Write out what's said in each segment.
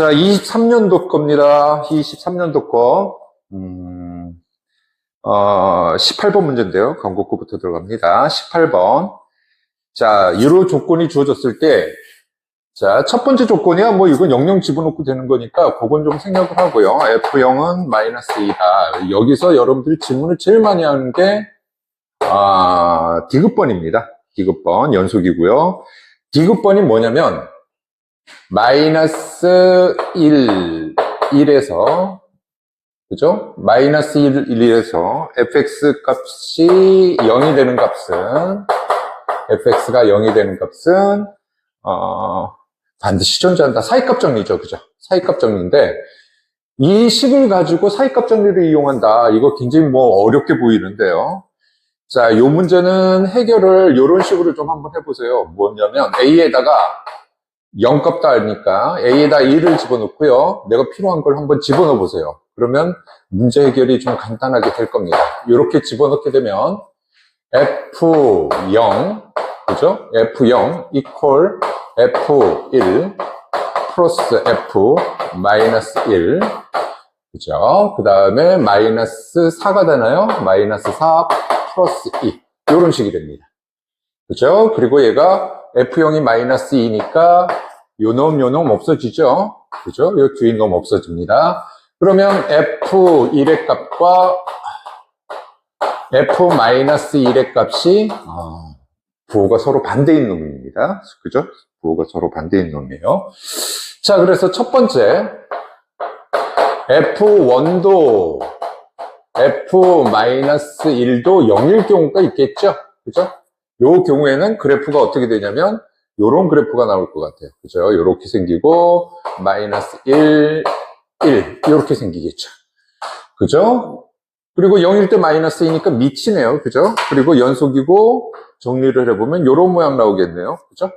자, 23년도 겁니다. 23년도 거. 18번 문제인데요. 강국구부터 들어갑니다. 18번. 자, 이로 조건이 주어졌을 때, 자, 첫 번째 조건이야. 뭐, 이건 영영 집어넣고 되는 거니까, 그건 좀 생각을 하고요. F0은 마이너스 2다. 여기서 여러분들이 질문을 제일 많이 하는 게, 디귿번입니다. 디귿번, 연속이고요. 디귿번이 뭐냐면, 마이너스 1에서, 그죠? 마이너스 1에서 fx 값이 0이 되는 값은, fx가 0이 되는 값은, 반드시 존재한다. 사이값 정리죠. 그죠? 사이값 정리인데, 이 식을 가지고 사이값 정리를 이용한다. 이거 굉장히 뭐 어렵게 보이는데요. 자, 요 문제는 해결을 이런 식으로 좀 한번 해보세요. 뭐냐면, a에다가 0값도 아니까 A에다 1을 집어넣고요. 내가 필요한 걸 한번 집어넣어 보세요. 그러면 문제 해결이 좀 간단하게 될 겁니다. 이렇게 집어넣게 되면 F0, 그죠? F0 equal F1 플러스 F 마이너스 1, 그죠? 그 다음에 마이너스 4가 되나요? 마이너스 4 플러스 2. 이런 식이 됩니다. 그죠? 그리고 얘가 F0이 마이너스 2니까 요 놈 없어지죠? 그죠? 요 뒤에 놈 없어집니다. 그러면 F1의 값과 F 마이너스 1의 값이 부호가 서로 반대인 놈입니다. 그죠? 부호가 서로 반대인 놈이에요. 자, 그래서 첫 번째 F1도 F 마이너스 1도 0일 경우가 있겠죠? 그죠? 요 경우에는 그래프가 어떻게 되냐면 요런 그래프가 나올 것 같아요. 그죠? 요렇게 생기고 마이너스 1, 1 이렇게 생기겠죠. 그죠? 그리고 0일 때 마이너스 2니까 미치네요. 그죠? 그리고 연속이고 정리를 해보면 요런 모양 나오겠네요. 그죠?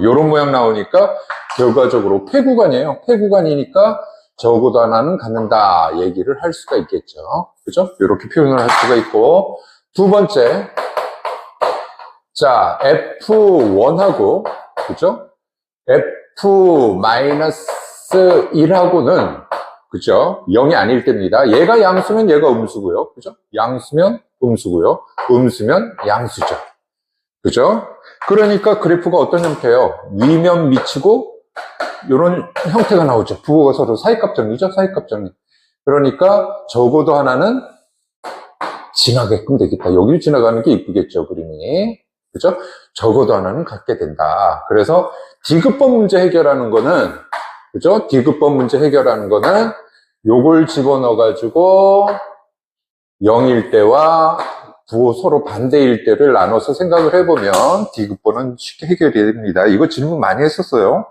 요런 모양 나오니까 결과적으로 폐구간이에요. 폐구간이니까 적어도 하나는 갖는다 얘기를 할 수가 있겠죠. 그죠? 요렇게 표현을 할 수가 있고, 두 번째, 자, F1하고, 그죠? F-1하고는, 그죠? 0이 아닐 때입니다. 얘가 양수면 얘가 음수고요. 그죠? 양수면 음수고요. 음수면 양수죠. 그죠? 그러니까 그래프가 어떤 형태예요? 위면 미치고, 이런 형태가 나오죠. 부호가 서로 사이값 정리죠? 사이값 정리. 그러니까 적어도 하나는 지나게끔 되겠다. 여기를 지나가는 게 이쁘겠죠, 그림이. 그죠? 적어도 하나는 갖게 된다. 그래서 디귿번 문제 해결하는 거는, 그죠? 디귿번 문제 해결하는 거는 요걸 집어넣어가지고 0일 때와 부호 서로 반대일 때를 나눠서 생각을 해보면 디귿번은 쉽게 해결이 됩니다. 이거 질문 많이 했었어요.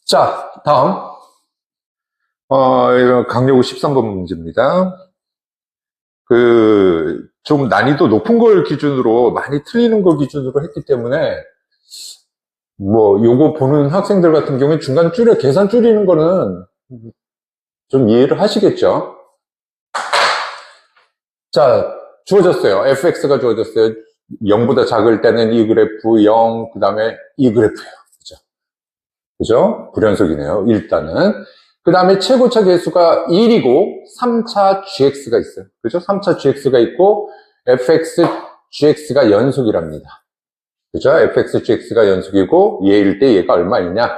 자, 다음. 강력우 13번 문제입니다. 좀 난이도 높은 걸 기준으로, 많이 틀리는 걸 기준으로 했기 때문에, 요거 보는 학생들 같은 경우에 중간 계산 줄이는 거는 좀 이해를 하시겠죠? 자, 주어졌어요. fx가 주어졌어요. 0보다 작을 때는 이 그래프 0, 그 다음에 이 그래프예요. 그죠? 불연속이네요. 일단은. 그 다음에 최고차 계수가 1이고 3차 gx가 있어요. 그죠? 3차 gx가 있고 fx, gx가 연속이랍니다. 그죠? fx, gx가 연속이고 얘일 때 얘가 얼마이냐?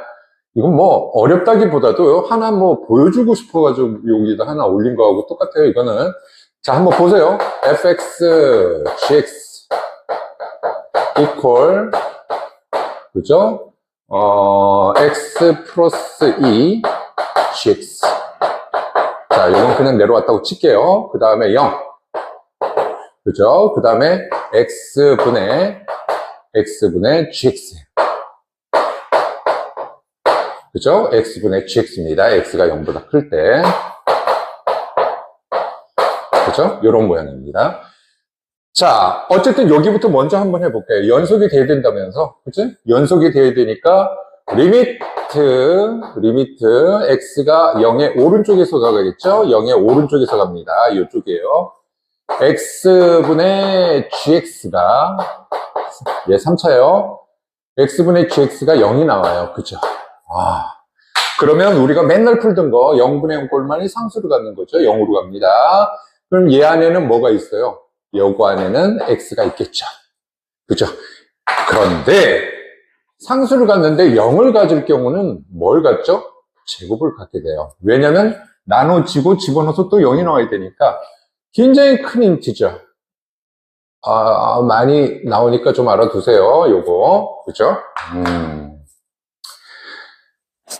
이건 뭐 어렵다기보다도 하나 보여주고 싶어가지고 여기다 하나 올린 거하고 똑같아요. 이거는. 자, 한번 보세요. fx, gx equal, 그죠? x 플러스 2 gx. 자, 이건 그냥 내려왔다고 칠게요. 그 다음에 0. 그죠? 그 다음에 x분의 gx. 그죠? x분의 gx입니다. x가 0보다 클 때. 그죠? 이런 모양입니다. 자, 어쨌든 여기부터 먼저 한번 해볼게요. 연속이 돼야 된다면서, 그치? 연속이 돼야 되니까, 리미트, x가 0의 오른쪽에서 가겠죠? 0의 오른쪽에서 갑니다. 이쪽이에요. x분의 gx가, 3차예요. x분의 gx가 0이 나와요. 그죠? 그러면 우리가 맨날 풀던 거 0분의 0 꼴만이 상수를 갖는 거죠. 0으로 갑니다. 그럼 얘 안에는 뭐가 있어요? 요거 안에는 x가 있겠죠. 그죠? 그런데 상수를 갖는데 0을 가질 경우는 뭘 갖죠? 제곱을 갖게 돼요. 왜냐면 나눠지고 집어넣어서 또 0이 나와야 되니까 굉장히 큰 인티죠. 많이 나오니까 좀 알아두세요. 요거. 그죠?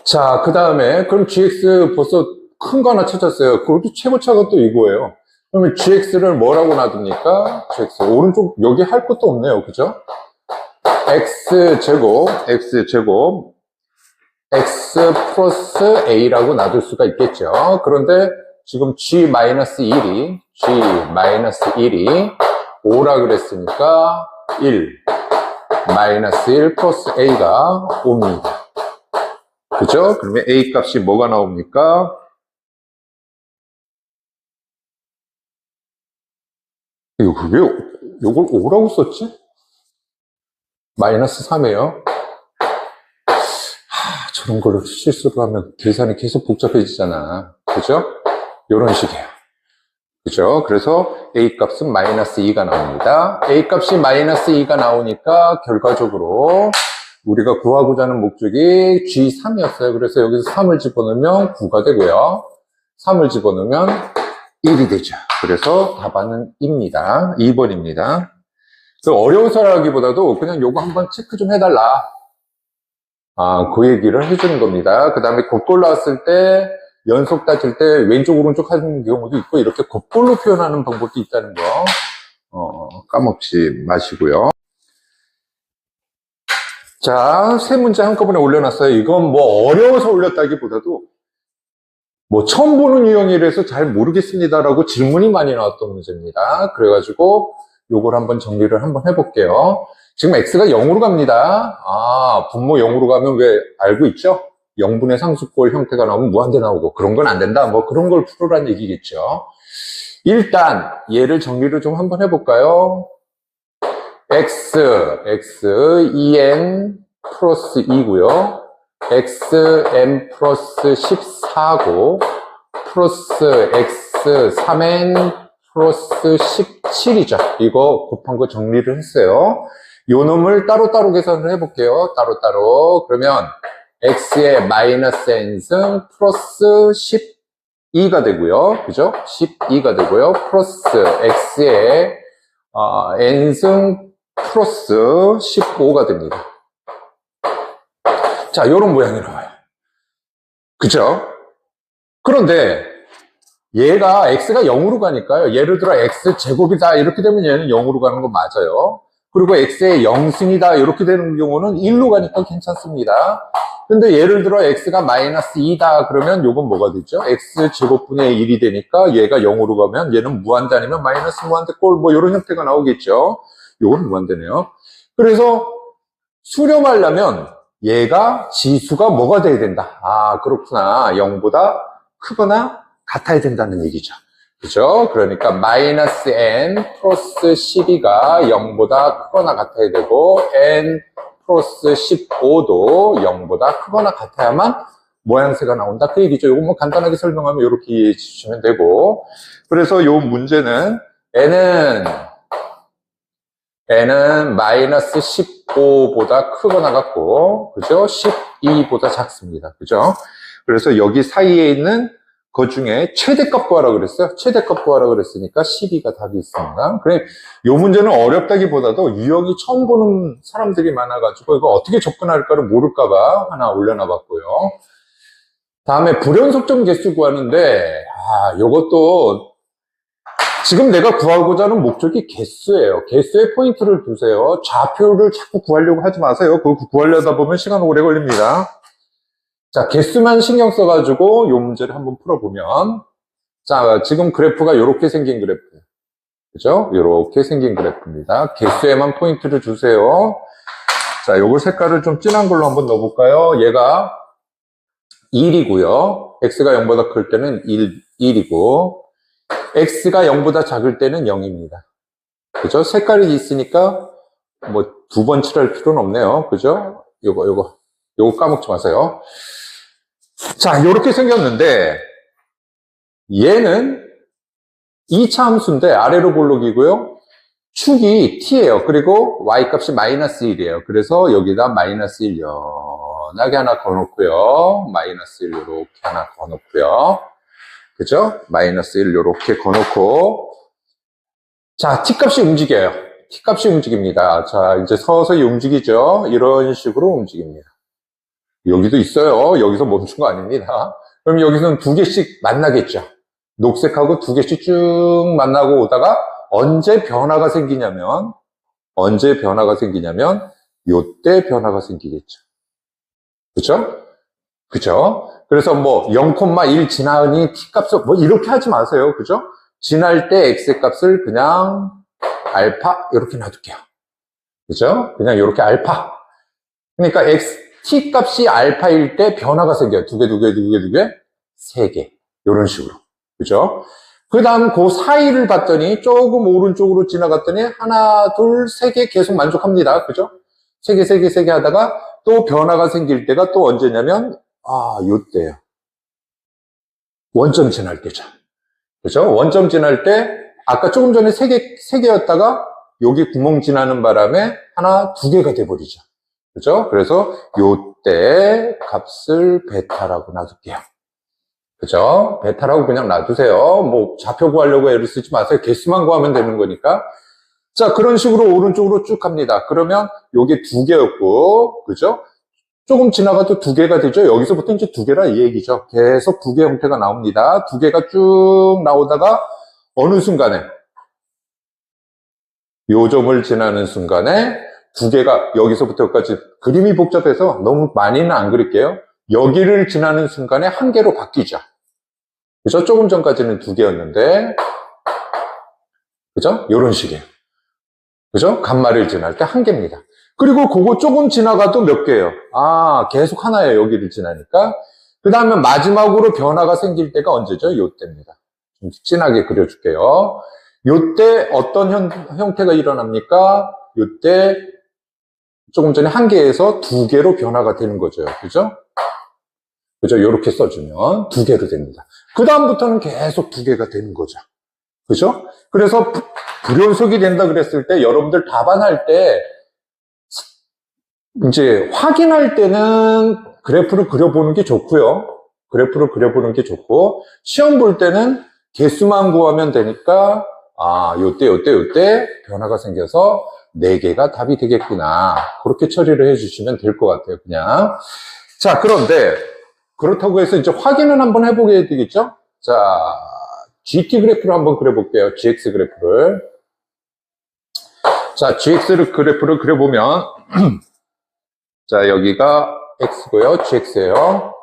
자, 그 다음에, 그럼 gx 벌써 큰 거 하나 찾았어요. 그것도 최고차가 또 이거예요. 그러면 gx를 뭐라고 놔둡니까? gx. 오른쪽, 여기 할 것도 없네요. 그죠? x제곱, x 플러스 a라고 놔둘 수가 있겠죠. 그런데 지금 g-1이 5라 그랬으니까 1, 마이너스 1 플러스 a가 5입니다. 그죠? 그러면 a 값이 뭐가 나옵니까? 이거 왜 요걸 5라고 썼지? 마이너스 3이에요. 저런 걸로 실수를 하면 계산이 계속 복잡해지잖아. 그죠? 요런 식이에요. 그죠? 그래서 a 값은 마이너스 2가 나옵니다. a 값이 마이너스 2가 나오니까 결과적으로 우리가 구하고자 하는 목적이 G3이었어요. 그래서 여기서 3을 집어넣으면 9가 되고요. 3을 집어넣으면 1이 되죠. 그래서 답안은 2번입니다. 어려워서라기보다도 그냥 요거 한번 체크 좀 해달라. 그 얘기를 해주는 겁니다. 그 다음에 곱골 나왔을 때, 연속 따질 때 왼쪽 오른쪽 하는 경우도 있고, 이렇게 곱골로 표현하는 방법도 있다는 거, 까먹지 마시고요. 자, 세 문제 한꺼번에 올려놨어요. 이건 뭐 어려워서 올렸다기보다도 뭐 처음 보는 유형이라서 잘 모르겠습니다라고 질문이 많이 나왔던 문제입니다. 그래가지고 요걸 한번 정리를 한번 해볼게요. 지금 x가 0으로 갑니다. 분모 0으로 가면 왜 알고 있죠? 0분의 상수꼴 형태가 나오면 무한대 나오고 그런 건 안 된다. 뭐 그런 걸 풀으란 얘기겠죠. 일단 얘를 정리를 좀 한번 해볼까요? x 2n 플러스 2고요. xm 플러스 14고 플러스 x 3n 플러스 17이죠. 이거 곱한 거 정리를 했어요. 요 놈을 따로따로 계산을 해볼게요. 따로따로. 그러면 x의 마이너스 n승 플러스 12가 되고요. 그죠? 12가 되고요. 플러스 x의 n승 플러스 15가 됩니다. 자, 요런 모양이 나와요. 그죠? 그런데 얘가 x가 0으로 가니까요. 예를 들어 x제곱이다 이렇게 되면 얘는 0으로 가는 거 맞아요. 그리고 x의 0승이다 이렇게 되는 경우는 1로 가니까 괜찮습니다. 근데 예를 들어 x가 마이너스 2다 그러면 요건 뭐가 되죠? x제곱분의 1이 되니까 얘가 0으로 가면 얘는 무한대 아니면 마이너스 무한대 꼴 뭐 이런 형태가 나오겠죠. 요건 무한대네요. 그래서 수렴하려면 얘가 지수가 뭐가 돼야 된다. 그렇구나. 0보다 크거나 같아야 된다는 얘기죠. 그죠? 그러니까 마이너스 n 플러스 12가 0보다 크거나 같아야 되고 n 플러스 15도 0보다 크거나 같아야만 모양새가 나온다. 그 얘기죠. 이거 뭐 간단하게 설명하면 이렇게 이해해 주시면 되고. 그래서 요 문제는 n은 마이너스 15보다 크거나 같고, 그죠? 12보다 작습니다. 그죠? 그래서 여기 사이에 있는 그 중에 최대값 구하라 그랬어요. 최대값 구하라 그랬으니까 12가 답이 있습니다. 그래, 요 문제는 어렵다기보다도 유형이 처음 보는 사람들이 많아가지고 이거 어떻게 접근할까를 모를까봐 하나 올려놔봤고요. 다음에 불연속점 개수 구하는데, 요것도 지금 내가 구하고자 하는 목적이 개수예요. 개수에 포인트를 두세요. 좌표를 자꾸 구하려고 하지 마세요. 그거 구하려다 보면 시간 오래 걸립니다. 자, 개수만 신경 써가지고 요 문제를 한번 풀어보면, 자, 지금 그래프가 이렇게 생긴 그래프. 그죠? 이렇게 생긴 그래프입니다. 개수에만 포인트를 주세요. 자, 요걸 색깔을 좀 진한 걸로 한번 넣어볼까요? 얘가 1이고요. x가 0보다 클 때는 1이고, x가 0보다 작을 때는 0입니다. 그죠? 색깔이 있으니까 뭐 두 번 칠할 필요는 없네요. 그죠? 요거 까먹지 마세요. 자, 이렇게 생겼는데, 얘는 2차 함수인데, 아래로 볼록이고요. 축이 t예요. 그리고 y값이 마이너스 1이에요. 그래서 여기다 마이너스 1 연하게 하나 거놓고요. 마이너스 1 이렇게 하나 거놓고요. 그죠? 마이너스 1 이렇게 거놓고, 자, t값이 움직여요. t값이 움직입니다. 자, 이제 서서히 움직이죠. 이런 식으로 움직입니다. 여기도 있어요. 여기서 멈춘 거 아닙니다. 그럼 여기서는 두 개씩 만나겠죠. 녹색하고 두 개씩 쭉 만나고 오다가 언제 변화가 생기냐면 요때 변화가 생기겠죠. 그죠? 그죠? 그래서 뭐 0,1 지나니 t값을 뭐 이렇게 하지 마세요. 그죠? 지날 때 x값을 그냥 알파 이렇게 놔둘게요. 그죠? 그냥 이렇게 알파. 그러니까 t값이 알파일 때 변화가 생겨요. 두 개, 세 개. 이런 식으로. 그죠? 그 다음 그 사이를 봤더니 조금 오른쪽으로 지나갔더니 하나, 둘, 세 개 계속 만족합니다. 그죠? 세 개 하다가 또 변화가 생길 때가 또 언제냐면, 요때요. 원점 지날 때죠. 그죠? 원점 지날 때, 아까 조금 전에 세 개였다가 여기 구멍 지나는 바람에 하나, 두 개가 돼버리죠. 그죠? 그래서 요때 값을 베타라고 놔둘게요. 그죠? 베타라고 그냥 놔두세요. 뭐 좌표 구하려고 애를 쓰지 마세요. 개수만 구하면 되는 거니까. 자, 그런 식으로 오른쪽으로 쭉 갑니다. 그러면 요게 두 개였고, 그죠? 조금 지나가도 두 개가 되죠. 여기서부터 이제 두 개라 이 얘기죠. 계속 두 개 형태가 나옵니다. 두 개가 쭉 나오다가 어느 순간에 요 점을 지나는 순간에 두 개가 여기서부터 여기까지 그림이 복잡해서 너무 많이는 안 그릴게요. 여기를 지나는 순간에 한 개로 바뀌죠. 그죠? 조금 전까지는 두 개였는데, 그죠? 요런 식이에요. 그죠? 간말을 지날 때 한 개입니다. 그리고 그거 조금 지나가도 몇 개예요? 계속 하나예요. 여기를 지나니까. 그 다음에 마지막으로 변화가 생길 때가 언제죠? 요때입니다. 좀 진하게 그려줄게요. 요때 어떤 형태가 일어납니까? 요때 조금 전에 한 개에서 두 개로 변화가 되는 거죠. 그죠? 그죠? 요렇게 써주면 두 개로 됩니다. 그 다음부터는 계속 두 개가 되는 거죠. 그죠? 그래서 불연속이 된다 그랬을 때 여러분들 답안할 때 이제 확인할 때는 그래프를 그려보는 게 좋고요. 그래프를 그려보는 게 좋고 시험 볼 때는 개수만 구하면 되니까 요때 변화가 생겨서 4개가 답이 되겠구나. 그렇게 처리를 해주시면 될 것 같아요. 그냥. 자, 그런데 그렇다고 해서 이제 확인은 한번 해보게 되겠죠? 자, GT 그래프를 한번 그려볼게요. GX 그래프를. 자, GX 그래프를 그려보면 자, 여기가 X고요. GX예요.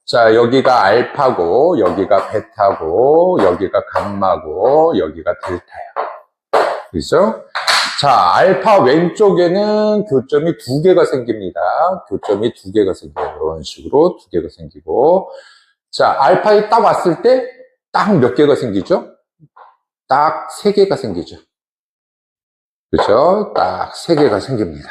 자, 여기가 알파고, 여기가 베타고, 여기가 감마고, 여기가 델타예요. 그죠? 자, 알파 왼쪽에는 교점이 두 개가 생깁니다. 교점이 두 개가 생겨요. 이런 식으로 두 개가 생기고. 자, 알파에 딱 왔을 때 딱 몇 개가 생기죠? 딱 세 개가 생기죠. 그죠? 딱 세 개가 생깁니다.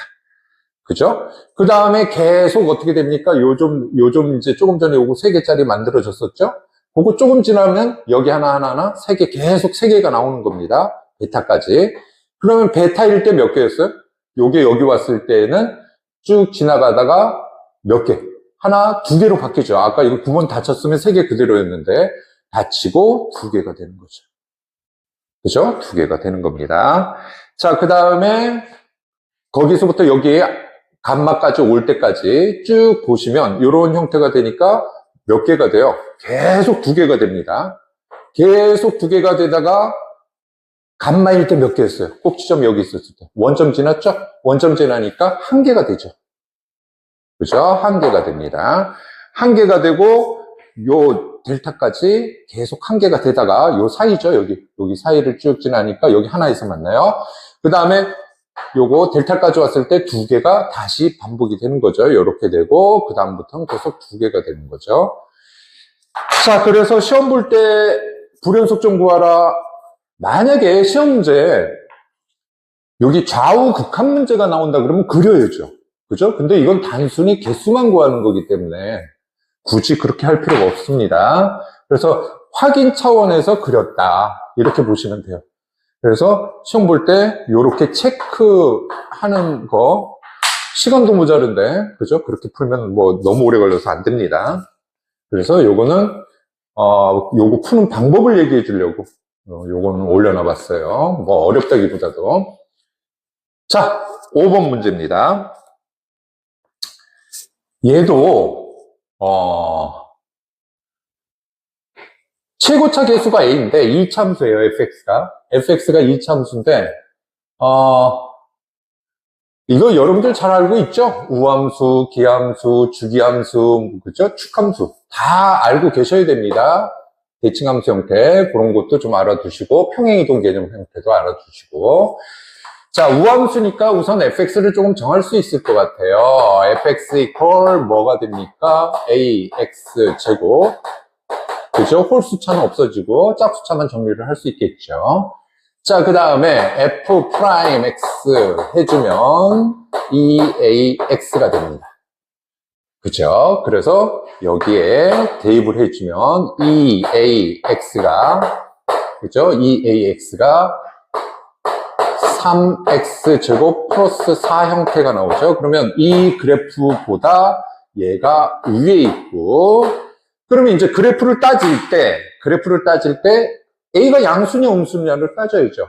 그죠? 그 다음에 계속 어떻게 됩니까? 요즘 이제 조금 전에 요거 3개짜리 만들어졌었죠? 그거 조금 지나면 여기 하나, 3개, 계속 3개가 나오는 겁니다. 베타까지. 그러면 베타일 때 몇 개였어요? 요게 여기 왔을 때는 쭉 지나가다가 몇 개? 하나, 두 개로 바뀌죠. 아까 이거 구멍 닫혔으면 3개 그대로였는데, 닫히고 2개가 되는 거죠. 그죠? 2개가 되는 겁니다. 자, 그 다음에 거기서부터 여기에 감마까지 올 때까지 쭉 보시면 이런 형태가 되니까 몇 개가 돼요? 계속 2개가 됩니다. 계속 2개가 되다가 감마일 때 몇 개였어요? 꼭지점 여기 있었을 때. 원점 지났죠? 원점 지나니까 1개가 되죠. 그죠? 1개가 됩니다. 1개가 되고 요 델타까지 계속 1개가 되다가 요 사이죠. 여기 사이를 쭉 지나니까 여기 하나에서 만나요. 그 다음에 요거 델타까지 왔을 때 2개가 다시 반복이 되는 거죠. 이렇게 되고 그 다음부터는 계속 2개가 되는 거죠. 자, 그래서 시험 볼 때 불연속 좀 구하라. 만약에 시험 문제 여기 좌우 극한 문제가 나온다 그러면 그려야죠. 그죠? 근데 이건 단순히 개수만 구하는 거기 때문에 굳이 그렇게 할 필요가 없습니다. 그래서 확인 차원에서 그렸다. 이렇게 보시면 돼요. 그래서 시험 볼 때 이렇게 체크하는 거 시간도 모자른데 그죠? 그렇게 풀면 뭐 너무 오래 걸려서 안 됩니다. 그래서 요거는 요거 푸는 방법을 얘기해 주려고 요거는 올려놔 봤어요. 뭐 어렵다기보다도. 자, 5번 문제입니다. 얘도 최고차 계수가 a인데 이참수예요. fx가 이참수인데 이거 여러분들 잘 알고 있죠? 우함수, 기함수, 주기함수, 그죠? 축함수 다 알고 계셔야 됩니다. 대칭함수 형태 그런 것도 좀 알아두시고 평행이동 개념 형태도 알아두시고. 자, 우함수니까 우선 fx를 조금 정할 수 있을 것 같아요. fx 이퀄 뭐가 됩니까? ax 제곱. 그죠? 홀수차는 없어지고 짝수차만 정리를 할 수 있겠죠. 자, 그 다음에 f 프라임 x 해주면 2ax가 됩니다. 그죠? 그래서 여기에 대입을 해주면 2ax가 그죠? 2ax가 3x 제곱 플러스 4 형태가 나오죠. 그러면 이 그래프보다 얘가 위에 있고, 그러면 이제 그래프를 따질 때 a가 양수냐 음수냐를 따져야죠.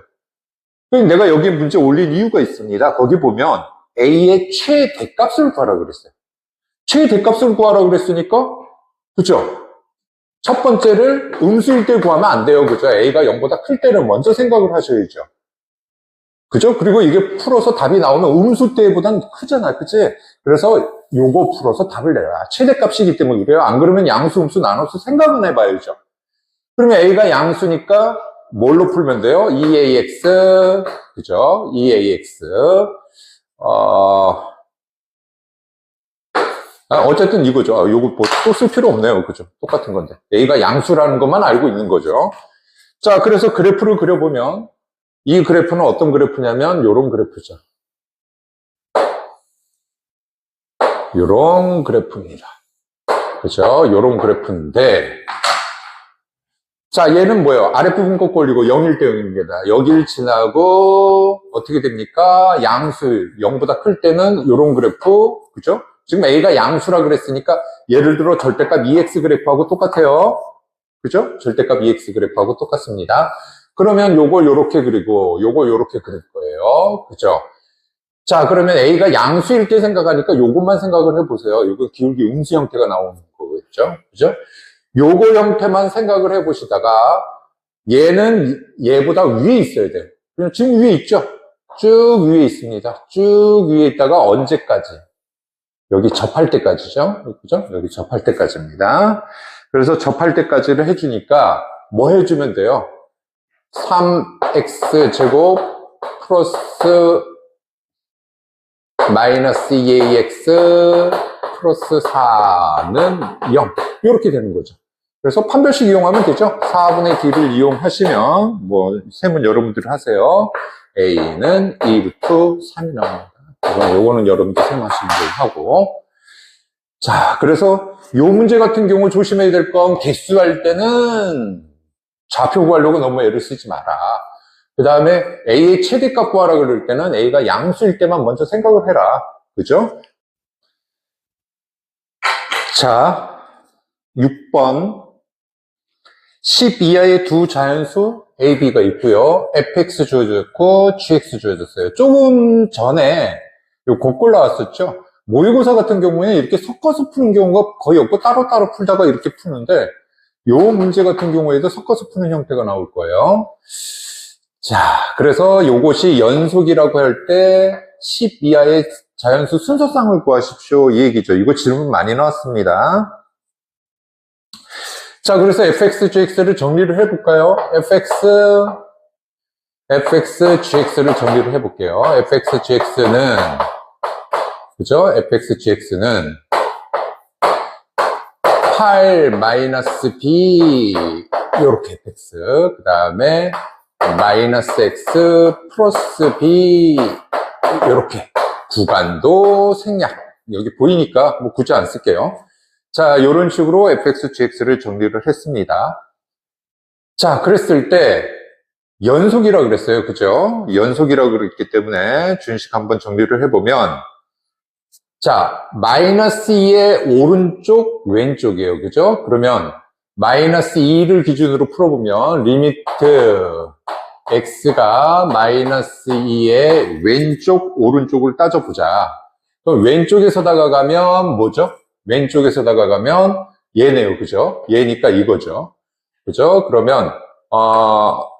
그럼 내가 여기 문제 올린 이유가 있습니다. 거기 보면 a의 최대값을 구하라 그랬어요. 최대값을 구하라 그랬으니까 그죠? 첫 번째를 음수일 때 구하면 안 돼요. 그죠? a가 0보다 클 때를 먼저 생각을 하셔야죠. 그죠? 그리고 이게 풀어서 답이 나오면 음수 때보단 크잖아. 그치? 그래서 요거 풀어서 답을 내라. 최대값이기 때문에 그래요. 안 그러면 양수, 음수 나눠서 생각은 해봐야죠. 그러면 a가 양수니까 뭘로 풀면 돼요? 2ax, 그죠? 2ax. 어쨌든 이거죠. 요거 뭐 또 쓸 필요 없네요. 그죠? 똑같은 건데. a가 양수라는 것만 알고 있는 거죠. 자, 그래서 그래프를 그려보면 이 그래프는 어떤 그래프냐면 요런 그래프죠. 요런 그래프입니다. 그죠? 요런 그래프인데 자, 얘는 뭐예요? 아랫부분 꼭 올리고 0일 때 0입니다. 여길 지나고 어떻게 됩니까? 양수 0보다 클 때는 요런 그래프, 그죠? 지금 a가 양수라 그랬으니까 예를 들어 절대값 2x 그래프하고 똑같아요. 그죠? 절대값 2x 그래프하고 똑같습니다. 그러면 요걸 요렇게 그리고 요걸 요렇게 그릴 거예요. 그죠? 자, 그러면 a가 양수일 때 생각하니까 요것만 생각을 해보세요. 요거 기울기 음수 형태가 나오는 거겠죠? 그죠? 요거 형태만 생각을 해보시다가 얘는 얘보다 위에 있어야 돼요. 그냥 지금 위에 있죠? 쭉 위에 있습니다. 쭉 위에 있다가 언제까지? 여기 접할 때까지죠? 그죠? 여기 접할 때까지입니다. 그래서 접할 때까지를 해주니까 뭐 해주면 돼요? 3x 제곱 플러스 마이너스 2ax 플러스 4는 0 이렇게 되는 거죠. 그래서 판별식 이용하면 되죠. 4분의 d를 이용하시면 뭐 세문 여러분들 하세요. a는 2루트 3이 나옵니다. 요거는 여러분들 세무하시는 걸로 하고. 자, 그래서 요 문제 같은 경우 조심해야 될 건 개수할 때는 좌표 구하려고 너무 애를 쓰지 마라. 그 다음에 a의 최대값 구하라 그럴 때는 a가 양수일 때만 먼저 생각을 해라. 그죠? 자, 6번 10 이하의 두 자연수 a, b가 있고요. fx 주어졌고 gx 주어졌어요. 조금 전에 요 곡골 나왔었죠? 모의고사 같은 경우에 이렇게 섞어서 푸는 경우가 거의 없고 따로따로 풀다가 이렇게 푸는데 요 문제 같은 경우에도 섞어서 푸는 형태가 나올 거예요. 자, 그래서 요것이 연속이라고 할 때 10 이하의 자연수 순서쌍을 구하십시오. 이 얘기죠. 이거 질문 많이 나왔습니다. 자, 그래서 fx, gx를 정리를 해볼까요? fx, gx를 정리를 해볼게요. fx, gx는 그죠? fx, gx는 8 마이너스 b 요렇게 fx 그 다음에 마이너스 x 플러스 b 요렇게 구간도 생략 여기 보이니까 뭐 굳이 안 쓸게요. 자, 이런 식으로 fx, gx를 정리를 했습니다. 자, 그랬을 때 연속이라고 그랬어요. 그죠? 연속이라고 그랬기 때문에 준식 한번 정리를 해보면, 자, 마이너스 2의 오른쪽, 왼쪽이에요. 그죠? 그러면 마이너스 2를 기준으로 풀어보면 리미트 x가 마이너스 2의 왼쪽, 오른쪽을 따져보자. 그럼 왼쪽에서 다가가면 뭐죠? 왼쪽에서 다가가면 얘네요. 그죠? 얘니까 이거죠. 그죠? 그러면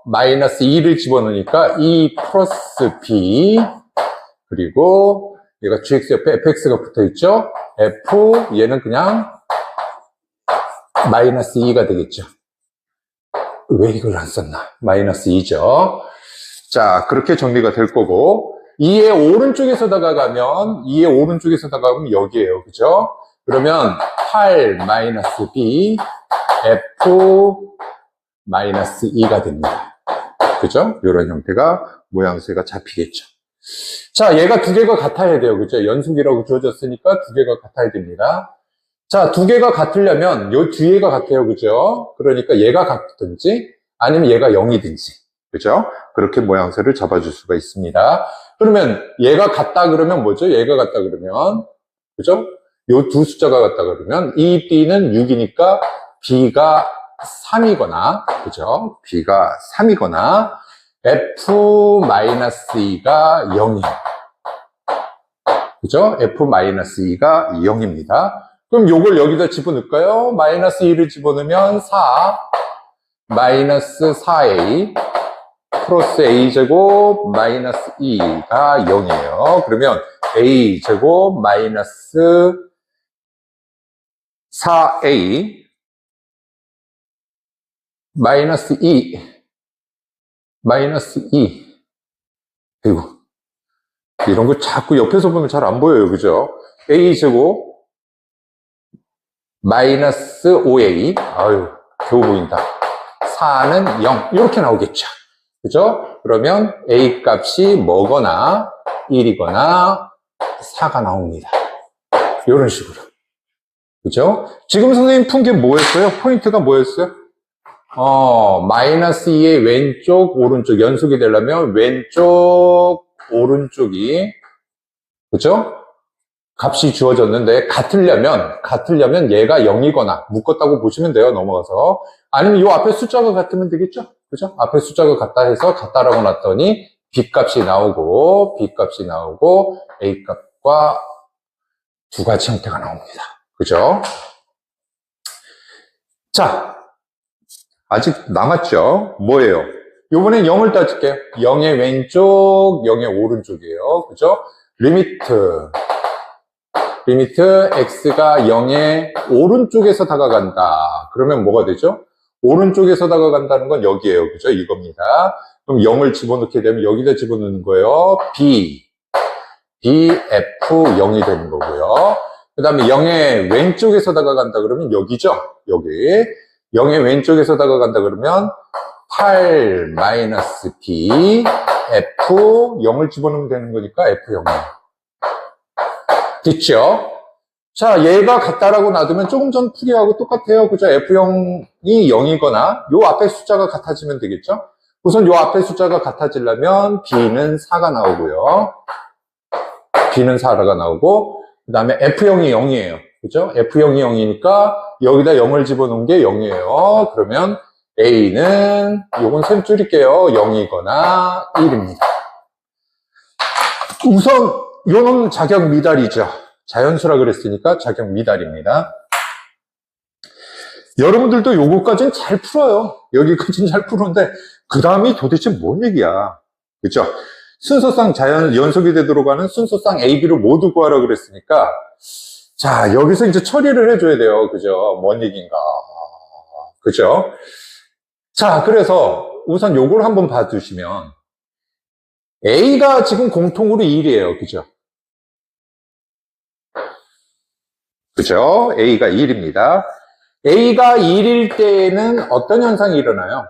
마이너스 2를 집어넣으니까 2 플러스 b, 그리고 얘가 gx 옆에 fx가 붙어있죠? f, 얘는 그냥 마이너스 2가 되겠죠. 왜 이걸 안 썼나? 마이너스 2죠. 자, 그렇게 정리가 될 거고, 2의 오른쪽에서 다가가면, 2의 오른쪽에서 다가가면 여기에요. 그죠? 그러면 8 마이너스 b, f 마이너스 2가 됩니다. 그죠? 이런 형태가 모양새가 잡히겠죠. 자, 얘가 두 개가 같아야 돼요. 그죠? 연속이라고 주어졌으니까 두 개가 같아야 됩니다. 자, 두 개가 같으려면 요 뒤에가 같아요. 그죠? 그러니까 얘가 같든지 아니면 얘가 0이든지. 그죠? 그렇게 모양새를 잡아줄 수가 있습니다. 그러면 얘가 같다 그러면 뭐죠? 얘가 같다 그러면, 그죠? 요 두 숫자가 같다 그러면 이 b는 6이니까 b가 3이거나, 그죠? b가 3이거나 f-2가 0이에요. 그죠? f-2가 0입니다. 그럼 요걸 여기다 집어넣을까요? 마이너스 2를 집어넣으면 4, 마이너스 4a, 플러스 a제곱, 마이너스 2가 0이에요. 그러면 a제곱, 마이너스 4a, 마이너스 2, 마이너스 2. 그리고 이런 거 자꾸 옆에서 보면 잘 안 보여요. 그죠? a제곱, 마이너스 5a, 아유, 겨우 보인다. 4는 0, 이렇게 나오겠죠. 그죠? 그러면 a 값이 뭐거나 1이거나 4가 나옵니다. 이런 식으로. 그죠? 지금 선생님 푼 게 뭐였어요? 포인트가 뭐였어요? 마이너스 2의 왼쪽, 오른쪽, 연속이 되려면 왼쪽, 오른쪽이, 그죠? 값이 주어졌는데, 같으려면 얘가 0이거나, 묶었다고 보시면 돼요, 넘어가서. 아니면 요 앞에 숫자가 같으면 되겠죠? 그죠? 앞에 숫자가 같다 해서 같다라고 놨더니, b 값이 나오고, a 값과 두 가지 형태가 나옵니다. 그죠? 자, 아직 남았죠? 뭐예요? 요번엔 0을 따질게요. 0의 왼쪽, 0의 오른쪽이에요. 그죠? 리미트 x가 0의 오른쪽에서 다가간다. 그러면 뭐가 되죠? 오른쪽에서 다가간다는 건 여기에요. 그죠? 이겁니다. 그럼 0을 집어넣게 되면 여기다 집어넣는 거예요. f 0이 되는 거고요. 그 다음에 0의 왼쪽에서 다가간다 그러면 여기죠? 여기. 0의 왼쪽에서 다가간다 그러면 8 마이너스 b, f 0을 집어넣으면 되는 거니까 f 0이에요. 됐죠? 자, 얘가 같다라고 놔두면 조금 전 풀이하고 똑같아요. 그죠? f0이 0이거나 요 앞에 숫자가 같아지면 되겠죠? 우선 요 앞에 숫자가 같아지려면 b는 4가 나오고요. b는 4가 나오고 그 다음에 f0이 0이에요. 그죠? f0이 0이니까 여기다 0을 집어넣은 게 0이에요. 그러면 a는 요건 셈 줄일게요. 0이거나 1입니다. 우선 요는 자격 미달이죠. 자연수라 그랬으니까 자격 미달입니다. 여러분들도 요거까지는 잘 풀어요. 여기까지는 잘 푸는데 그 다음이 도대체 뭔 얘기야. 그죠? 순서상 연속이 되도록 하는 순서상 A, B를 모두 구하라 그랬으니까 자, 여기서 이제 처리를 해줘야 돼요. 그죠? 뭔 얘기인가. 그죠? 자, 그래서 우선 요걸 한번 봐주시면 A가 지금 공통으로 1이에요. 그죠? 그죠? A가 1입니다. A가 1일 때에는 어떤 현상이 일어나요?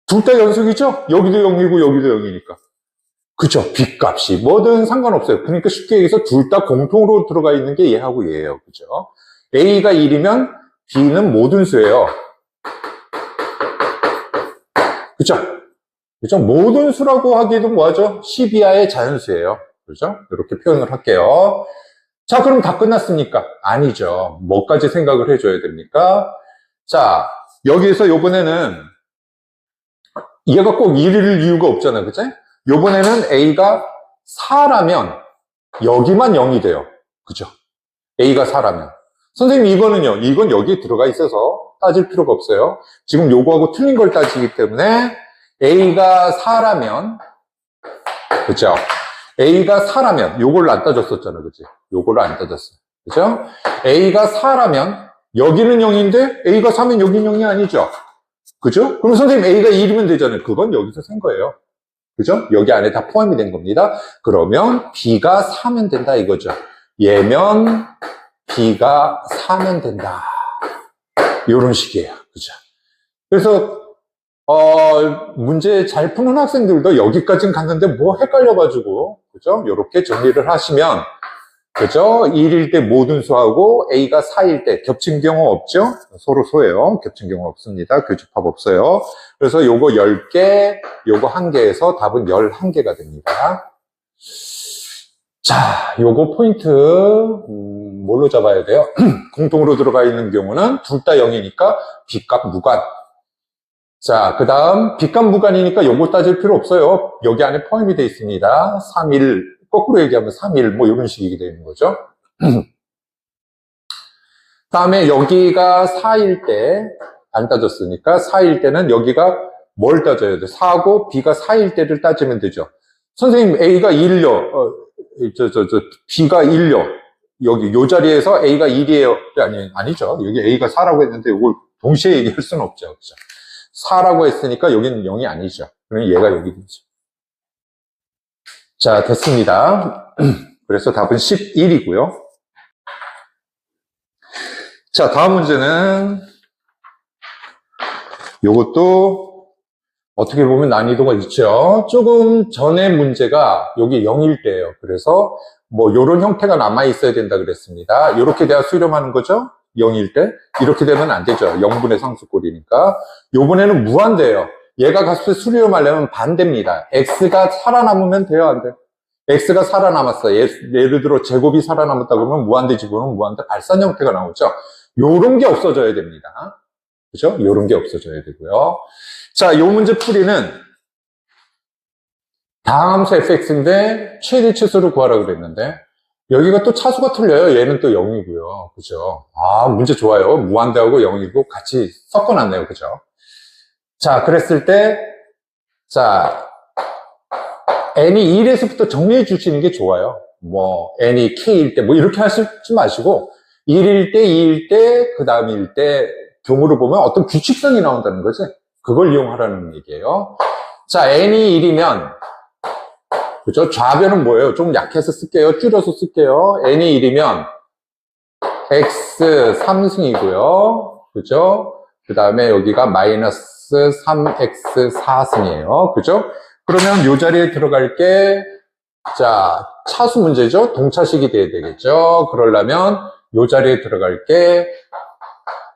둘 다 연속이죠? 여기도 0이고 여기도 0이니까. 그죠? B값이 뭐든 상관없어요. 그러니까 쉽게 얘기해서 둘 다 공통으로 들어가 있는 게 얘하고 얘예요. 그죠? A가 1이면 B는 모든 수예요. 그죠? 그죠? 모든 수라고 하기도 뭐하죠? 10 이하의 자연수예요. 그죠? 이렇게 표현을 할게요. 자, 그럼 다 끝났습니까? 아니죠. 뭐까지 생각을 해줘야 됩니까? 자, 여기에서 요번에는 얘가 꼭 1일 이유가 없잖아. 그치? 요번에는 A가 4라면 여기만 0이 돼요. 그죠? A가 4라면. 선생님 이거는요. 이건 여기에 들어가 있어서 따질 필요가 없어요. 지금 요거하고 틀린 걸 따지기 때문에 A가 4라면 그죠? A가 4라면 요걸 안 따졌었잖아. 그치? 요거를 안 따졌어. 그죠? A가 4라면 여기는 0인데 A가 4면 여기는 0이 아니죠? 그죠? 그럼 선생님 A가 1이면 되잖아요. 그건 여기서 센 거예요. 그죠? 여기 안에 다 포함이 된 겁니다. 그러면 B가 4면 된다 이거죠. 얘면 B가 4면 된다. 이런 식이에요. 그죠? 그래서 문제 잘 푸는 학생들도 여기까지는 갔는데 뭐 헷갈려가지고 그죠? 이렇게 정리를 하시면 그죠? 1일 때 모든 수하고 A가 4일 때 겹친 경우 없죠? 서로 소예요. 겹친 경우 없습니다. 교집합 없어요. 그래서 요거 10개, 요거 1개에서 답은 11개가 됩니다. 자, 요거 포인트 뭘로 잡아야 돼요? 공통으로 들어가 있는 경우는 둘 다 0이니까 B값 무관. 자, 그 다음 B값 무관이니까 요거 따질 필요 없어요. 여기 안에 포함이 되어 있습니다. 3일, 거꾸로 얘기하면 3일 뭐 이런 식이 되는 거죠. 다음에 여기가 4일 때 안 따졌으니까 4일 때는 여기가 뭘 따져야 돼? 4하고 B가 4일 때를 따지면 되죠. 선생님 A가 1요. B가 1요. 여기 요 자리에서 A가 1이에요. 아니죠. 여기 A가 4라고 했는데 이걸 동시에 얘기할 수는 없죠. 그렇죠? 4라고 했으니까 여기는 0이 아니죠. 그러면 얘가 여기 되죠. 자, 됐습니다. 그래서 답은 11이고요. 자, 다음 문제는 요것도 어떻게 보면 난이도가 있죠. 조금 전에 문제가 여기 0일 때예요. 그래서 뭐 요런 형태가 남아 있어야 된다 그랬습니다. 이렇게 돼야 수렴하는 거죠. 0일 때. 이렇게 되면 안 되죠. 0분의 상수꼴이니까. 요번에는 무한대예요. 얘가 값을 수렴하려면 반대입니다. x가 살아남으면 돼요, 안 돼요? x가 살아남았어. 예를 들어 제곱이 살아남았다 그러면 무한대 집어넣으면 무한대 발산 형태가 나오죠. 요런 게 없어져야 됩니다. 그죠? 요런 게 없어져야 되고요. 자, 요 문제 풀이는 다함수 fx인데 최대 치수를 구하라 그랬는데 여기가 또 차수가 틀려요. 얘는 또 0이고요. 그죠? 아, 문제 좋아요. 무한대하고 0이고 같이 섞어놨네요. 그죠? 자, 그랬을 때, 자, n이 1에서부터 정리해 주시는 게 좋아요. 뭐, n이 k일 때, 뭐, 이렇게 하시지 마시고, 1일 때, 2일 때, 그 다음 일 때, 경우를 보면 어떤 규칙성이 나온다는 거지. 그걸 이용하라는 얘기예요. 자, n이 1이면, 그죠? 좌변은 뭐예요? 좀 약해서 쓸게요. 줄여서 쓸게요. n이 1이면, x 3승이고요. 그죠? 그 다음에 여기가 마이너스 3x 4승이에요. 그죠? 그러면 이 자리에 들어갈 게, 자, 차수 문제죠? 동차식이 돼야 되겠죠? 그러려면 이 자리에 들어갈 게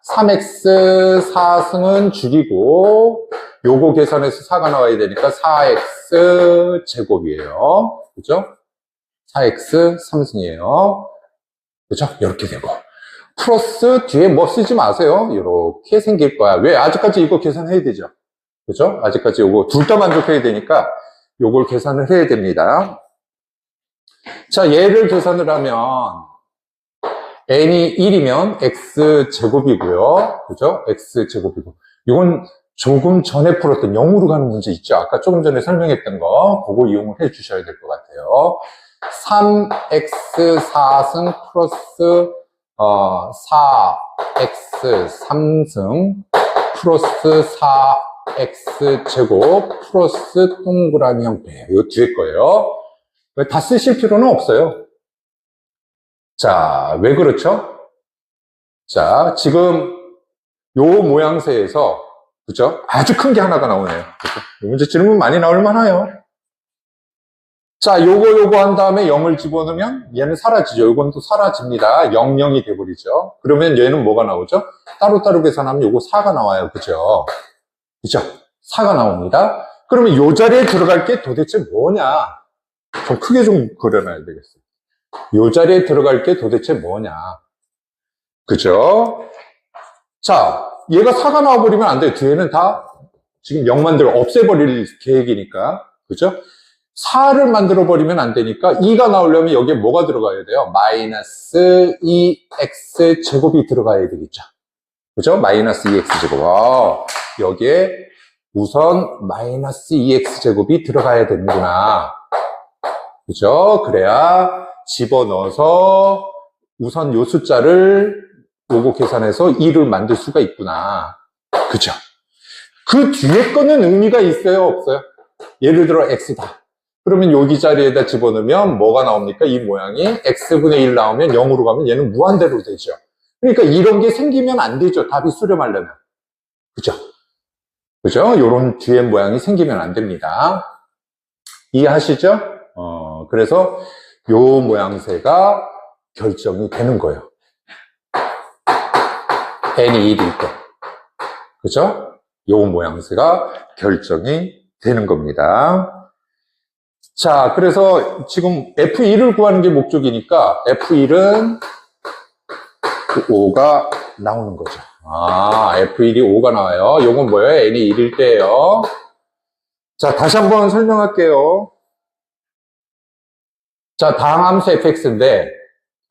3x 4승은 줄이고 요거 계산해서 4가 나와야 되니까 4x 제곱이에요. 그죠? 4x 3승이에요. 그죠? 이렇게 되고. 플러스 뒤에 뭐 쓰지 마세요. 이렇게 생길 거야. 왜? 아직까지 이거 계산해야 되죠. 그죠? 아직까지 요거 둘 다 만족해야 되니까 요걸 계산을 해야 됩니다. 자, 얘를 계산을 하면 n이 1이면 x제곱이고요. 그죠? x제곱이고. 이건 조금 전에 풀었던 0으로 가는 문제 있죠? 아까 조금 전에 설명했던 거 그거 이용을 해 주셔야 될 것 같아요. 3x 4승 플러스 4x 3승 플러스 4x 제곱 플러스 동그라미 형태. 이거 뒤에 거예요. 다 쓰실 필요는 없어요. 자, 왜 그렇죠? 자, 지금 요 모양새에서 그죠? 아주 큰 게 하나가 나오네요. 그죠? 이 문제 질문 많이 나올 만해요. 자, 요거 한 다음에 0을 집어넣으면 얘는 사라지죠. 요건 또 사라집니다. 0, 0이 돼버리죠. 그러면 얘는 뭐가 나오죠? 따로따로 계산하면 요거 4가 나와요. 그죠? 그죠? 4가 나옵니다. 그러면 요 자리에 들어갈 게 도대체 뭐냐? 좀 크게 좀 그려놔야 되겠어요. 요 자리에 들어갈 게 도대체 뭐냐? 그죠? 자, 얘가 4가 나와버리면 안 돼요. 뒤에는 다 지금 0 만들어 없애버릴 계획이니까. 그죠? 4를 만들어버리면 안 되니까 2가 나오려면 여기에 뭐가 들어가야 돼요? 마이너스 2x 제곱이 들어가야 되겠죠. 그죠? 마이너스 2x 제곱. 여기에 우선 마이너스 2x 제곱이 들어가야 되는구나. 그죠? 그래야 집어넣어서 우선 요 숫자를 요거 계산해서 2를 만들 수가 있구나. 그죠? 그 뒤에 거는 의미가 있어요? 없어요? 예를 들어 x다. 그러면 여기 자리에다 집어넣으면 뭐가 나옵니까? 이 모양이 x분의 1 나오면 0으로 가면 얘는 무한대로 되죠. 그러니까 이런 게 생기면 안 되죠. 답이 수렴하려면. 그죠? 그죠? 요런 뒤에 모양이 생기면 안 됩니다. 이해하시죠? 그래서 요 모양새가 결정이 되는 거예요. n이 1일 때. 그죠? 요 모양새가 결정이 되는 겁니다. 자, 그래서 지금 F1을 구하는 게 목적이니까 F1은 5가 나오는 거죠. F1이 5가 나와요. 요건 뭐예요? n이 1일 때예요. 자, 다시 한번 설명할게요. 자, 다항함수 fx인데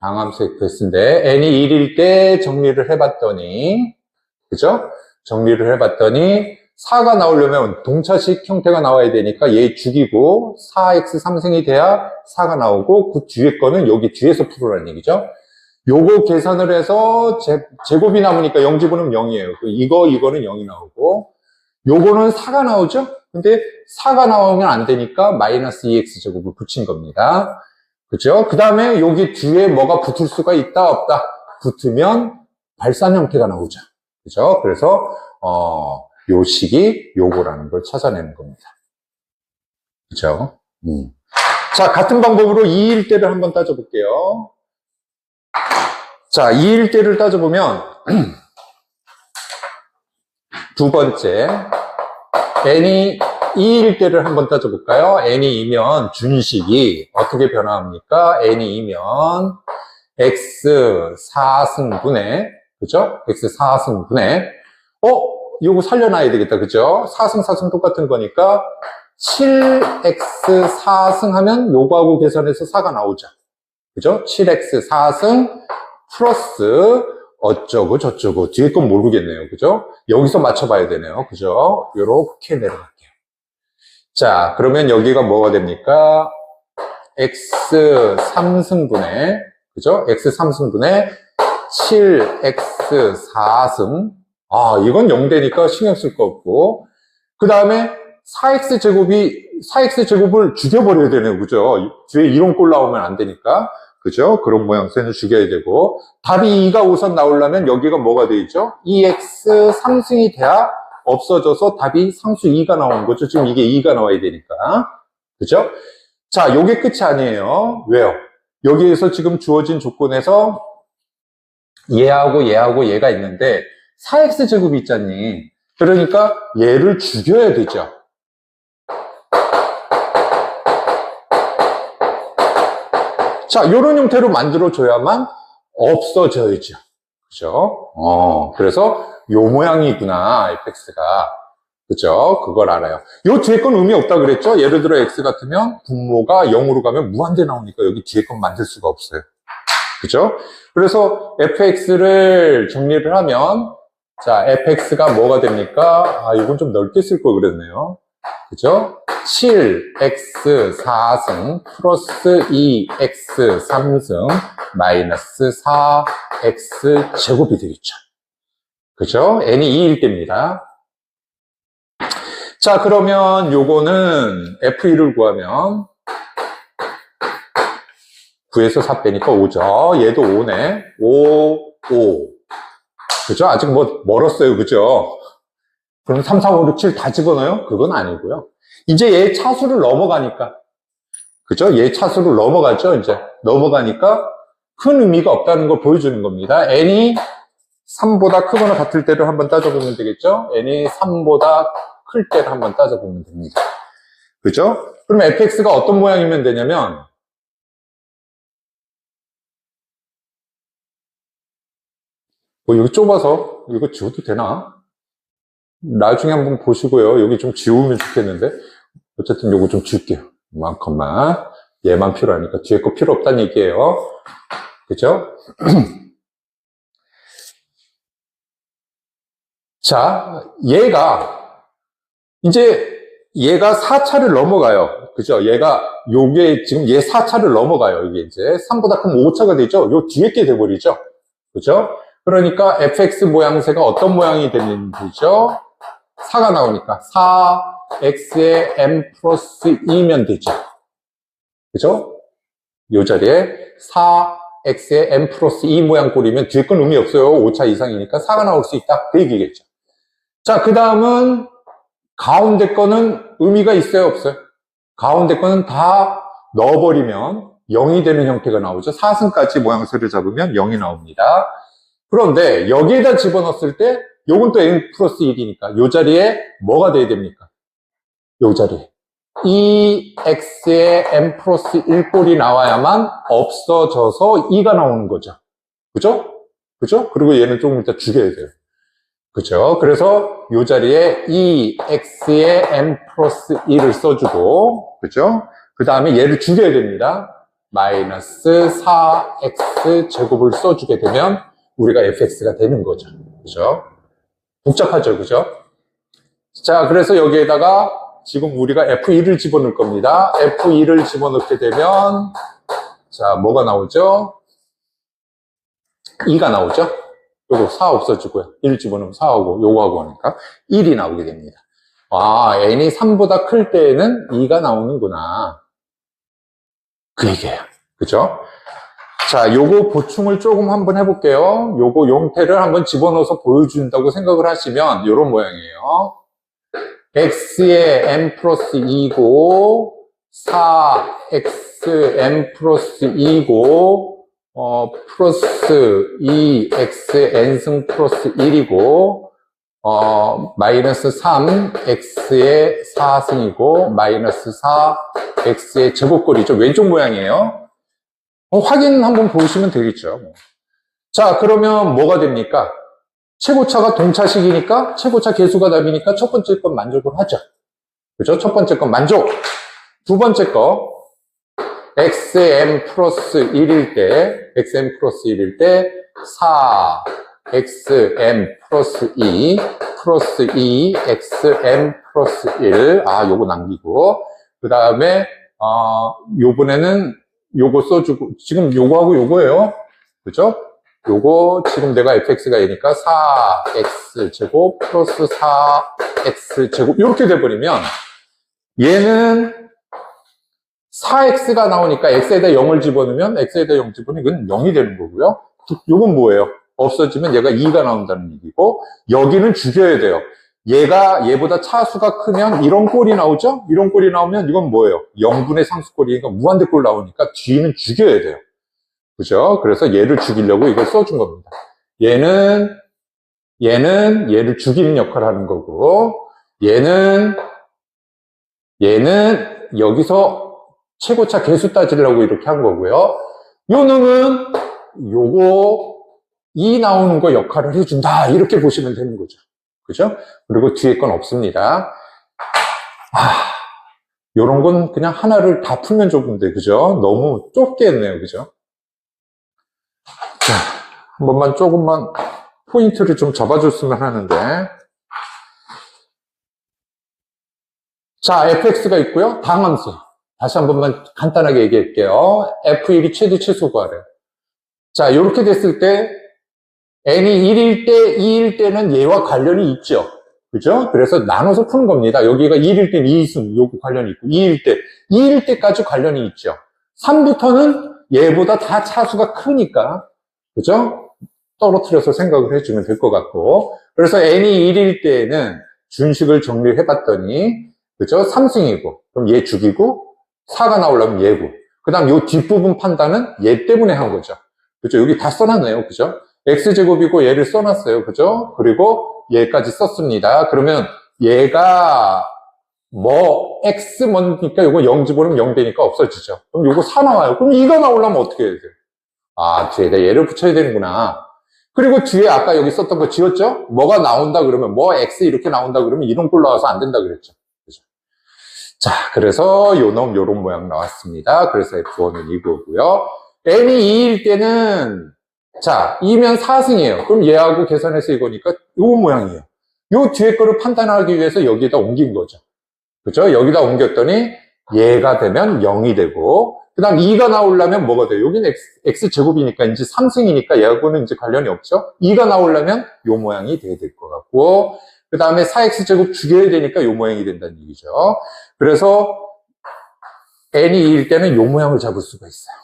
n이 1일 때 정리를 해봤더니, 그죠? 정리를 해봤더니 4가 나오려면 동차식 형태가 나와야 되니까 얘 죽이고 4x 3승이 돼야 4가 나오고 그 뒤에 거는 여기 뒤에서 풀으라는 얘기죠. 요거 계산을 해서 제곱이 남으니까 0 집어넣으면 0이에요. 이거는 0이 나오고 요거는 4가 나오죠. 근데 4가 나오면 안 되니까 마이너스 2x 제곱을 붙인 겁니다. 그죠? 그 다음에 여기 뒤에 뭐가 붙을 수가 있다 없다. 붙으면 발산 형태가 나오죠. 그죠? 그래서 요 식이 요거라는 걸 찾아내는 겁니다. 그죠? 자, 같은 방법으로 2일 때를 한번 따져볼게요. 자, 2일 때를 따져보면 두 번째 n이 2일 때를 한번 따져볼까요? n이 2면 준식이 어떻게 변화합니까? n이 2면 x 4승분의 그죠? x 4승분의 요거 살려놔야 되겠다. 그죠? 4승, 4승 똑같은 거니까 7x 4승 하면 요거하고 계산해서 4가 나오죠. 그죠? 7x 4승 플러스 어쩌고 저쩌고 뒤에 건 모르겠네요. 그죠? 여기서 맞춰봐야 되네요. 그죠? 요렇게 내려갈게요. 자, 그러면 여기가 뭐가 됩니까? x 3승분의 그죠? x 3승분의 7x 4승 이건 0되니까 신경 쓸 거 없고 그 다음에 4x 제곱을 죽여버려야 되네요. 그죠? 뒤에 이런 꼴 나오면 안 되니까 그죠? 그런 모양새는 죽여야 되고 답이 2가 우선 나오려면 여기가 뭐가 돼 있죠? 2x 3승이 돼야 없어져서 답이 상수 2가 나오는 거죠. 지금 이게 2가 나와야 되니까 그죠? 자, 요게 끝이 아니에요. 왜요? 여기에서 지금 주어진 조건에서 얘하고 얘가 있는데 4x 제곱이 있잖니. 그러니까 얘를 죽여야 되죠. 자, 요런 형태로 만들어줘야만 없어져야죠. 그죠? 그래서 요 모양이구나, fx가. 그죠? 그걸 알아요. 요 뒤에 건 의미 없다 그랬죠? 예를 들어 x 같으면 분모가 0으로 가면 무한대 나오니까 여기 뒤에 건 만들 수가 없어요. 그죠? 그래서 fx를 정리를 하면 자, fx가 뭐가 됩니까? 이건 좀 넓게 쓸 걸 그랬네요. 그죠? 7x 4승 플러스 2x 3승 마이너스 4x 제곱이 되겠죠. 그죠? n이 2일 때입니다. 자, 그러면 요거는 f1을 구하면 9에서 4 빼니까 5죠. 얘도 5네. 5. 그죠? 아직 멀었어요. 그죠? 그럼 3, 4, 5, 6, 7 다 집어넣어요? 그건 아니고요. 이제 얘 차수를 넘어가니까. 그죠? 얘 차수를 넘어가죠, 이제. 넘어가니까 큰 의미가 없다는 걸 보여주는 겁니다. n이 3보다 크거나 같을 때를 한번 따져보면 되겠죠? n이 3보다 클 때를 한번 따져보면 됩니다. 그죠? 그럼 fx가 어떤 모양이면 되냐면, 여기 좁아서, 이거 지워도 되나? 나중에 한번 보시고요. 여기 좀 지우면 좋겠는데. 어쨌든 요거 좀 지울게요. 이만큼만. 얘만 필요하니까. 뒤에 거 필요 없다는 얘기예요. 그죠? 자, 얘가 4차를 넘어가요. 그죠? 요게 지금 얘 4차를 넘어가요. 이게 이제 3보다 크면 5차가 되죠? 요 뒤에 게 돼버리죠? 그죠? 그러니까 fx 모양새가 어떤 모양이 되는 거죠? 4가 나오니까 4x의 m 플러스 2면 되죠. 그죠? 요 자리에 4x의 m 플러스 2 모양 꼴이면 뒤에 건 의미 없어요. 5차 이상이니까 4가 나올 수 있다. 그 얘기겠죠. 자, 그 다음은 가운데 거는 의미가 있어요, 없어요? 가운데 거는 다 넣어버리면 0이 되는 형태가 나오죠. 4승까지 모양새를 잡으면 0이 나옵니다. 그런데 여기에다 집어넣었을 때 요건 또 n 플러스 1이니까 요 자리에 뭐가 돼야 됩니까? 요 자리에 2x의 m 플러스 1꼴이 나와야만 없어져서 2가 나오는 거죠. 그죠? 그죠? 그리고 얘는 조금 이따 죽여야 돼요. 그죠? 그래서 요 자리에 2x의 m 플러스 1을 써주고, 그죠? 그 다음에 얘를 죽여야 됩니다. 마이너스 4x 제곱을 써주게 되면 우리가 fx가 되는 거죠. 그죠? 복잡하죠, 그죠? 자, 그래서 여기에다가 지금 우리가 f2를 집어넣을 겁니다. f2를 집어넣게 되면, 자, 뭐가 나오죠? 2가 나오죠? 요거 4 없어지고요. 1 집어넣으면 4하고, 요거하고 하니까 1이 나오게 됩니다. 아, n이 3보다 클 때에는 2가 나오는구나. 그 얘기예요. 그죠? 자, 요거 보충을 조금 한번 해볼게요. 요거 용태를 한번 집어넣어서 보여준다고 생각을 하시면 요런 모양이에요. x의 m 플러스 2고 4x m 플러스 2고 플러스 2x n승 플러스 1이고 마이너스 3x의 4승이고 마이너스 4x의 제곱꼴이죠. 왼쪽 모양이에요. 확인 한번 보시면 되겠죠. 자, 그러면 뭐가 됩니까? 최고차가 동차식이니까 최고차 개수가 답이니까 첫 번째 건 만족을 하죠. 그죠? 첫 번째 건 만족. 두 번째 거 xm 플러스 1일 때 xm 플러스 1일 때 4xm 플러스 2 플러스 2xm 플러스 1 요거 남기고 그 다음에 요번에는 요거 써주고 지금 요거하고 요거예요. 그죠? 요거 지금 내가 fx가 얘니까 4x제곱 플러스 4x제곱 이렇게 돼버리면 얘는 4x가 나오니까 x에다 0을 집어넣으면 x에다 0 집어넣으면 이건 0이 되는 거고요. 요건 뭐예요? 없어지면 얘가 2가 나온다는 얘기고 여기는 죽여야 돼요. 얘보다 차수가 크면 이런 꼴이 나오죠? 이런 꼴이 나오면 이건 뭐예요? 0분의 상수꼴이니까 무한대꼴 나오니까 뒤는 죽여야 돼요. 그죠? 그래서 얘를 죽이려고 이걸 써준 겁니다. 얘는 얘를 죽이는 역할을 하는 거고, 얘는 여기서 최고차 개수 따지려고 이렇게 한 거고요. 요 놈은 요거 2 나오는 거 역할을 해준다. 이렇게 보시면 되는 거죠. 그죠? 그리고 뒤에 건 없습니다. 요런 건 그냥 하나를 다 풀면 좋은데, 그죠? 너무 좁게 했네요. 그죠? 자, 한 번만 조금만 포인트를 좀 잡아줬으면 하는데. 자, fx가 있고요. 당함수. 다시 한 번만 간단하게 얘기할게요. f1이 최대 최소 구하래요. 자, 이렇게 됐을 때 n이 1일 때, 2일 때는 얘와 관련이 있죠. 그죠? 그래서 나눠서 푸는 겁니다. 여기가 1일 때는 2승, 요거 관련이 있고, 2일 때까지 관련이 있죠. 3부터는 얘보다 다 차수가 크니까, 그죠? 떨어뜨려서 생각을 해주면 될 것 같고. 그래서 n이 1일 때에는 준식을 정리를 해봤더니, 그죠? 3승이고, 그럼 얘 죽이고, 4가 나오려면 얘고. 그 다음 요 뒷부분 판단은 얘 때문에 한 거죠. 그죠? 여기 다 써놨네요. 그죠? x제곱이고 얘를 써놨어요. 그죠? 그리고 얘까지 썼습니다. 그러면 얘가 뭐 x 뭐니까 요거 0 집어넣으면 0 되니까 없어지죠. 그럼 요거 4 나와요. 그럼 2가 나오려면 어떻게 해야 돼요? 아, 뒤에다 얘를 붙여야 되는구나. 그리고 뒤에 아까 여기 썼던 거 지웠죠? 뭐가 나온다 그러면 뭐 x 이렇게 나온다 그러면 이런 꼴 나와서 안 된다 그랬죠. 그죠? 자, 그래서 요놈 요런 모양 나왔습니다. 그래서 F1은 이거고요. n이 2일 때는 자, 2면 4승이에요. 그럼 얘하고 계산해서 이거니까 요 모양이에요. 요 뒤에 거를 판단하기 위해서 여기에다 옮긴 거죠. 그죠? 여기다 옮겼더니 얘가 되면 0이 되고, 그 다음 2가 나오려면 뭐가 돼요? 여기는 x제곱이니까 이제 3승이니까 얘하고는 이제 관련이 없죠? 2가 나오려면 요 모양이 돼야 될 것 같고, 그 다음에 4x제곱 죽여야 되니까 요 모양이 된다는 얘기죠. 그래서 n이 2일 때는 요 모양을 잡을 수가 있어요.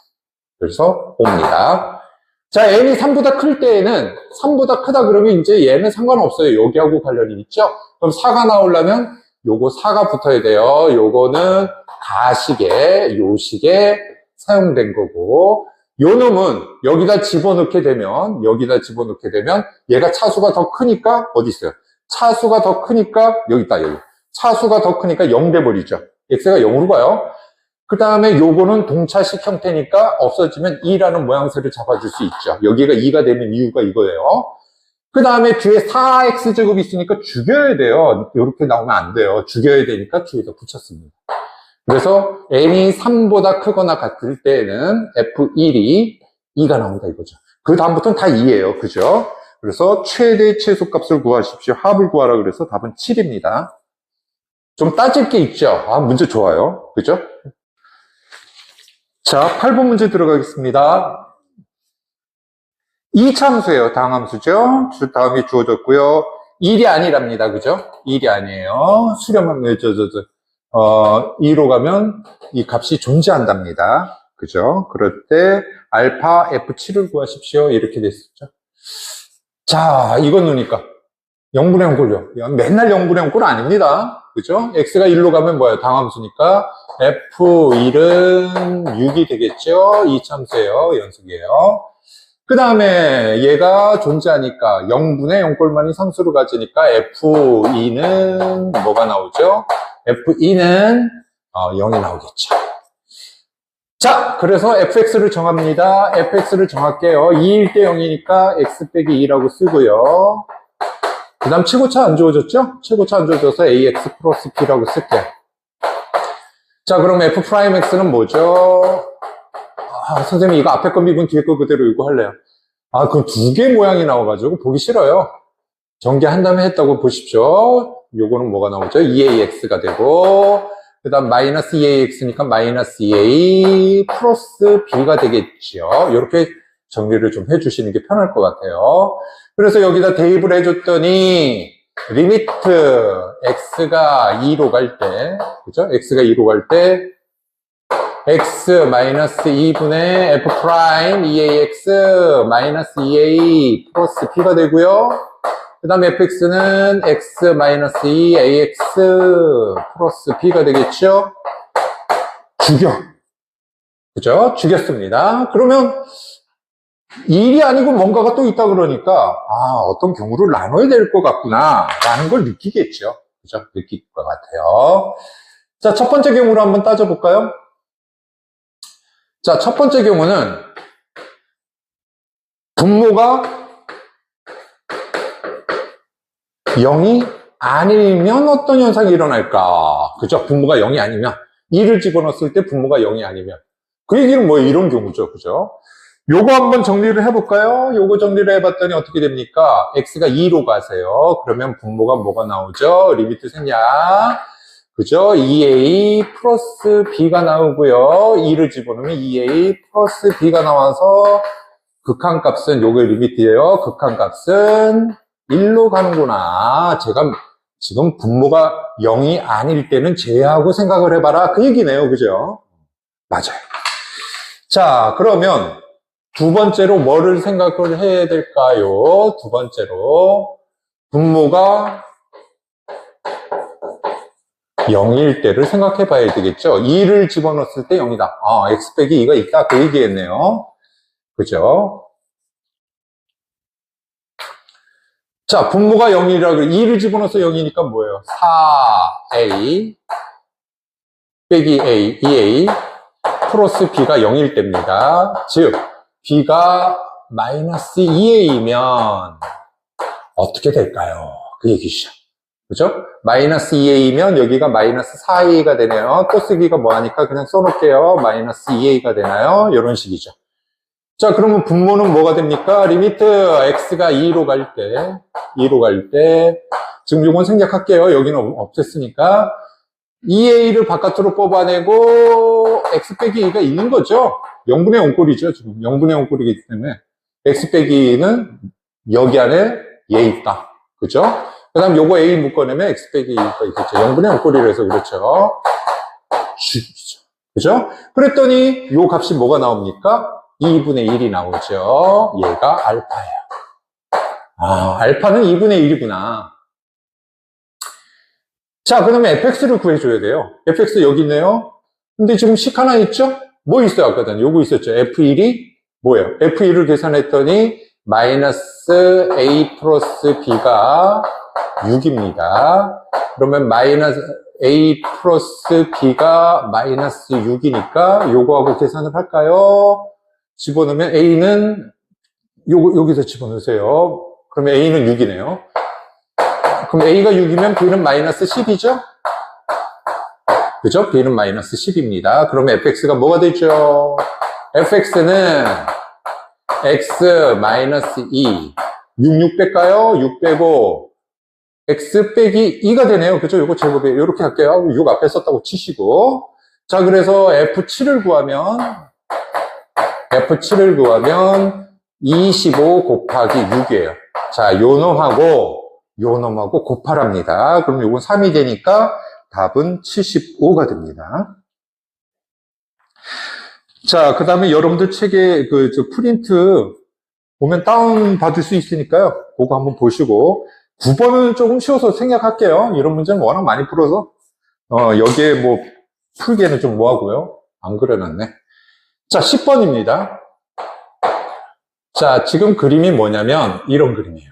그래서 옵니다. 자, n이 3보다 클 때에는 3보다 크다 그러면 이제 얘는 상관없어요. 여기하고 관련이 있죠? 그럼 4가 나오려면 요거 4가 붙어야 돼요. 요거는 가식에, 요식에 사용된 거고, 요 놈은 여기다 집어넣게 되면 얘가 차수가 더 크니까 어디 있어요? 차수가 더 크니까 여기 있다, 여기. 차수가 더 크니까 0 돼버리죠. x가 0으로 가요. 그 다음에 요거는 동차식 형태니까 없어지면 2라는 모양새를 잡아줄 수 있죠. 여기가 2가 되는 이유가 이거예요. 그 다음에 뒤에 4x제곱이 있으니까 죽여야 돼요. 이렇게 나오면 안 돼요. 죽여야 되니까 뒤에다 붙였습니다. 그래서 n이 3보다 크거나 같을 때는 f1이 2가 나온다 이거죠. 그 다음부터는 다 2예요. 그죠? 그래서 최대 최소값을 구하십시오. 합을 구하라 그래서 답은 7입니다. 좀 따질 게 있죠? 아, 문제 좋아요. 그죠? 자, 8번 문제 들어가겠습니다. 이차함수예요. 다항함수죠. 다음이 주어졌고요. 1이 아니랍니다. 그죠? 1이 아니에요. 수렴하면 2로 가면 이 값이 존재한답니다. 그죠? 그럴 때 알파 F7을 구하십시오. 이렇게 됐었죠. 자, 이건 누니까 0분의 0 꼴요. 맨날 0분의 0 꼴 아닙니다. 그죠? x가 1로 가면 뭐예요? 다항함수니까 F1은 6이 되겠죠? 이차함수예요. 연속이에요. 그 다음에 얘가 존재하니까 0분의 0꼴만이 상수로 가지니까 F2는 뭐가 나오죠? F2는 0이 나오겠죠. 자, 그래서 fx를 정합니다. fx를 정할게요. 2일 때 0이니까 x 빼기 2라고 쓰고요. 그 다음 최고차 안 주어졌죠? 최고차 안 주어져서 ax 플러스 b라고 쓸게요. 자, 그럼 f'x는 뭐죠? 아, 선생님 이거 앞에 거 미분 뒤에 거 그대로 이거 할래요. 아, 그 두 개 모양이 나와가지고 보기 싫어요. 전개한 다음에 했다고 보십시오. 요거는 뭐가 나오죠? 2ax가 되고, 그 다음 마이너스 2ax니까 마이너스 2a 플러스 b가 되겠죠. 이렇게 정리를 좀 해주시는 게 편할 것 같아요. 그래서 여기다 대입을 해줬더니, 리미트 x가 2로 갈 때, 그죠? x가 2로 갈 때, x 마이너스 2분의 f 프라임 2ax 마이너스 2a 플러스 b가 되고요. 그 다음 fx는 x 마이너스 2ax 플러스 b가 되겠죠. 죽여. 그죠? 죽였습니다. 그러면 1이 아니고 뭔가가 또 있다 그러니까 어떤 경우를 나눠야 될 것 같구나 라는 걸 느끼겠죠. 그죠? 느낄 것 같아요. 자, 첫 번째 경우로 한번 따져볼까요? 자, 첫 번째 경우는 분모가 0이 아니면 어떤 현상이 일어날까? 그죠? 분모가 0이 아니면 2를 집어넣었을 때 분모가 0이 아니면 그 얘기는 뭐 이런 경우죠. 그죠? 요거 한번 정리를 해볼까요? 요거 정리를 해봤더니 어떻게 됩니까? x가 2로 가세요. 그러면 분모가 뭐가 나오죠? 리미트 생략. 그죠? 2a 플러스 b가 나오고요. 2를 집어넣으면 2a 플러스 b가 나와서 극한값은 요게 리미트예요. 극한값은 1로 가는구나. 제가 지금 분모가 0이 아닐 때는 제하고 생각을 해봐라. 그 얘기네요. 그죠? 맞아요. 자, 그러면 두 번째로 뭐를 생각을 해야 될까요? 두 번째로 분모가 0일 때를 생각해 봐야 되겠죠. 2를 집어넣었을 때 0이다. x 빼기 2가 있다. 그 얘기겠네요. 그죠? 자, 분모가 0이라고 2를 집어넣어서 0이니까 뭐예요? 4a 빼기 a, 2a 플러스 b가 0일 때입니다. 즉, b가 마이너스 2a이면 어떻게 될까요? 그 얘기죠. 그죠? 마이너스 2a면 여기가 마이너스 4a가 되네요. 또 쓰기가 뭐하니까 그냥 써놓을게요. 마이너스 2a가 되나요? 이런 식이죠. 자, 그러면 분모는 뭐가 됩니까? 리미트 x가 2로 갈 때, 지금 이건 생략할게요. 여기는 없앴으니까. 2a를 바깥으로 뽑아내고, x 빼기 2가 있는 거죠? 0분의 0꼴이죠, 지금. 0분의 0꼴이기 때문에. x 빼기 2는 여기 안에 얘 있다. 그죠? 그 다음 요거 a 묶어내면 x 빼기 2가 있겠죠. 0분의 0꼴이라서 그렇죠. 그죠? 그랬더니 요 값이 뭐가 나옵니까? 2분의 1이 나오죠. 얘가 알파예요. 알파는 2분의 1이구나. 자, 그러면 fx를 구해줘야 돼요. fx 여기 있네요. 근데 지금 식 하나 있죠? 뭐 있어요? 아까 전에 요거 있었죠. f1이 뭐예요? f1을 계산했더니 마이너스 a 플러스 b가 6입니다. 그러면 마이너스 a 플러스 b가 마이너스 6이니까 요거하고 계산을 할까요? 집어넣으면 a는 여기서 집어넣으세요. 그러면 a는 6이네요. 그럼 a가 6이면 b는 마이너스 10이죠? 그죠? b는 마이너스 10입니다. 그러면 fx가 뭐가 되죠? fx는 x 마이너스 2 6 뺄까요? 6 빼고 x 빼기 2가 되네요. 그죠? 요거 제곱에 이렇게 할게요. 6 앞에 썼다고 치시고. 자, 그래서 F7을 구하면 25 곱하기 6이에요. 자, 요놈하고 곱하랍니다. 그럼 요건 3이 되니까 답은 75가 됩니다. 자, 그 다음에 여러분들 책에 프린트 보면 다운 받을 수 있으니까요. 그거 한번 보시고. 9번은 조금 쉬워서 생략할게요. 이런 문제는 워낙 많이 풀어서. 여기에 뭐, 풀기에는 좀 뭐하고요. 안 그려놨네. 자, 10번입니다. 자, 지금 그림이 뭐냐면, 이런 그림이에요.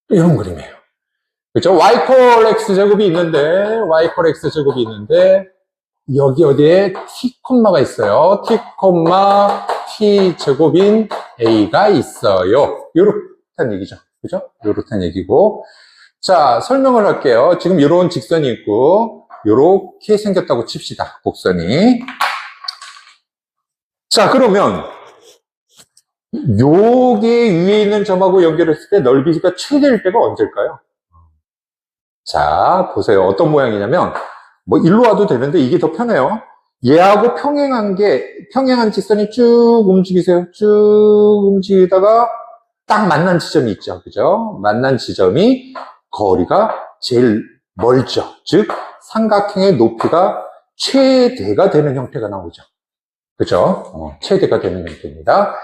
이런 그림이에요. 그죠? y x제곱이 있는데, 여기 어디에 t, 가 있어요. t, 제곱인 a가 있어요. 요렇단 얘기죠. 그죠? 요렇단 얘기고. 자, 설명을 할게요. 지금 요런 직선이 있고, 요렇게 생겼다고 칩시다. 곡선이. 자, 그러면, 요게 위에 있는 점하고 연결했을 때 넓이가 최대일 때가 언제일까요? 자, 보세요. 어떤 모양이냐면, 뭐, 일로 와도 되는데 이게 더 편해요. 얘하고 평행한 직선이 쭉 움직이세요. 쭉 움직이다가 딱 만난 지점이 있죠. 그죠? 만난 지점이 거리가 제일 멀죠. 즉, 삼각형의 높이가 최대가 되는 형태가 나오죠. 그죠? 최대가 되는 형태입니다.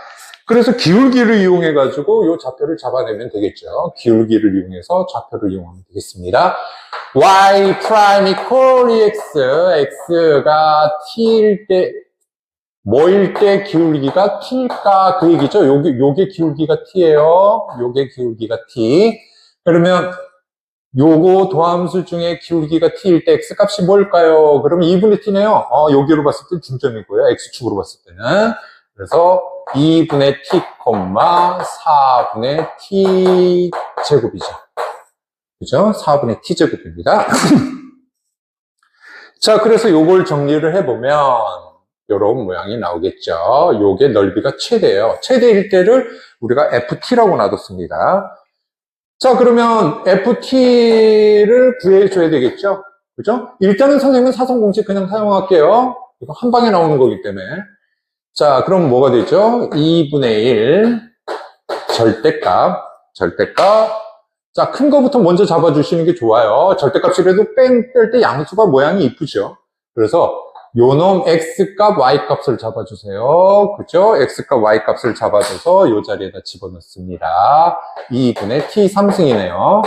그래서 기울기를 이용해가지고 이 좌표를 잡아내면 되겠죠. 기울기를 이용해서 좌표를 이용하면 되겠습니다. y 프라임 이퀄 EX, x가 t일 때, 뭐일 때 기울기가 t일까? 그 얘기죠. 요게 기울기가 t예요. 요게 기울기가 t. 그러면 요거 도함수 중에 기울기가 t일 때 x값이 뭘까요? 그러면 2분의 t네요. 여기로 봤을 때 중점이고요. x축으로 봤을 때는. 그래서 2분의 t, 4분의 t 제곱이죠. 그죠? 4분의 t 제곱입니다. 자, 그래서 요걸 정리를 해보면 요런 모양이 나오겠죠. 요게 넓이가 최대예요. 최대일 때를 우리가 ft라고 놔뒀습니다. 자, 그러면 ft를 구해줘야 되겠죠. 그죠? 일단은 선생님은 사성공식 그냥 사용할게요. 이거 한 방에 나오는 거기 때문에. 자, 그럼 뭐가 되죠? 2분의 1 절대값. 자, 큰 거부터 먼저 잡아주시는 게 좋아요. 절대값이라도 뺄 때 양수가 모양이 이쁘죠. 그래서 요놈 x값, y값을 잡아주세요. 그죠? x값, y값을 잡아줘서 요 자리에다 집어넣습니다. 2분의 t 3승이네요.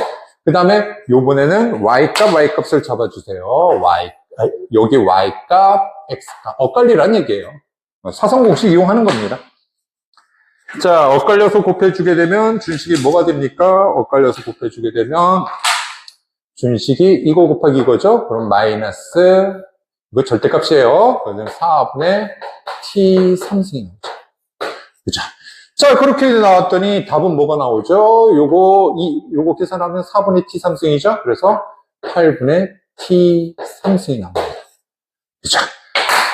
그 다음에 요번에는 y값을 잡아주세요. 여기 y값, x값. 엇갈리란 얘기예요. 사성공식 이용하는 겁니다. 자, 엇갈려서 곱해주게 되면 준식이 뭐가 됩니까? 엇갈려서 곱해주게 되면 준식이 이거 곱하기 이거죠? 그럼 마이너스, 이거 절대값이에요. 그러면 4분의 t 3승이 나오죠. 그죠? 자, 그렇게 나왔더니 답은 뭐가 나오죠? 요거 계산하면 4분의 t 3승이죠? 그래서 8분의 t 3승이 나옵니다. 그죠?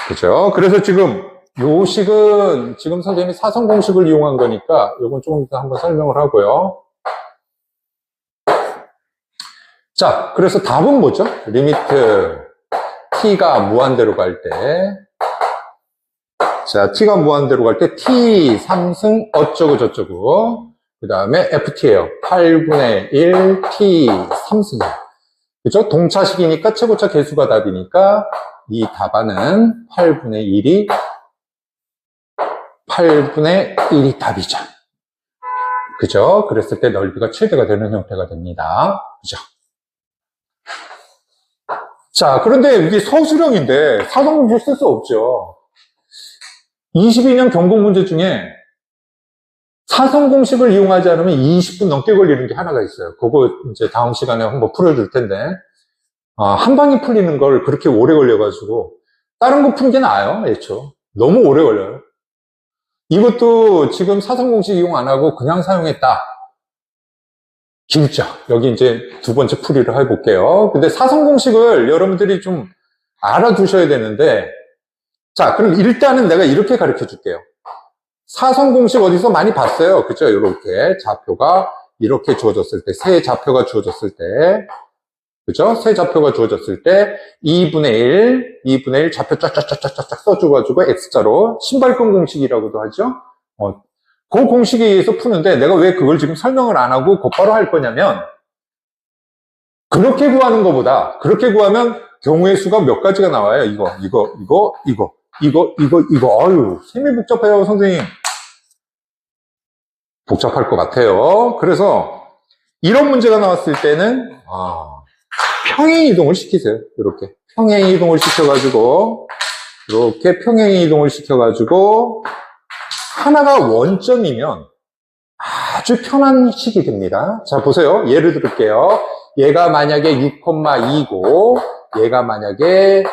그죠? 그래서 지금 요 식은 지금 선생님이 사성공식을 이용한 거니까 요건 조금 이따 한번 설명을 하고요. 자, 그래서 답은 뭐죠? 리미트 t가 무한대로 갈 때, 자, t가 무한대로 갈 때 t 3승 어쩌고 저쩌고, 그 다음에 ft예요. 8분의 1 t 3승이에요. 그죠? 동차식이니까 최고차 개수가 답이니까 이 답안은 8분의 1이 답이죠. 그죠? 그랬을 때 넓이가 최대가 되는 형태가 됩니다. 그죠? 자, 그런데 이게 서술형인데 사성공식 쓸 수 없죠. 22년 경공 문제 중에 사성공식을 이용하지 않으면 20분 넘게 걸리는 게 하나가 있어요. 그거 이제 다음 시간에 한번 풀어줄 텐데, 한 방에 풀리는 걸 그렇게 오래 걸려가지고 다른 거 푸는 게 나아요. 애초 너무 오래 걸려요. 이것도 지금 사성공식 이용 안 하고 그냥 사용했다. 길죠. 여기 이제 두 번째 풀이를 해볼게요. 근데 사성공식을 여러분들이 좀 알아두셔야 되는데, 자, 그럼 일단은 내가 이렇게 가르쳐 줄게요. 사성공식 어디서 많이 봤어요. 그죠? 이렇게 좌표가 이렇게 주어졌을 때, 세 좌표가 주어졌을 때, 그죠? 세 좌표가 주어졌을 때 2분의 1 좌표 쫙쫙쫙쫙쫙 써줘가지고 X자로 신발끈 공식이라고도 하죠. 그 공식에 의해서 푸는데 내가 왜 그걸 지금 설명을 안 하고 곧바로 할 거냐면, 그렇게 구하는 것보다 그렇게 구하면 경우의 수가 몇 가지가 나와요. 이거. 아유, 셈이 복잡해요, 선생님. 복잡할 것 같아요. 그래서 이런 문제가 나왔을 때는 평행 이동을 시키세요. 이렇게 평행 이동을 시켜가지고 하나가 원점이면 아주 편한 식이 됩니다. 자, 보세요. 예를 들을게요. 얘가 만약에 6,2고 얘가 만약에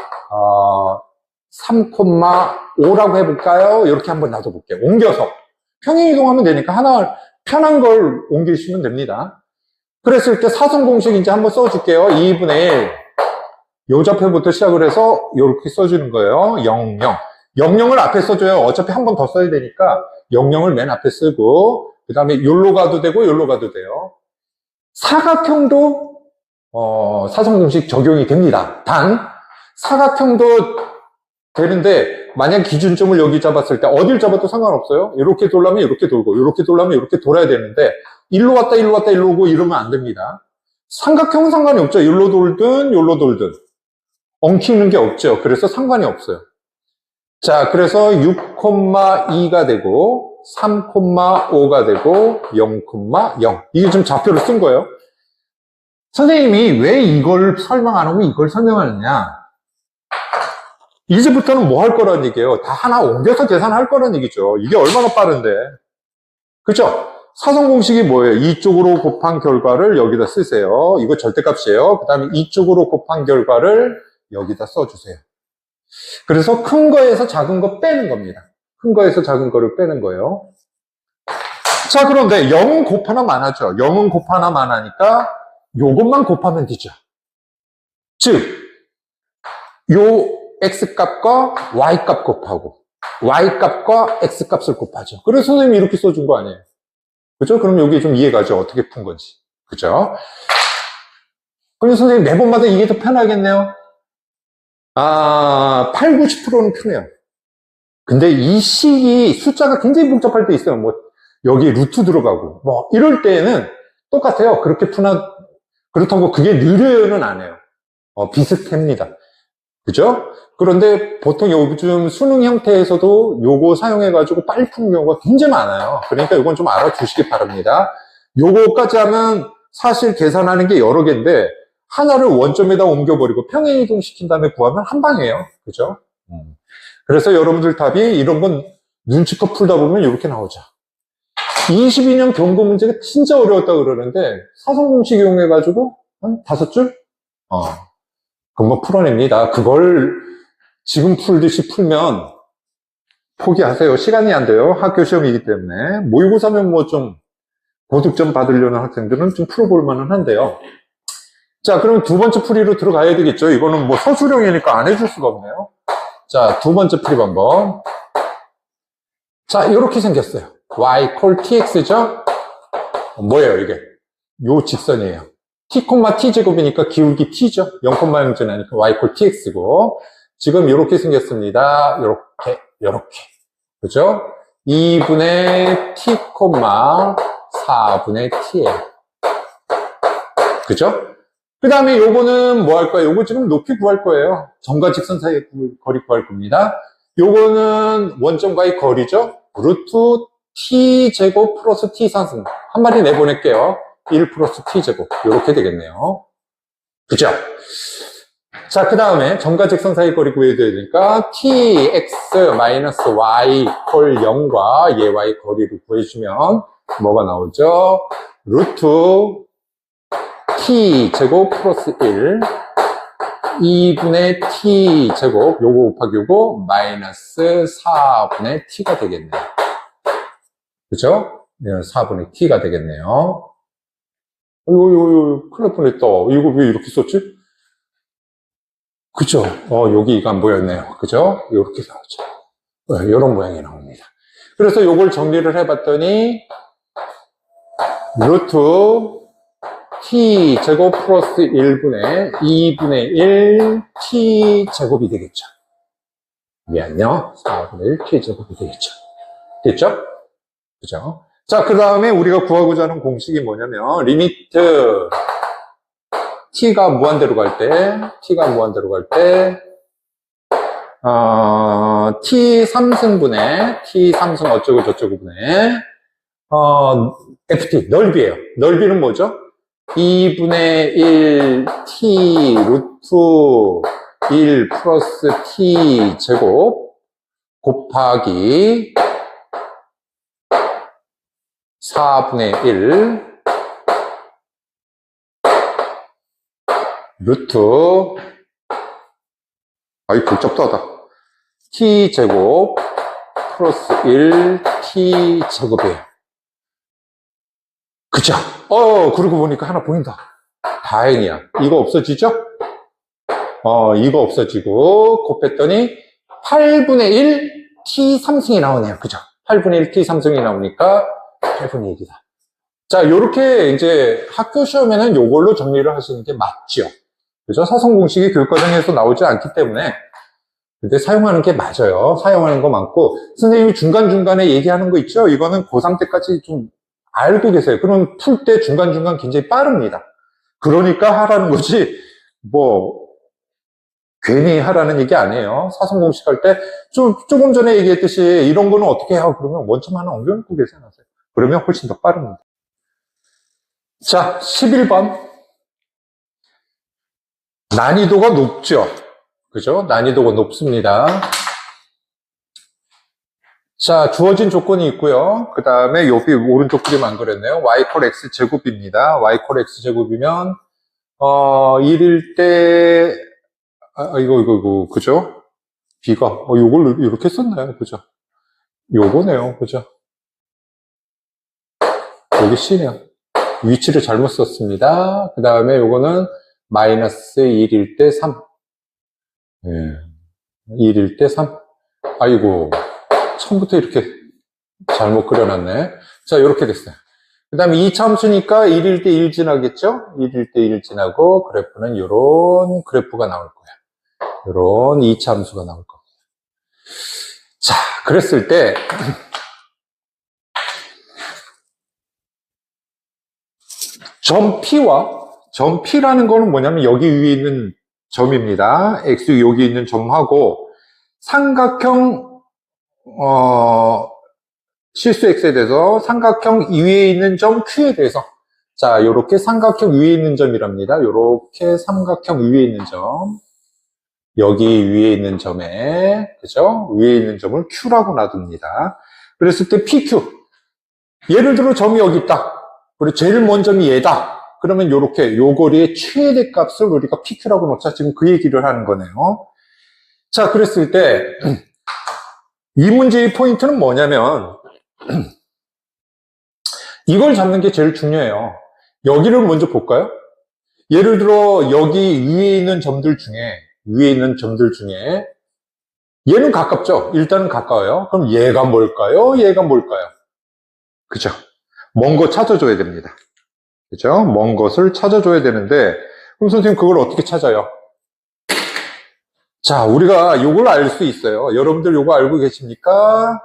3,5라고 해볼까요? 이렇게 한번 놔둬볼게요. 옮겨서 평행 이동하면 되니까 하나 편한 걸 옮기시면 됩니다. 그랬을 때 사성공식 이제 한번 써줄게요. 2분의 1 요 좌표부터 시작을 해서 이렇게 써주는 거예요. 0, 0. 00을 앞에 써줘요. 어차피 한 번 더 써야 되니까 00을 맨 앞에 쓰고, 그 다음에 요로 가도 되고 요로 가도 돼요. 사각형도 사성공식 적용이 됩니다. 단 사각형도 되는데 만약 기준점을 여기 잡았을 때 어딜 잡아도 상관없어요. 이렇게 돌려면 이렇게 돌고 이렇게 돌려면 이렇게 돌아야 되는데 일로 갔다 일로 오고 이러면 안 됩니다. 삼각형은 상관이 없죠. 일로 돌든 엉키는 게 없죠. 그래서 상관이 없어요. 자, 그래서 6,2가 되고 3,5가 되고 0,0 이게 좀 좌표를 쓴 거예요. 선생님이 왜 이걸 설명 안 하고 이걸 설명하느냐? 이제부터는 뭐 할 거란 얘기예요? 다 하나 옮겨서 계산할 거란 얘기죠. 이게 얼마나 빠른데. 그죠? 사성공식이 뭐예요? 이쪽으로 곱한 결과를 여기다 쓰세요. 이거 절대값이에요. 그 다음에 이쪽으로 곱한 결과를 여기다 써주세요. 그래서 큰 거에서 작은 거 빼는 겁니다. 큰 거에서 작은 거를 빼는 거예요. 자, 그런데 0은 곱하나만 하죠. 0은 곱하나만 하니까 요것만 곱하면 되죠. 즉, 요 X값과 Y값 곱하고 Y값과 X값을 곱하죠. 그래서 선생님이 이렇게 써준 거 아니에요. 그죠? 그럼 여기 좀 이해가죠. 어떻게 푼 건지. 그죠? 그럼 선생님 매번마다 이게 더 편하겠네요. 8, 90%는 편해요. 근데 이 식이 숫자가 굉장히 복잡할 때 있어요. 뭐 여기 루트 들어가고 뭐 이럴 때는 똑같아요. 그렇게 그렇다고 그게 느려요는 안 해요. 비슷합니다. 그죠? 그런데 보통 요즘 수능 형태에서도 요거 사용해가지고 빨리 푸는 경우가 굉장히 많아요. 그러니까 요건 좀 알아두시기 바랍니다. 요거까지 하면 사실 계산하는 게 여러 개인데 하나를 원점에다 옮겨버리고 평행이동 시킨 다음에 구하면 한 방이에요. 그죠? 그래서 여러분들 답이 이런 건 눈치껏 풀다 보면 이렇게 나오죠. 22년 경고 문제가 진짜 어려웠다 그러는데 사성공식 이용해가지고 한 5줄? 금방 풀어냅니다. 그걸 지금 풀듯이 풀면 포기하세요. 시간이 안 돼요. 학교 시험이기 때문에. 모의고사면 뭐 좀 고득점 받으려는 학생들은 좀 풀어볼 만은 한데요. 자, 그럼 두 번째 풀이로 들어가야 되겠죠. 이거는 뭐 서술형이니까 안 해줄 수가 없네요. 자, 두 번째 풀이 방법. 자, 이렇게 생겼어요. y 콜 tx죠? 뭐예요, 이게? 요 직선이에요. t, t 제곱이니까 기울기 t죠. 0,0 지나니까 y 콜 tx고. 지금 이렇게 생겼습니다. 요렇게. 그죠? 2분의 t, 4분의 t예요. 그죠? 그 다음에 요거는 뭐 할 거예요? 요거 지금 높이 구할 거예요. 점과 직선 사이의 거리 구할 겁니다. 요거는 원점과의 거리죠? 루트 t 제곱 플러스 t 상승. 한 마리 내보낼게요. 1 플러스 t 제곱. 요렇게 되겠네요. 그죠? 자, 그 다음에 점과 직선 사이 거리 구해야 되니까 tx 마이너스 y 콜 0과 얘와의 거리를 구해주면 뭐가 나오죠? 루트 t 제곱 플러스 1 2분의 t 제곱 요거 곱하기 요거 마이너스 4분의 t가 되겠네요. 그죠? 4분의 t가 되겠네요. 큰일 날 뻔했다. 이거 왜 이렇게 썼지? 그죠? 여기 이거 안 보였네요. 그죠? 이렇게 나오죠. 이런 모양이 나옵니다. 그래서 요걸 정리를 해봤더니 루트 t 제곱 플러스 1분의 2분의 1 t 제곱이 되겠죠. 미안요. 4분의 1 t 제곱이 되겠죠. 됐죠? 그죠? 자, 그 다음에 우리가 구하고자 하는 공식이 뭐냐면 리미트 t가 무한대로 갈 때 t 3승분의 t 3승 어쩌고 저쩌고 분의 ft 넓이에요. 넓이는 뭐죠? 2분의 1 t 루트 1 플러스 t 제곱 곱하기 4분의 1 루트 복잡하다. t 제곱 플러스 1 t 제곱이에요. 그쵸? 그러고 보니까 하나 보인다. 다행이야. 이거 없어지죠? 이거 없어지고 곱했더니 8분의 1 t 3승이 나오네요. 그죠? 8분의 1 t 3승이 나오니까 8분의 1이다. 자, 요렇게 이제 학교 시험에는 요걸로 정리를 하시는 게 맞죠? 그죠? 사성 공식이 교육과정에서 나오지 않기 때문에 근데 사용하는 게 맞아요. 사용하는 거 많고 선생님이 중간중간에 얘기하는 거 있죠? 이거는 고3 때까지 좀 알고 계세요. 그럼 풀 때 중간중간 굉장히 빠릅니다. 그러니까 하라는 거지 뭐 괜히 하라는 얘기 아니에요. 사성 공식 할 때 조금 전에 얘기했듯이 이런 거는 어떻게 해요? 그러면 원점 하나 옮겨놓고 계산하세요. 그러면 훨씬 더 빠릅니다. 자, 11번. 난이도가 높죠? 그죠? 난이도가 높습니다. 자, 주어진 조건이 있고요. 그 다음에 여기 오른쪽 그림 안 그렸네요. y 콜 x 제곱입니다. y 콜 x 제곱이면 1일 때 이거 그죠? b가 요걸 이렇게 썼나요? 그죠? 요거네요. 그죠? 여기 c네요. 위치를 잘못 썼습니다. 그 다음에 요거는 마이너스 1일 때 3. 1일 때 3. 아이고, 처음부터 이렇게 잘못 그려놨네. 자, 이렇게 됐어요. 그 다음에 2차함수니까 1일 때 1 지나겠죠? 1일 때 1 지나고, 그래프는 요런 그래프가 나올 거예요. 요런 2차함수가 나올 겁니다. 자, 그랬을 때, 점 P라는 거는 뭐냐면 여기 위에 있는 점입니다. X 여기 있는 점하고 삼각형 실수 X에 대해서 삼각형 위에 있는 점 Q에 대해서 자, 요렇게 삼각형 위에 있는 점이랍니다. 요렇게 삼각형 위에 있는 점. 여기 위에 있는 점에, 그죠? 위에 있는 점을 Q라고 놔둡니다. 그랬을 때 PQ. 예를 들어 점이 여기 있다. 그리고 제일 먼 점이 얘다. 그러면 요렇게 요 거리의 최대 값을 우리가 PQ라고 놓자. 지금 그 얘기를 하는 거네요. 자, 그랬을 때 이 문제의 포인트는 뭐냐면 이걸 잡는 게 제일 중요해요. 여기를 먼저 볼까요? 예를 들어 여기 위에 있는 점들 중에 얘는 가깝죠? 일단은 가까워요. 그럼 얘가 뭘까요? 얘가 뭘까요? 그죠? 먼 거 찾아줘야 됩니다. 그죠? 먼 것을 찾아줘야 되는데 그럼 선생님 그걸 어떻게 찾아요? 자, 우리가 요걸 알 수 있어요. 여러분들 요거 알고 계십니까?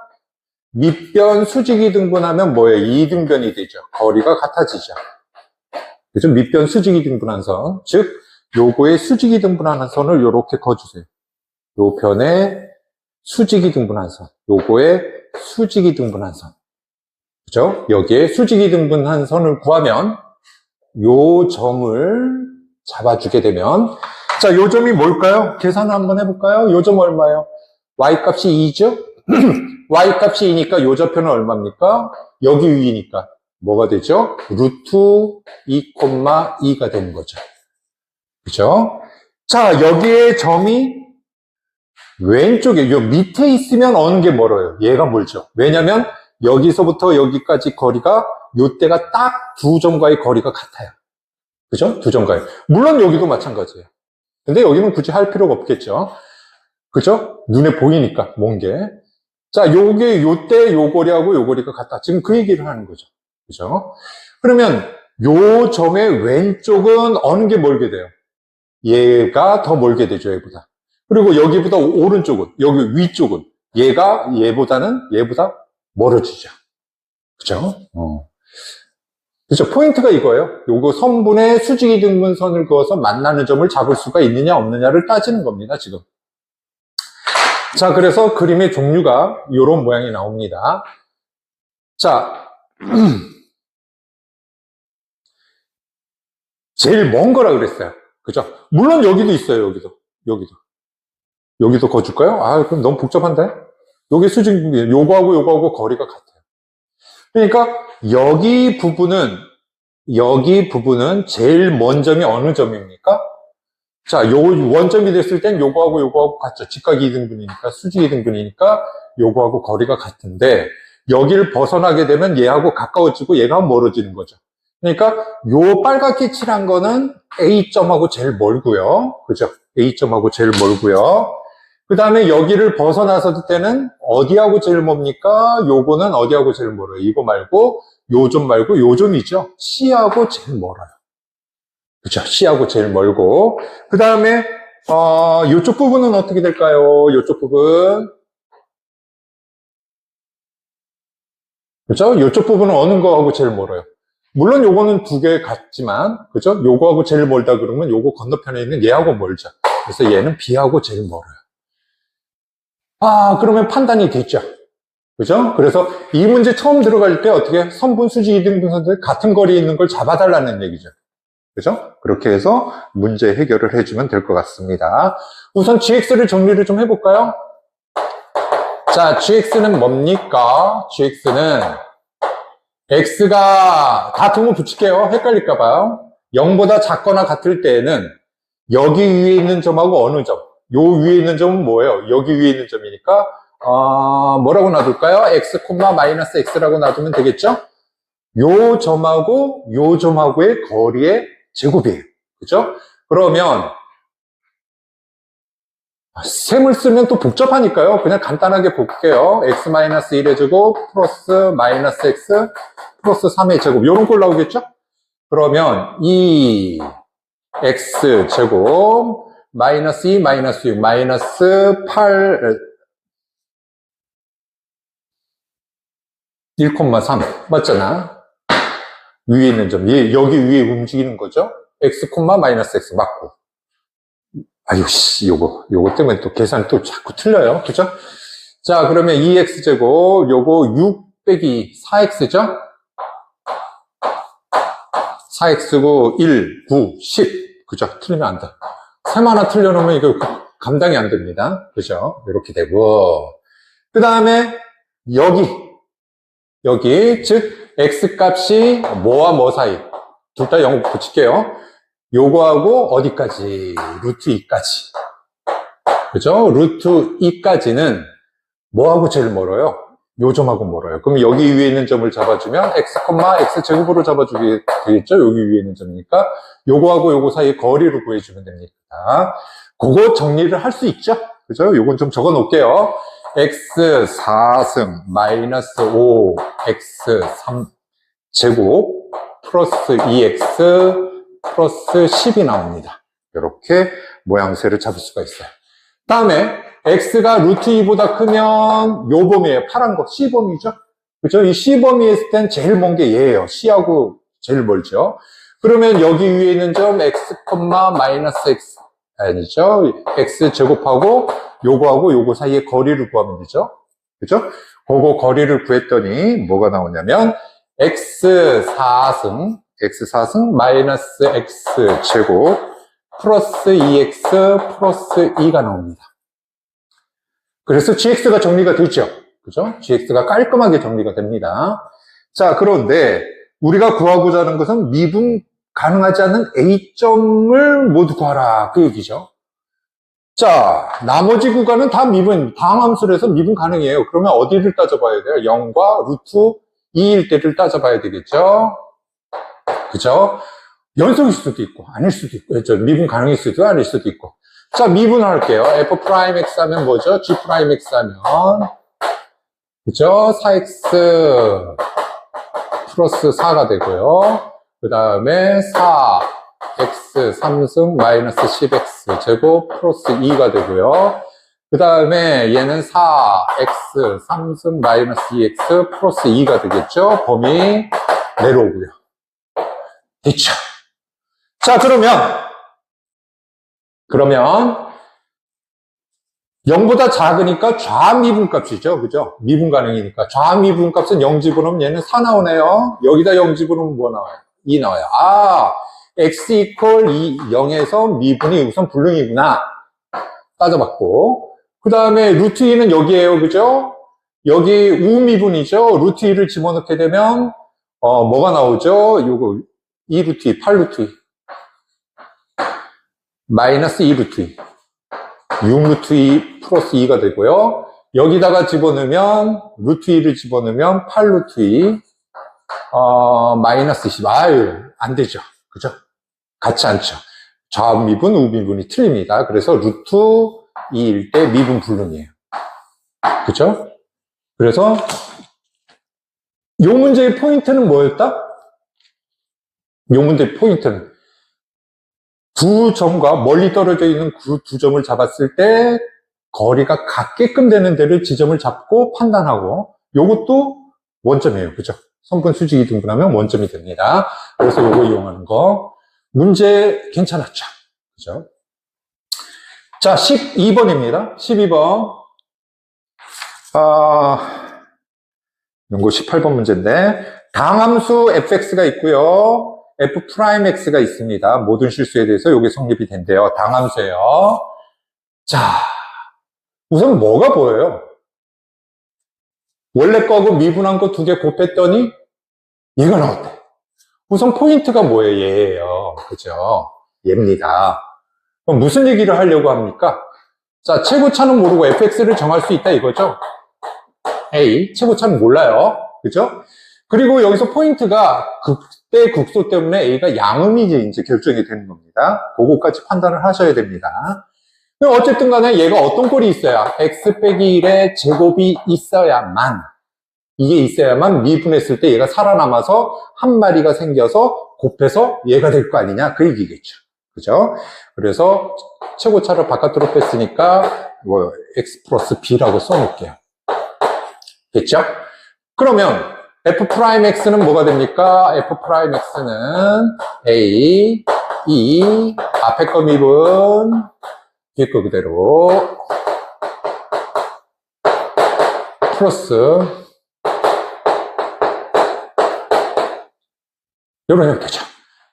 밑변 수직이 등분하면 뭐예요? 이등변이 되죠. 거리가 같아지죠. 그죠? 밑변 수직이 등분한 선. 즉, 요거의 수직이 등분한 선을 요렇게 그어주세요. 요 편에 수직이 등분한 선. 요거의 수직이 등분한 선. 그죠? 여기에 수직이 등분한 선을 구하면 요 점을 잡아주게 되면 자, 요 점이 뭘까요? 계산을 한번 해볼까요? 요 점 얼마예요? y값이 2죠? y값이 2니까 요 좌표는 얼마입니까? 여기 위니까 뭐가 되죠? 루트 2,2가 되는 거죠. 그죠? 자, 여기에 점이 왼쪽에 요 밑에 있으면 어느 게 멀어요? 얘가 멀죠. 왜냐면 여기서부터 여기까지 거리가 요때가 딱 두 점과의 거리가 같아요. 그죠? 두 점과의. 물론 여기도 마찬가지예요. 근데 여기는 굳이 할 필요가 없겠죠. 그죠? 눈에 보이니까, 먼 게. 자, 요게, 요때 요 거리하고 요 거리가 같다. 지금 그 얘기를 하는 거죠. 그죠? 그러면 요 점의 왼쪽은 어느 게 멀게 돼요? 얘가 더 멀게 되죠, 얘보다. 그리고 여기보다 오른쪽은, 여기 위쪽은 얘가 얘보다 멀어지죠. 그죠? 그죠? 포인트가 이거예요. 요거 선분의 수직이 등분선을 그어서 만나는 점을 잡을 수가 있느냐 없느냐를 따지는 겁니다, 지금. 자, 그래서 그림의 종류가 이런 모양이 나옵니다. 자, 제일 먼 거라 그랬어요. 그죠? 물론 여기도 있어요, 여기도 거줄까요? 아, 그럼 너무 복잡한데? 여기 수직, 요거하고 거리가 같아요. 그러니까 여기 부분은 제일 먼 점이 어느 점입니까? 자, 요 원점이 됐을 땐 요거하고 같죠. 직각이 2등분이니까, 수직이 2등분이니까 요거하고 거리가 같은데 여기를 벗어나게 되면 얘하고 가까워지고 얘가 멀어지는 거죠. 그러니까 요 빨갛게 칠한 거는 A점하고 제일 멀고요. 그죠? A점하고 제일 멀고요. 그 다음에 여기를 벗어나서 때는 어디하고 제일 멉니까? 요거는 어디하고 제일 멀어요? 이거 말고 요 점 말고 요 점이죠. C하고 제일 멀어요. 그죠? C하고 제일 멀고 그 다음에 요쪽 부분은 어떻게 될까요? 요쪽 부분 그죠? 요쪽 부분은 어느 거하고 제일 멀어요? 물론 요거는 두 개 같지만 그죠? 요거하고 제일 멀다 그러면 요거 건너편에 있는 얘하고 멀죠. 그래서 얘는 B하고 제일 멀어요. 그러면 판단이 됐죠. 그죠? 그래서 이 문제 처음 들어갈 때 어떻게 선분, 수직, 이등분선들 같은 거리에 있는 걸 잡아달라는 얘기죠. 그죠? 그렇게 해서 문제 해결을 해주면 될 것 같습니다. 우선 GX를 정리를 좀 해볼까요? 자, GX는 뭡니까? GX는 X가 같은 거 붙일게요. 헷갈릴까봐요. 0보다 작거나 같을 때에는 여기 위에 있는 점하고 어느 점? 요 위에 있는 점은 뭐예요? 여기 위에 있는 점이니까 뭐라고 놔둘까요? X, 마이너스 X라고 놔두면 되겠죠? 요 점하고의 거리의 제곱이에요. 그죠? 그러면 셈을 쓰면 또 복잡하니까요. 그냥 간단하게 볼게요. X-1의 제곱 플러스 마이너스 X 플러스 3의 제곱 요런 꼴 나오겠죠? 그러면 이 X 제곱 마이너스 2 마이너스 6 마이너스 8 1,3 맞잖아. 위에 있는 점 여기 위에 움직이는 거죠. X, 마이너스 X 맞고 요거 때문에 또 계산 또 자꾸 틀려요. 그죠? 자, 그러면 2x제곱, 요거 6 빼기 4x죠? 4x고 1, 9, 10. 그죠? 틀리면 안 돼. 셈 하나 틀려놓으면 이거 감당이 안 됩니다. 그죠? 이렇게 되고. 그 다음에 여기, 즉, x 값이 뭐와 뭐 사이. 둘 다 0 붙일게요. 요거하고 어디까지? 루트 2까지. 그죠? 루트 2까지는 뭐하고 제일 멀어요? 요 점하고 멀어요. 그럼 여기 위에 있는 점을 잡아주면 x, x제곱으로 잡아주게 되겠죠? 여기 위에 있는 점이니까 요거하고 요거 사이의 거리를 구해주면 됩니다. 그거 정리를 할 수 있죠? 그죠? 요건 좀 적어 놓을게요. x 4승 마이너스 5 x 3제곱 플러스 2x 플러스 10이 나옵니다. 이렇게 모양새를 잡을 수가 있어요. 다음에 x가 루트 2보다 크면 요 범위예요. 파란 거 C범위죠. 그죠? 이 C범위에 있을 땐 제일 먼 게 얘예요. C하고 제일 멀죠. 그러면 여기 위에 있는 점 x, 마이너스 x 아니죠. x 제곱하고 요거하고 요거 사이의 거리를 구하면 되죠. 그죠? 그거 거리를 구했더니 뭐가 나오냐면 x 4승 마이너스 x 제곱 플러스 2x 플러스 2가 나옵니다. 그래서 gx가 정리가 되죠. 그죠? gx가 깔끔하게 정리가 됩니다. 자, 그런데 우리가 구하고자 하는 것은 미분 가능하지 않은 a점을 모두 구하라. 그 얘기죠. 자, 나머지 구간은 다 다함함수에서 미분 가능해요. 그러면 어디를 따져봐야 돼요? 0과 루트 2일 때를 따져봐야 되겠죠? 그죠? 연속일 수도 있고, 아닐 수도 있고, 그렇죠? 미분 가능일 수도 아닐 수도 있고. 자, 미분을 할게요. f'x 하면 뭐죠? g'x 하면, 그죠? 4x 플러스 4가 되고요. 그 다음에 4x 3승 마이너스 10x 제곱 플러스 2가 되고요. 그 다음에 얘는 4x 3승 마이너스 2x 플러스 2가 되겠죠? 범위 내려오고요. 됐죠? 자, 그러면 0보다 작으니까 좌미분값이죠. 그죠? 미분 가능이니까. 좌미분값은 0 집어넣으면 얘는 4 나오네요. 여기다 0 집어넣으면 뭐 나와요? 2 나와요. 아, x 이퀄 0에서 미분이 우선 불능이구나. 따져봤고. 그 다음에 루트 2는 여기에요. 그죠? 여기 우미분이죠. 루트 2를 집어넣게 되면, 뭐가 나오죠? 요거, 2루트 2, 8루트 2. 마이너스 2루트 2. 6루트 2 플러스 2가 되고요. 여기다가 집어넣으면, 루트 2를 집어넣으면 8루트 2, 마이너스 10. 아유, 안 되죠. 그죠? 같지 않죠. 좌미분, 우미분이 틀립니다. 그래서 루트 2일 때 미분 불능이에요. 그죠? 그래서, 요 문제의 포인트는 뭐였다? 요 문제의 포인트는 두 점과 멀리 떨어져 있는 그 두 점을 잡았을 때 거리가 같게끔 되는 데를 지점을 잡고 판단하고 요것도 원점이에요. 그죠? 선분 수직이 등분하면 원점이 됩니다. 그래서 요거 이용하는 거 문제 괜찮았죠? 그죠? 자, 12번입니다. 12번 요거 18번 문제인데 당함수 fx가 있고요. f'x가 있습니다. 모든 실수에 대해서 이게 성립이 된대요. 당함수예요. 자, 우선 뭐가 보여요? 원래 거하고 미분한 거 두 개 곱했더니 얘가 나왔대. 우선 포인트가 뭐예요? 얘예요. 그죠? 얘입니다. 그럼 무슨 얘기를 하려고 합니까? 자, 최고차는 모르고 fx를 정할 수 있다 이거죠? A, 최고차는 몰라요. 그죠? 그리고 여기서 포인트가 극대 극소 때문에 A가 양음이지 이제 결정이 되는 겁니다. 그거까지 판단을 하셔야 됩니다. 어쨌든 간에 얘가 어떤 꼴이 있어야 x 빼기 1의 제곱이 있어야만 이게 있어야만 미분했을 때 얘가 살아남아서 한 마리가 생겨서 곱해서 얘가 될 거 아니냐 그 얘기겠죠. 그죠? 그래서 최고차를 바깥으로 뺐으니까 뭐 x 플러스 b라고 써놓을게요. 됐죠? 그러면 f'x는 뭐가 됩니까? f'x는 a, e, 앞에 거 미분, 뒤에 거 그대로 플러스 이런 형태죠.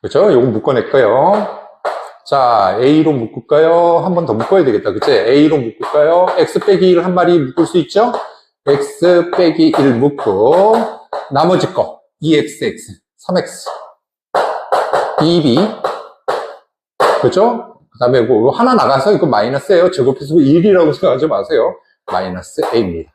그죠? 요거 묶어낼까요? 자, A로 묶을까요? 한 번 더 묶어야 되겠다. 그치? A로 묶을까요? X 빼기 1 한 마리 묶을 수 있죠? X 빼기 1 묶고, 나머지 거, 2XX, 3X, 2B, 그죠? 그 다음에 뭐, 하나 나가서 이거 마이너스예요. 제곱해서 1이라고 생각하지 마세요. 마이너스 A입니다.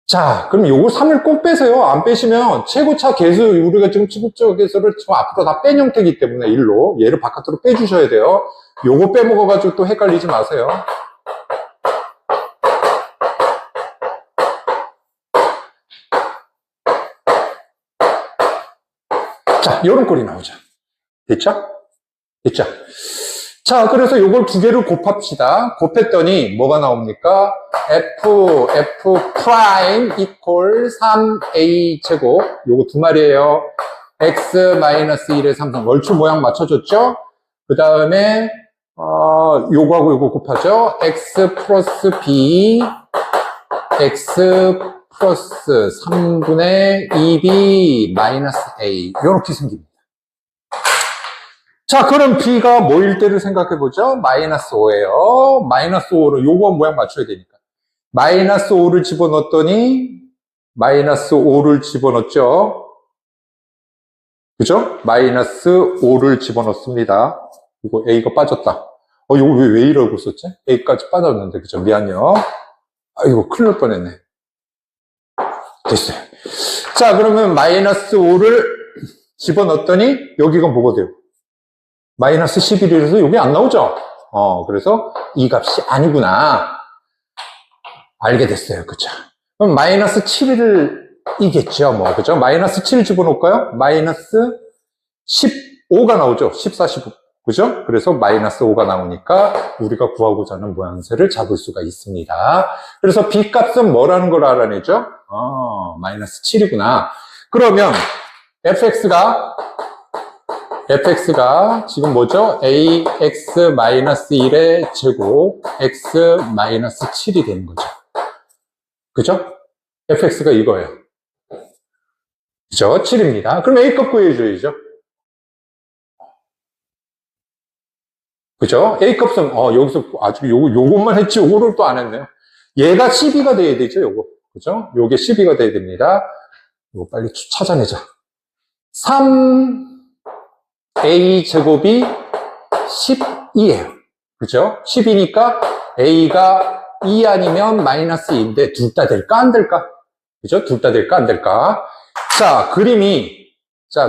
자, 그럼 요거 3을 꼭 빼세요. 안 빼시면 최고차 계수, 우리가 지금 최고차 계수를 지금 앞으로 다 뺀 형태이기 때문에 1로 얘를 바깥으로 빼주셔야 돼요. 요거 빼먹어가지고 또 헷갈리지 마세요. 자, 요런 꼴이 나오죠. 됐죠? 됐죠? 자, 그래서 요걸 두 개를 곱합시다. 곱했더니 뭐가 나옵니까? F 프라임 이퀄 3A 제곱. 요거 두 마리예요. X-1의 3성. 얼추 모양 맞춰줬죠? 그 다음에, 요거하고 요거 곱하죠? X 플러스 B, X 플러스 3분의 2B 마이너스 A. 요렇게 생깁니다. 자, 그럼 B가 뭐일 때를 생각해보죠? 마이너스 5예요. 마이너스 5를 요거 모양 맞춰야 되니까. 마이너스 5를 집어넣었더니 마이너스 5를 집어넣었죠. 그죠? 마이너스 5를 집어넣습니다. 이거 A가 빠졌다. 이거 왜 이러고 썼지? A까지 빠졌는데, 그죠? 미안해요. 이거 큰일 날 뻔했네. 됐어요. 자, 그러면 마이너스 5를 집어넣었더니 여기가 뭐가 돼요? 마이너스 11이라서 여기 안 나오죠? 그래서 이 값이 아니구나. 알게 됐어요. 그죠? 그럼 마이너스 7을 이겠죠? 뭐, 그죠? 마이너스 7 집어넣을까요? 마이너스 15가 나오죠? 14, 15. 그죠? 그래서 마이너스 5가 나오니까 우리가 구하고자 하는 모양새를 잡을 수가 있습니다. 그래서 B 값은 뭐라는 걸 알아내죠? 마이너스 7이구나. 그러면 fx가 지금 뭐죠? ax-1의 제곱 x-7이 되는 거죠. 그죠? fx가 이거예요. 그죠? 7입니다. 그럼 a값 구해줘야죠. 그죠? a값은 여기서 아직 요것만 했지 요거를 또 안 했네요. 얘가 12가 돼야 되죠, 요거. 그죠? 요게 12가 돼야 됩니다. 이거 빨리 찾아내자. 3a 제곱이 12예요. 그죠? 10이니까 a가 2 아니면 마이너스 2인데 둘 다 될까 안 될까? 그죠? 둘 다 될까 안 될까? 자, 그림이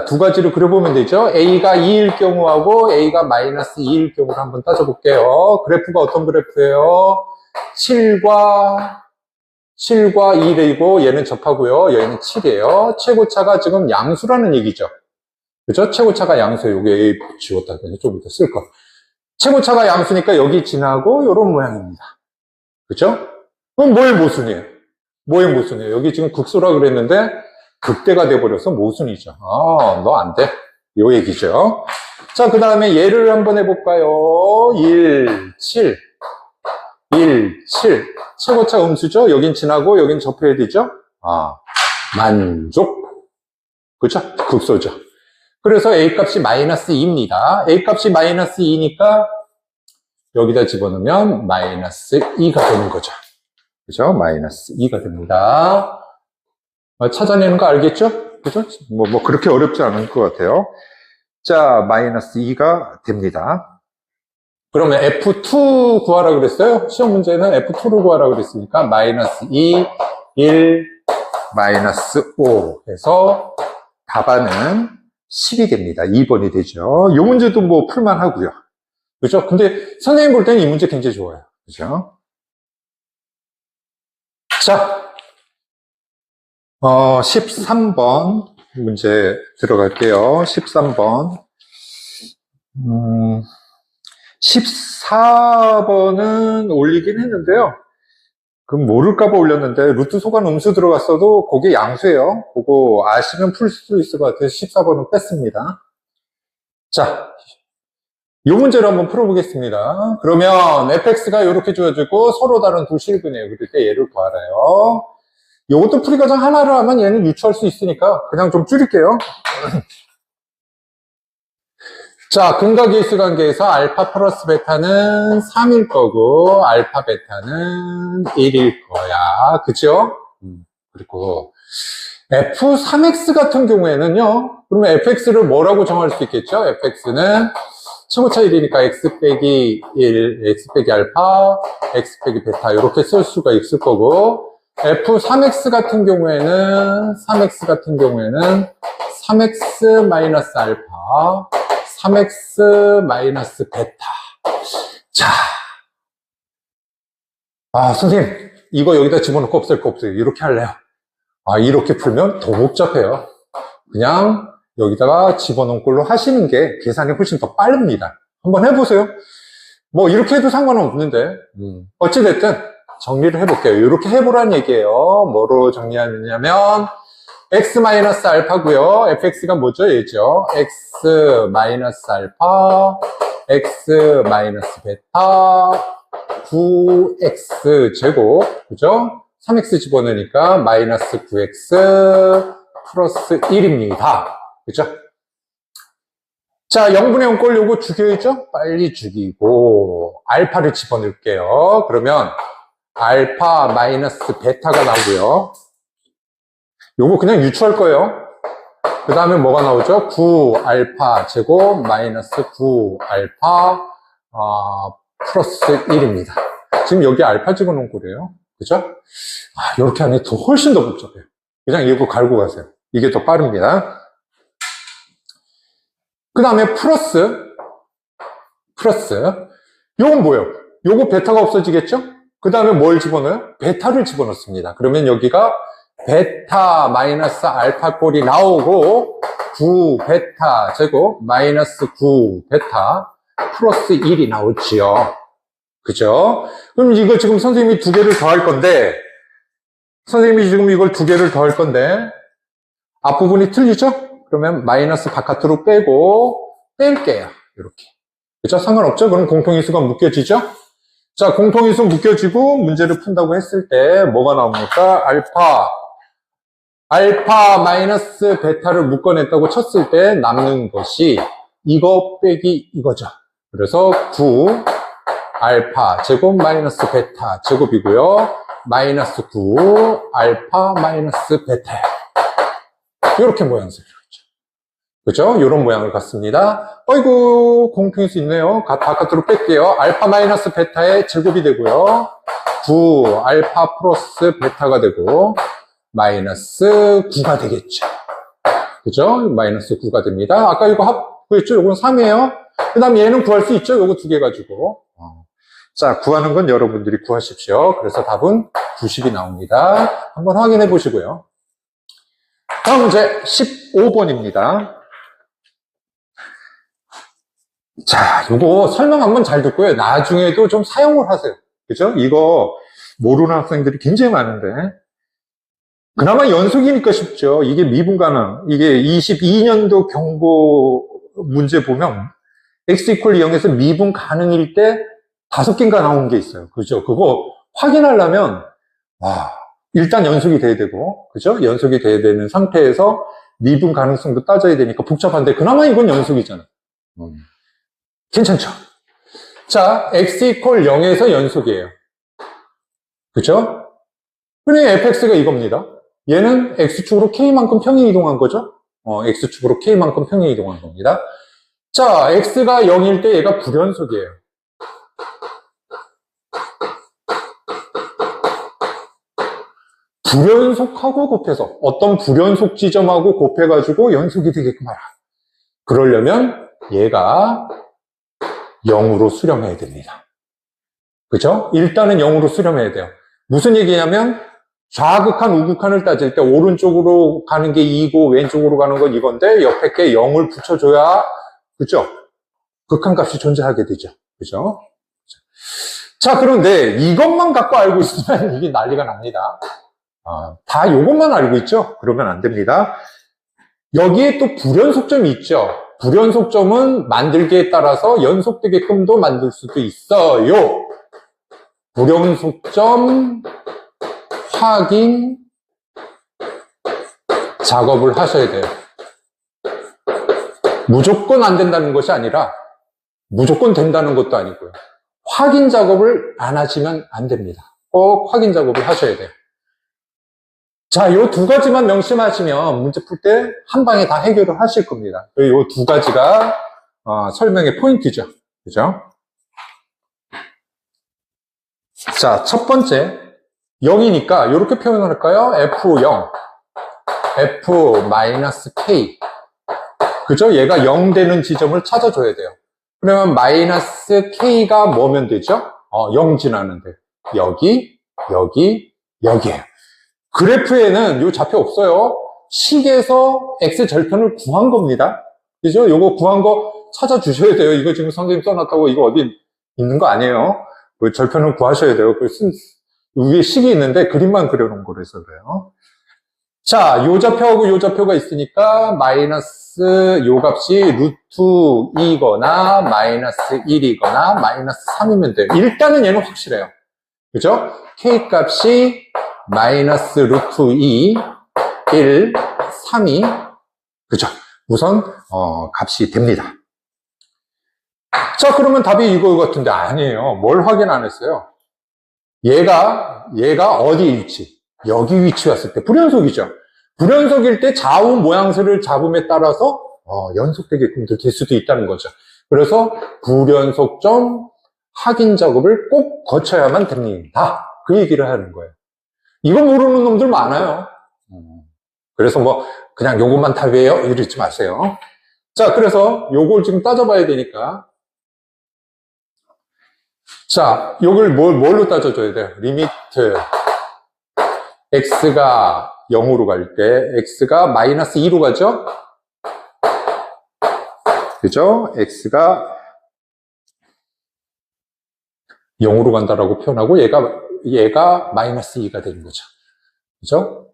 두 가지를 그려보면 되죠? a가 2일 경우하고 a가 마이너스 2일 경우를 한번 따져볼게요. 그래프가 어떤 그래프예요? 7과 2이고 얘는 접하고요. 얘는 7이에요. 최고차가 지금 양수라는 얘기죠. 그죠? 최고차가 양수예요. 여기 A 지웠다. 좀 이따 쓸 거. 최고차가 양수니까 여기 지나고 이런 모양입니다. 그죠? 그럼 뭐의 모순이에요? 뭐의 모순이에요? 여기 지금 극소라 그랬는데 극대가 돼버려서 모순이죠. 너 안 돼. 요 얘기죠. 자, 그 다음에 얘를 한번 해볼까요? 1, 7. 최고차 음수죠? 여긴 지나고 여긴 접해야 되죠? 만족. 그죠? 극소죠. 그래서 A값이 마이너스 2입니다. A값이 마이너스 2니까 여기다 집어넣으면 마이너스 2가 되는 거죠. 그죠? 마이너스 2가 됩니다. 찾아내는 거 알겠죠? 그죠? 뭐 그렇게 어렵지 않은 것 같아요. 자, 마이너스 2가 됩니다. 그러면 F2 구하라 그랬어요? 시험 문제는 F2를 구하라 그랬으니까 마이너스 2, 1, 마이너스 5 해서 답안은 10이 됩니다. 2번이 되죠. 이 문제도 뭐 풀만 하고요. 그죠? 근데 선생님 볼 때는 이 문제 굉장히 좋아요. 그죠? 자, 13번 문제 들어갈게요. 13번. 14번은 올리긴 했는데요. 그럼 모를까봐 올렸는데, 루트 소관 음수 들어갔어도 그게 양수예요. 그거 아시면 풀 수 있을 것 같아서 14번은 뺐습니다. 자, 이 문제를 한번 풀어보겠습니다. 그러면 fx가 이렇게 주어지고 서로 다른 두 실근이에요. 그럴 때 얘를 구하래요. 이것도 풀이 과정 하나를 하면 얘는 유추할 수 있으니까 그냥 좀 줄일게요. 자, 근각일수 관계에서 알파 플러스 베타는 3일 거고, 알파 베타는 1일 거야. 그죠? 그리고 F3X 같은 경우에는요, 그러면 fx를 뭐라고 정할 수 있겠죠? fx는 최고차 1이니까 x 빼기 1, x 빼기 알파, x 빼기 베타, 이렇게 쓸 수가 있을 거고, F3X 같은 경우에는 3x 마이너스 알파, 3x 마이너스 베타. 자. 선생님, 이거 여기다 집어넣고 없앨 거 없어요. 이렇게 할래요. 이렇게 풀면 더 복잡해요. 그냥 여기다가 집어넣은 걸로 하시는 게 계산이 훨씬 더 빠릅니다. 한번 해보세요. 뭐 이렇게 해도 상관은 없는데 어찌됐든 정리를 해볼게요. 이렇게 해보라는 얘기예요. 뭐로 정리하느냐면 x 마이너스 알파고요. fx가 뭐죠? 얘죠. x 마이너스 알파, x 마이너스 베타, 9x 제곱, 그죠? 3x 집어넣으니까 마이너스 9x 플러스 1입니다. 그죠? 자, 0분의 0 꼴 요거 죽여야죠? 빨리 죽이고, 알파를 집어넣을게요. 그러면, 알파 마이너스 베타가 나오고요. 요거 그냥 유추할 거예요. 그 다음에 뭐가 나오죠? 9알파 제곱 마이너스 9알파, 플러스 1입니다. 지금 여기 알파 집어넣은 꼴이에요. 그죠? 이렇게 하니 더 훨씬 더 복잡해요. 그냥 이거 갈고 가세요. 이게 더 빠릅니다. 그 다음에 플러스. 요건 뭐예요? 요거 베타가 없어지겠죠? 그 다음에 뭘 집어넣어요? 베타를 집어넣습니다. 그러면 여기가 베타 마이너스 알파 꼴이 나오고 9 베타 제곱 마이너스 9 베타 플러스 1이 나오지요. 그죠? 그럼 이거 지금 선생님이 두 개를 더할 건데, 선생님이 지금 이걸 두 개를 더할 건데, 앞부분이 틀리죠? 그러면 마이너스 바깥으로 빼고, 뺄게요. 이렇게. 그죠? 상관없죠? 그럼 공통인수가 묶여지죠? 자, 공통인수 묶여지고, 문제를 푼다고 했을 때, 뭐가 나옵니까? 알파 마이너스 베타를 묶어냈다고 쳤을 때 남는 것이 이거 빼기 이거죠. 그래서 9, 알파 제곱 마이너스 베타 제곱이고요. 마이너스 9 알파 마이너스 베타. 이렇게 모양새를 그리죠. 그죠? 이런 모양을 갖습니다. 어이구, 공통인수 있네요. 바깥으로 뺄게요. 알파 마이너스 베타의 제곱이 되고요. 9 알파 플러스 베타가 되고 마이너스 9가 되겠죠. 그죠? 마이너스 9가 됩니다. 아까 이거 구했죠? 이건 3이에요. 그 다음 얘는 구할 수 있죠? 이거 두 개 가지고. 자, 구하는 건 여러분들이 구하십시오. 그래서 답은 90이 나옵니다. 한번 확인해 보시고요. 다음 문제 15번입니다. 자, 요거 설명 한번 잘 듣고요. 나중에도 좀 사용을 하세요. 그죠? 이거 모르는 학생들이 굉장히 많은데. 그나마 연속이니까 쉽죠. 이게 미분가능. 이게 22년도 경고 문제 보면 x 이퀄 0에서 미분 가능일 때 5개인가 나온 게 있어요. 그죠? 그거 확인하려면, 일단 연속이 돼야 되고, 그죠? 연속이 돼야 되는 상태에서 미분 가능성도 따져야 되니까 복잡한데, 그나마 이건 연속이잖아. 괜찮죠? 자, x 이퀄 0에서 연속이에요. 그죠? 그러니 fx가 이겁니다. 얘는 x축으로 k만큼 평행 이동한 거죠? x축으로 k만큼 평행 이동한 겁니다. 자, x가 0일 때 얘가 불연속이에요. 불연속하고 곱해서 어떤 불연속 지점하고 곱해가지고 연속이 되게끔 하라. 그러려면 얘가 0으로 수렴해야 됩니다. 그죠? 일단은 0으로 수렴해야 돼요. 무슨 얘기냐면 좌극한 우극한을 따질 때 오른쪽으로 가는 게 2고 왼쪽으로 가는 건 이건데 옆에 게 0을 붙여줘야, 그죠? 극한값이 존재하게 되죠. 그죠? 자, 그런데 이것만 갖고 알고 있으면 이게 난리가 납니다. 다 이것만 알고 있죠? 그러면 안 됩니다. 여기에 또 불연속점이 있죠. 불연속점은 만들기에 따라서 연속되게끔도 만들 수도 있어요. 불연속점 확인 작업을 하셔야 돼요. 무조건 안 된다는 것이 아니라 무조건 된다는 것도 아니고요. 확인 작업을 안 하시면 안 됩니다. 꼭 확인 작업을 하셔야 돼요. 자, 요 두 가지만 명심하시면 문제 풀 때 한 방에 다 해결을 하실 겁니다. 요 두 가지가 설명의 포인트죠. 그죠? 자, 첫 번째 0이니까 이렇게 표현을 할까요? F0, F-K. 그죠? 얘가 0 되는 지점을 찾아줘야 돼요. 그러면 마이너스 K가 뭐면 되죠? 0 지나는데. 여기, 여기, 여기에요. 그래프에는 요 좌표 없어요. 식에서 X 절편을 구한 겁니다. 그죠? 요거 구한 거 찾아주셔야 돼요. 이거 지금 선생님 써놨다고 이거 어디 있는 거 아니에요. 그 절편을 구하셔야 돼요. 위에 식이 있는데 그림만 그려놓은 거라서 그래요. 자, 요 좌표하고 요 좌표가 있으니까 마이너스 요 값이 루트 2거나 마이너스 1이거나 마이너스 3이면 돼요. 일단은 얘는 확실해요. 그죠? K 값이 마이너스 루트 2, 1, 3이 그죠? 우선 값이 됩니다. 자, 그러면 답이 이거 같은데 아니에요. 뭘 확인 안 했어요? 얘가 어디 위치? 여기 위치 왔을 때 불연속이죠. 불연속일 때 좌우 모양새를 잡음에 따라서 연속되게끔 될 수도 있다는 거죠. 그래서 불연속점 확인 작업을 꼭 거쳐야만 됩니다. 그 얘기를 하는 거예요. 이거 모르는 놈들 많아요. 그래서 뭐 그냥 요것만 다 외워 이러지 마세요. 자, 그래서 요걸 지금 따져봐야 되니까 자, 요걸 뭘로 따져줘야 돼요? 리미트 x가 0으로 갈 때 x가 마이너스 2로 가죠? 그죠? x가 0으로 간다라고 표현하고 얘가 마이너스 2가 되는 거죠. 그죠?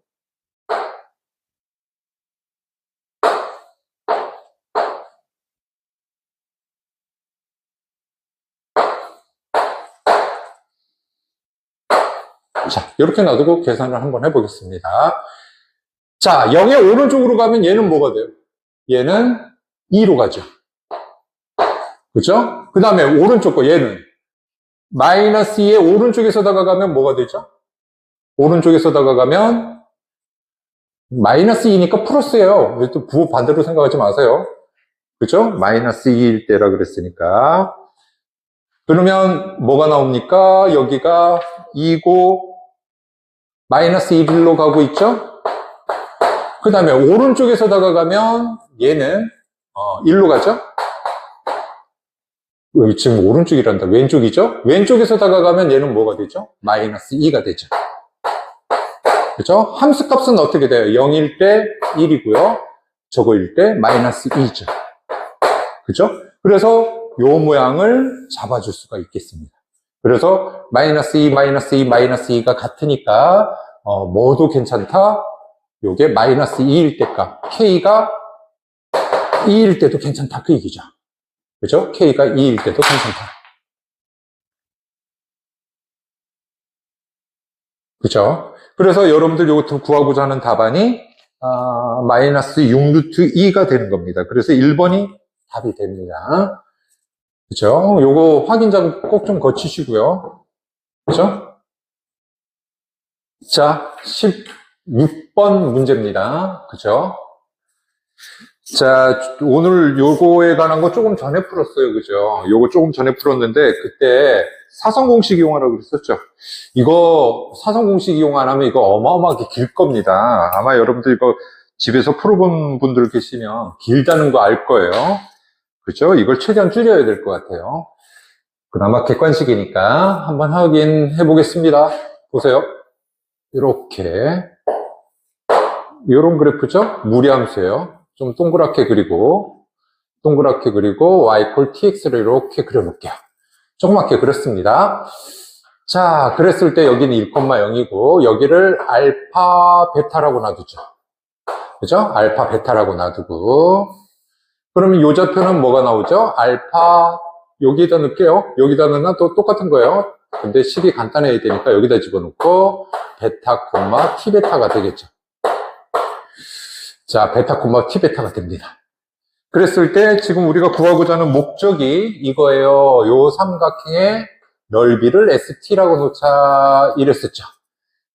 자, 이렇게 놔두고 계산을 한번 해보겠습니다. 자, 0의 오른쪽으로 가면 얘는 뭐가 돼요? 얘는 2로 가죠. 그죠? 그 다음에 오른쪽 거 얘는 마이너스 2의 오른쪽에서 다가가면 뭐가 되죠? 오른쪽에서 다가가면 마이너스 2니까 플러스예요. 또 부호 반대로 생각하지 마세요. 그죠? 마이너스 2일 때라 그랬으니까. 그러면 뭐가 나옵니까? 여기가 2고 마이너스 1로 가고 있죠? 그 다음에 오른쪽에서 다가가면 얘는 1로 가죠? 지금 오른쪽이란다. 왼쪽이죠? 왼쪽에서 다가가면 얘는 뭐가 되죠? 마이너스 2가 되죠. 그죠? 함수 값은 어떻게 돼요? 0일 때 1이고요. 저거일 때 마이너스 2죠. 그죠? 그래서 요 모양을 잡아줄 수가 있겠습니다. 그래서 마이너스 2, 마이너스 2, 마이너스 2가 같으니까 뭐도 괜찮다. 요게 마이너스 2일 때 값. K가 2일 때도 괜찮다. 그 얘기죠. 그죠? K가 2일 때도 괜찮다. 그죠? 그래서 여러분들 요것을 구하고자 하는 답안이 마이너스 6루트 2가 되는 겁니다. 그래서 1번이 답이 됩니다. 그죠? 요거 확인 작업 꼭 좀 거치시고요. 그죠? 자, 16번 문제입니다. 그죠? 자, 오늘 요거에 관한 거 조금 전에 풀었어요. 그죠? 요거 조금 전에 풀었는데, 그때 사성공식 이용하라고 그랬었죠. 이거 사성공식 이용 안 하면 이거 어마어마하게 길 겁니다. 아마 여러분들 이거 집에서 풀어본 분들 계시면 길다는 거 알 거예요. 그죠? 이걸 최대한 줄여야 될 것 같아요. 그나마 객관식이니까 한번 확인해 보겠습니다. 보세요. 이렇게 이런 그래프죠? 무리함수예요. 좀 동그랗게 그리고 y 콜 tx를 이렇게 그려놓을게요. 조그맣게 그렸습니다. 자, 그랬을 때 여기는 1,0이고 여기를 알파 베타라고 놔두죠. 그죠? 알파 베타라고 놔두고 그러면 요 좌표는 뭐가 나오죠? 알파 여기다 넣을게요. 여기다 넣으면 또 똑같은 거예요. 근데 식이 간단해야 되니까 여기다 집어넣고 베타, 티베타가 되겠죠. 자, 베타, 티베타가 됩니다. 그랬을 때 지금 우리가 구하고자 하는 목적이 이거예요. 요 삼각형의 넓이를 ST라고 놓자 이랬었죠.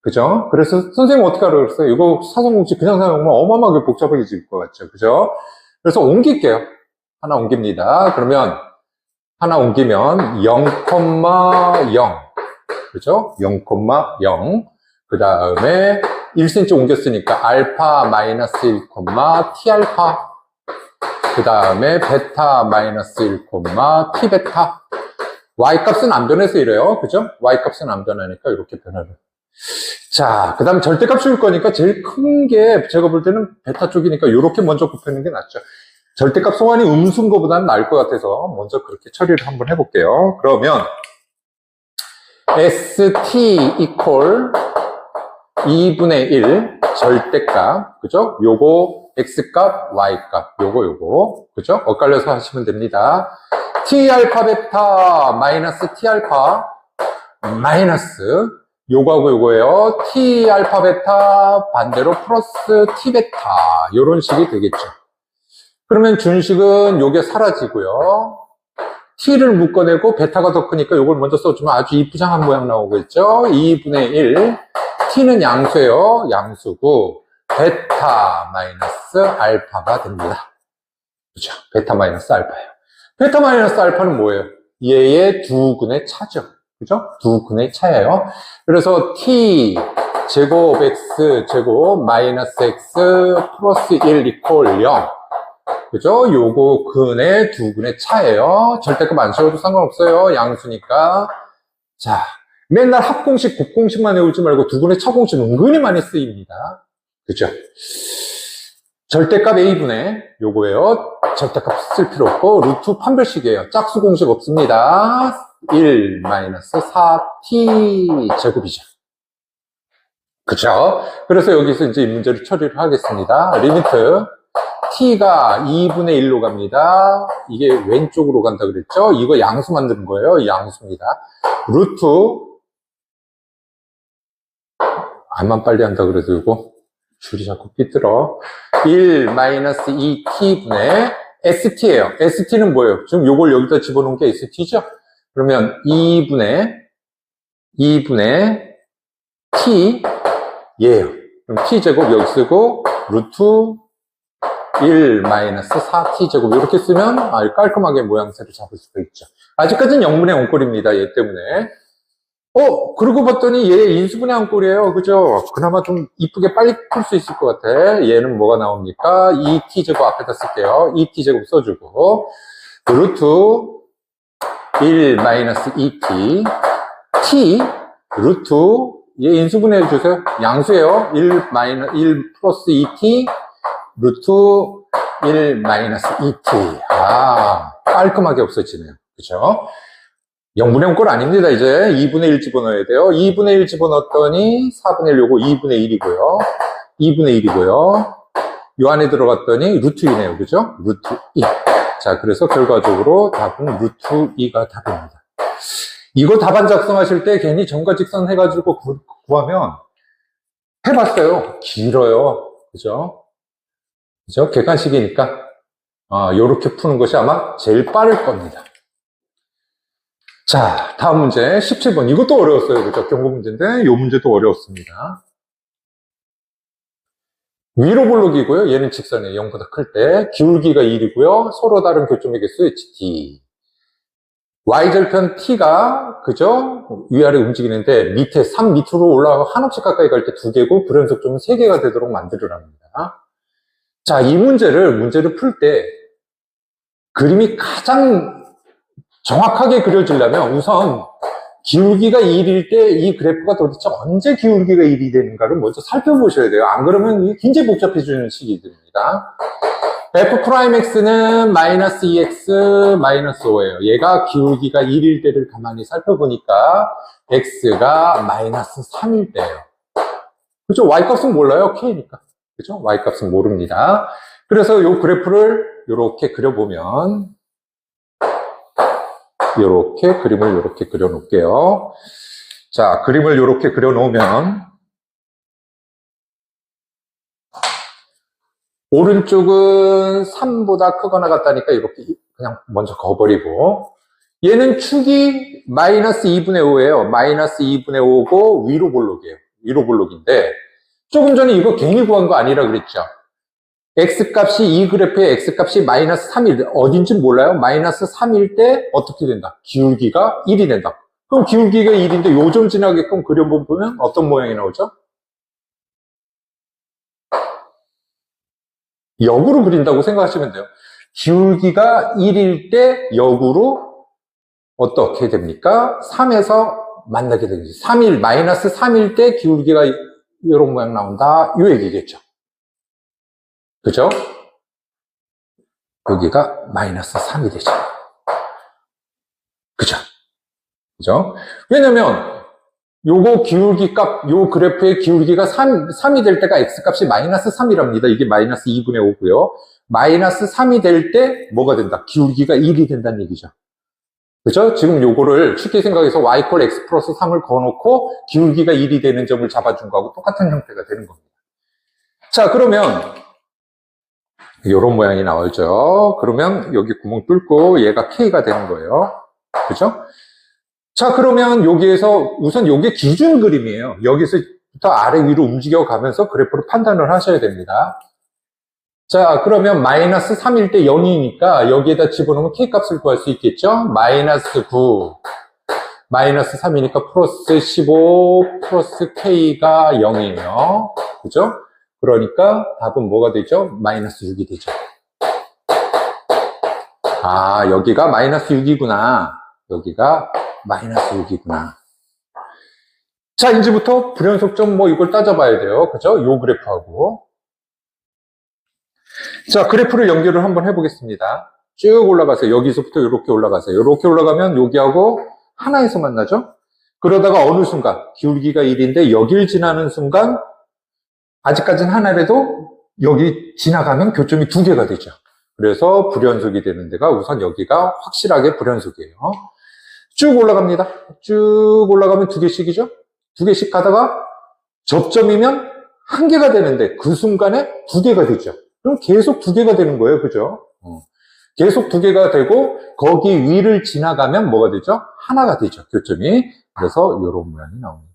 그죠? 그래서 선생님 어떻게 하라고 그랬어요? 이거 사성공식 그냥 생각하면 어마어마하게 복잡해질 것 같죠. 그죠? 그래서 옮길게요. 하나 옮깁니다. 그러면 하나 옮기면 0,0 그죠? 0,0 그 다음에 1cm 옮겼으니까 알파 마이너스 1, T 알파 그 다음에 베타 마이너스 1, T 베타 Y 값은 안 변해서 이래요. 그죠? Y 값은 안 변하니까 이렇게 변하는. 자, 그 다음에 절대값 줄 거니까 제일 큰 게 제가 볼 때는 베타 쪽이니까 이렇게 먼저 곱하는 게 낫죠. 절대값 소환이 음수인 것보다는 나을 것 같아서 먼저 그렇게 처리를 한번 해볼게요. 그러면 ST equal 2분의 1 절대값, 그죠? 요거 X값, Y값, 요거, 그죠? 엇갈려서 하시면 됩니다. T 알파 베타 마이너스 T 알파 마이너스 요거하고 요거예요. T 알파 베타 반대로 플러스 T 베타 요런 식이 되겠죠. 그러면 준식은 요게 사라지고요. T를 묶어내고 베타가 더 크니까 요걸 먼저 써주면 아주 이쁘장한 모양 나오겠죠. 2분의 1 T는 양수예요. 양수고 베타 마이너스 알파가 됩니다. 그죠? 베타 마이너스 알파예요. 베타 마이너스 알파는 뭐예요? 얘의 두근의 차죠. 그죠? 두근의 차예요. 그래서 T 제곱 X 제곱 마이너스 X 플러스 1 이퀄 0. 그죠? 요거 근의 두근의 차예요. 절대값 안 채워도 상관없어요. 양수니까. 자, 맨날 합공식, 곱공식만 외우지 말고 두근의 차공식 은근히 많이 쓰입니다. 그죠? 절대값 A분의 요거예요. 절대값 쓸 필요 없고 루트 판별식이에요. 짝수 공식 없습니다. 1 마이너스 4t 제곱이죠. 그쵸? 그래서 여기서 이제 이 문제를 처리를 하겠습니다. 리미트 t가 2분의 1로 갑니다. 이게 왼쪽으로 간다 그랬죠? 이거 양수 만드는 거예요. 양수입니다. 루트 암만 빨리 한다 그래도 이거 줄이 자꾸 삐뚤어. 1 마이너스 2t분의 st예요. st는 뭐예요? 지금 요걸 여기다 집어넣은 게 st죠? 그러면 2분의 t 예요. 그럼 t제곱 여기 쓰고 루트 1 마이너스 4t제곱 이렇게 쓰면 깔끔하게 모양새를 잡을 수가 있죠. 아직까지는 0분의 0꼴입니다. 얘 때문에. 그러고 봤더니 얘 인수분해 한 꼴이에요. 그죠? 그나마 좀 이쁘게 빨리 풀 수 있을 것 같아. 얘는 뭐가 나옵니까? 2t제곱 앞에다 쓸게요. 2t제곱 써주고 루트 1 마이너스 2t t 루트 얘 인수분해 해주세요. 양수예요. 1 플러스 2t 루트 1 마이너스 2t 깔끔하게 없어지네요. 그죠? 0분의 0꼴 아닙니다. 이제 2분의 1 집어넣어야 돼요. 2분의 1 집어넣었더니 4분의 1 요거 2분의 1이고요. 2분의 1이고요. 요 안에 들어갔더니 루트 2네요. 그죠? 루트 2. 자, 그래서 결과적으로 답은 루트 2가 답입니다. 이거 답안 작성하실 때 괜히 점과 직선 해가지고 구하면 해봤어요. 길어요. 그죠? 그죠? 객관식이니까 요렇게 푸는 것이 아마 제일 빠를 겁니다. 자, 다음 문제 17번. 이것도 어려웠어요. 그죠? 경고 문제인데 요 문제도 어려웠습니다. 위로 볼록이고요. 얘는 직선이에요. 0보다 클 때. 기울기가 1이고요. 서로 다른 교점의 개수 HT. Y절편 T가, 그죠? 위아래 움직이는데 밑에 3 밑으로 올라가고 한없이 가까이 갈 때 2개고 불연속점은 3개가 되도록 만들으랍니다. 자, 이 문제를 풀 때 그림이 가장 정확하게 그려지려면 우선 기울기가 1일 때 이 그래프가 도대체 언제 기울기가 1이 되는가를 먼저 살펴보셔야 돼요. 안 그러면 굉장히 복잡해지는 식이 됩니다. F'X는 마이너스 2X 마이너스 5예요. 얘가 기울기가 1일 때를 가만히 살펴보니까 X가 마이너스 3일 때예요. 그죠? Y값은 몰라요. K니까. 그죠? Y값은 모릅니다. 그래서 이 그래프를 이렇게 그려보면 이렇게 그림을 이렇게 그려 놓을게요. 자, 그림을 이렇게 그려 놓으면 오른쪽은 3보다 크거나 같다니까 이렇게 그냥 먼저 그어버리고, 얘는 축이 마이너스 2분의 5예요. 마이너스 2분의 5고 위로 볼록이에요. 위로 볼록인데, 조금 전에 이거 괜히 구한 거 아니라 그랬죠. x값이, 이 그래프의 x값이 마이너스 3일, 어딘지 몰라요? 마이너스 3일 때 어떻게 된다? 기울기가 1이 된다. 그럼 기울기가 1인데 요점 지나게끔 그려보면 어떤 모양이 나오죠? 역으로 그린다고 생각하시면 돼요. 기울기가 1일 때 역으로 어떻게 됩니까? 3에서 만나게 되겠죠. 3일, 마이너스 3일 때 기울기가 이런 모양 나온다. 이 얘기겠죠. 그죠? 여기가 마이너스 3이 되죠. 그죠? 그죠? 왜냐면, 요거 기울기 값, 요 그래프의 기울기가 3이 될 때가 x값이 마이너스 3이랍니다. 이게 마이너스 2분의 5고요. 마이너스 3이 될 때 뭐가 된다? 기울기가 1이 된다는 얘기죠. 그죠? 지금 요거를 쉽게 생각해서 y = x 플러스 3을 거놓고 기울기가 1이 되는 점을 잡아준 거하고 똑같은 형태가 되는 겁니다. 자, 그러면 요런 모양이 나오죠. 그러면 여기 구멍 뚫고 얘가 k가 되는 거예요. 그죠? 자, 그러면 여기에서 우선 요게 기준 그림이에요. 여기서부터 아래 위로 움직여 가면서 그래프를 판단을 하셔야 됩니다. 자, 그러면 마이너스 3일 때 0이니까 여기에다 집어넣으면 k값을 구할 수 있겠죠? 마이너스 9, 마이너스 3이니까 플러스 15, 플러스 k가 0이에요. 그죠? 그러니까 답은 뭐가 되죠? 마이너스 6이 되죠. 아, 여기가 마이너스 6이구나. 여기가 마이너스 6이구나. 자, 이제부터 불연속점 뭐 이걸 따져봐야 돼요. 그죠? 요 그래프하고. 자, 그래프를 연결을 한번 해보겠습니다. 쭉 올라가세요. 여기서부터 이렇게 올라가세요. 이렇게 올라가면 여기하고 하나에서 만나죠? 그러다가 어느 순간, 기울기가 1인데 여길 지나는 순간, 아직까지는 하나라도 여기 지나가면 교점이 2개가 되죠. 그래서 불연속이 되는 데가 우선 여기가 확실하게 불연속이에요. 쭉 올라갑니다. 쭉 올라가면 2개씩이죠? 2개씩 가다가 접점이면 1개가 되는데 그 순간에 2개가 되죠. 그럼 계속 2개가 되는 거예요. 그죠? 계속 2개가 되고 거기 위를 지나가면 뭐가 되죠? 하나가 되죠. 교점이. 그래서 이런 모양이 나옵니다.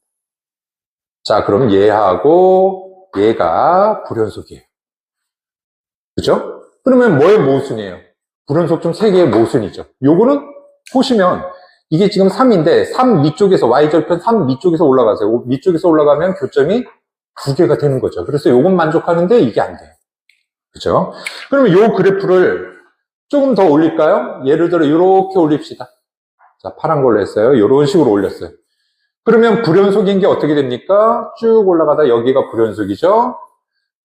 자, 그럼 얘하고 얘가 불연속이에요. 그죠? 그러면 뭐의 모순이에요? 불연속점 3개의 모순이죠. 요거는 보시면 이게 지금 3인데 3 밑쪽에서 y절편 3 밑쪽에서 올라가세요. 밑쪽에서 올라가면 교점이 2개가 되는 거죠. 그래서 요건 만족하는데 이게 안 돼요. 그죠? 그러면 요 그래프를 조금 더 올릴까요? 예를 들어 이렇게 올립시다. 자, 파란 걸로 했어요. 이런 식으로 올렸어요. 그러면 불연속인 게 어떻게 됩니까? 쭉 올라가다 여기가 불연속이죠?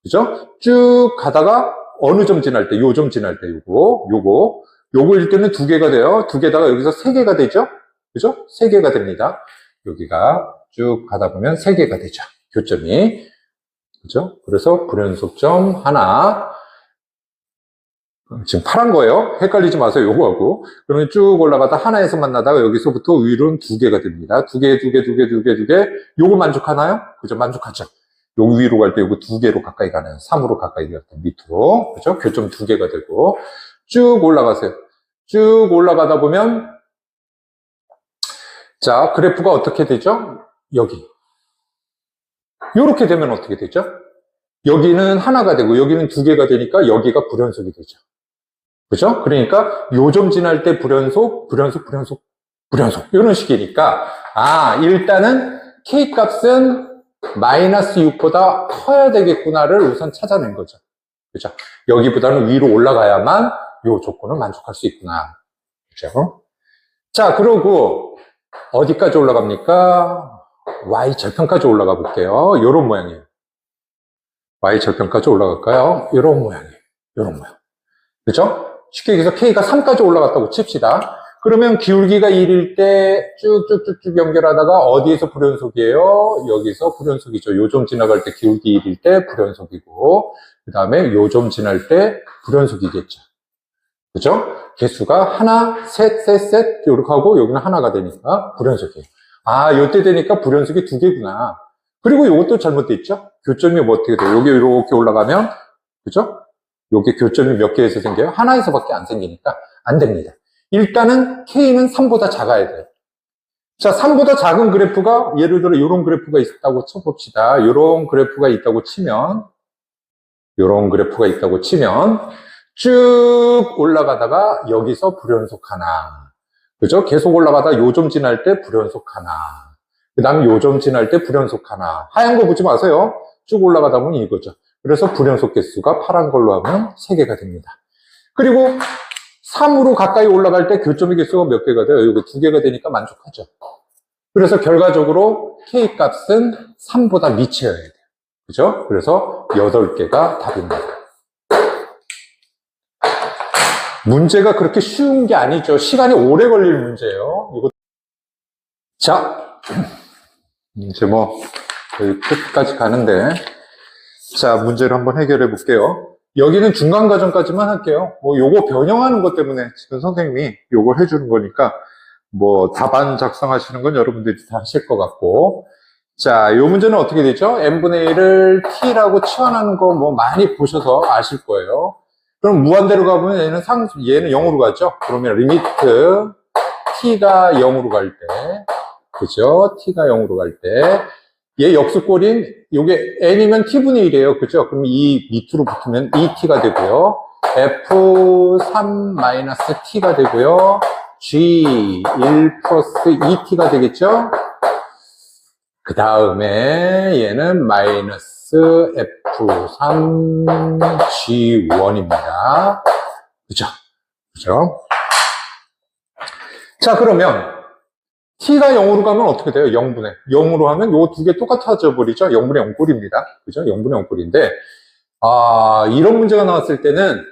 그죠? 쭉 가다가 어느 점 지날 때, 요 점 지날 때 요거일 때는 2개가 돼요. 2개다가 여기서 3개가 되죠? 그죠? 3개가 됩니다. 여기가 쭉 가다 보면 3개가 되죠. 교점이. 그죠? 그래서 불연속점 하나. 지금 파란 거예요. 헷갈리지 마세요. 요거하고. 그러면 쭉 올라가다 하나에서 만나다가 여기서부터 위로는 2개가 됩니다. 2개. 요거 만족하나요? 그죠? 만족하죠. 요 위로 갈 때 요거 2개로 가까이 가나요? 3으로 가까이 갈 때 밑으로. 그죠? 교점 2개가 되고. 쭉 올라가세요. 쭉 올라가다 보면, 자, 그래프가 어떻게 되죠? 여기. 요렇게 되면 어떻게 되죠? 여기는 하나가 되고, 여기는 2개가 되니까 여기가 불연속이 되죠. 그죠? 그러니까 요점 지날 때 불연속. 이런 식이니까, 아, 일단은 K값은 마이너스 6보다 커야 되겠구나를 우선 찾아낸 거죠. 그죠? 여기보다는 위로 올라가야만 요 조건을 만족할 수 있구나. 그죠? 자, 그러고 어디까지 올라갑니까? Y절편까지 올라가 볼게요. 요런 모양이에요. Y절편까지 올라갈까요? 요런 모양이에요. 요런 모양. 그죠? 쉽게 얘기해서 K가 3까지 올라갔다고 칩시다. 그러면 기울기가 1일 때 쭉쭉쭉쭉 연결하다가 어디에서 불연속이에요? 여기서 불연속이죠. 요점 지나갈 때 기울기 1일 때 불연속이고, 그 다음에 요점 지날 때 불연속이겠죠. 그죠? 개수가 하나, 셋, 이렇게 하고 여기는 하나가 되니까 불연속이에요. 아, 요때 되니까 불연속이 2개구나. 그리고 요것도 잘못됐죠? 교점이 뭐 어떻게 돼요? 여기 이렇게 올라가면, 그죠? 요게 교점이 몇 개에서 생겨요? 하나에서밖에 안 생기니까 안 됩니다. 일단은 K는 3보다 작아야 돼요. 자, 3보다 작은 그래프가 예를 들어 이런 그래프가 있다고 쳐봅시다. 이런 그래프가 있다고 치면 쭉 올라가다가 여기서 불연속 하나. 그죠? 계속 올라가다 요점 지날 때 불연속 하나. 그 다음에 요점 지날 때 불연속 하나. 하얀 거 보지 마세요. 쭉 올라가다 보면 이거죠. 그래서 불연속 개수가 파란 걸로 하면 3개가 됩니다. 그리고 3으로 가까이 올라갈 때 교점의 개수가 몇 개가 돼요? 이거 2개가 되니까 만족하죠. 그래서 결과적으로 K 값은 3보다 미치어야 돼요. 그죠? 그래서 8개가 답입니다. 문제가 그렇게 쉬운 게 아니죠. 시간이 오래 걸릴 문제예요. 이거. 자, 이제 거의 끝까지 가는데, 자, 문제를 한번 해결해 볼게요. 여기는 중간 과정까지만 할게요. 요거 변형하는 것 때문에 지금 선생님이 요걸 해주는 거니까, 답안 작성하시는 건 여러분들이 다 하실 것 같고. 자, 요 문제는 어떻게 되죠? n분의 1을 t라고 치환하는 거 많이 보셔서 아실 거예요. 그럼 무한대로 가보면 얘는 0으로 가죠? 그러면 리미트 t가 0으로 갈 때, 그죠? t가 0으로 갈 때, 얘 역수꼴인, 요게 n이면 t분의 1이에요. 그죠? 그럼 이 밑으로 붙으면 2t가 되고요. f3-t가 되고요. g1 플러스 2t가 되겠죠? 그 다음에 얘는 마이너스 f3g1입니다. 그죠? 자, 그러면 t가 0으로 가면 어떻게 돼요? 0분의. 0으로 하면 요 두 개 똑같아져 버리죠? 0분의 0꼴입니다. 그죠? 0분의 0꼴인데, 이런 문제가 나왔을 때는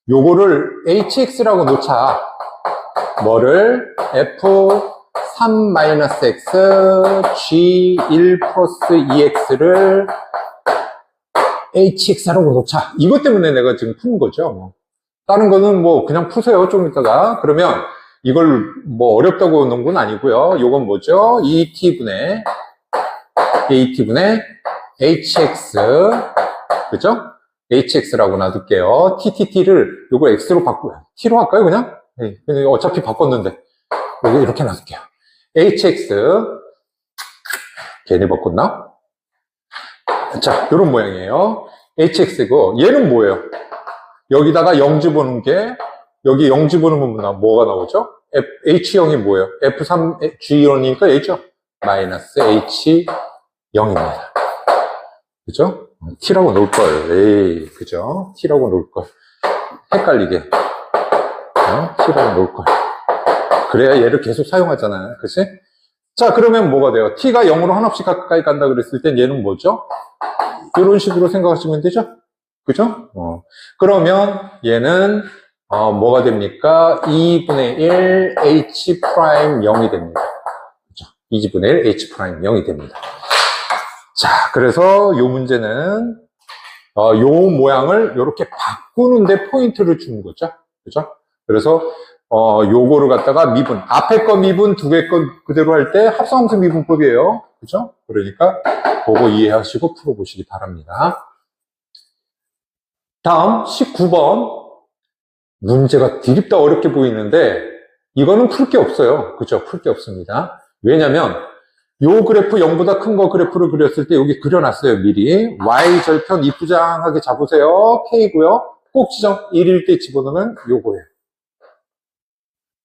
요거를 hx라고 놓자. 뭐를? f3-x g1 플러스 2x를 hx라고 놓자. 이것 때문에 내가 지금 푸는 거죠. 다른 거는 그냥 푸세요. 좀 이따가. 그러면 이걸 어렵다고 놓은 건 아니고요. 요건 뭐죠? at분의 hx. 그죠? hx라고 놔둘게요. ttt를 요거 x로 t로 할까요? 그냥? 네, 어차피 바꿨는데. 여기 이렇게 놔둘게요. hx. 괜히 바꿨나? 자, 요런 모양이에요. hx고, 얘는 뭐예요? 여기다가 0 집어넣은 게, 여기 0 집어넣으면 뭐가 나오죠? h0이 뭐예요? f3g1이니까 얘죠? 마이너스 h0입니다. 그죠? t라고 놓을걸. 에이, 그죠? t라고 놓을걸. 헷갈리게. t라고 놓을걸. 그래야 얘를 계속 사용하잖아요. 그치? 자, 그러면 뭐가 돼요? t가 0으로 한없이 가까이 간다 그랬을 땐 얘는 뭐죠? 이런 식으로 생각하시면 되죠? 그죠? 그러면 얘는 뭐가 됩니까? 2분의 1 h 프라임 0이 됩니다. 그죠? 2분의 1 h 프라임 0이 됩니다. 자, 그래서 요 문제는 요 모양을 이렇게 바꾸는데 포인트를 주는 거죠. 그죠? 그래서 요거를 갖다가 미분, 앞에 거 미분, 두 개 거 그대로 할 때 합성함수 미분법이에요. 그죠? 그러니까 그거 이해하시고 풀어보시기 바랍니다. 다음 19번. 문제가 디립다 어렵게 보이는데 이거는 풀 게 없어요. 그죠? 풀 게 없습니다. 왜냐면 요 그래프 0보다 큰 거 그래프를 그렸을 때 여기 그려놨어요. 미리. Y절편 이쁘장하게 잡으세요. K고요. 꼭 지정 1일 때 집어넣으면 요거예요.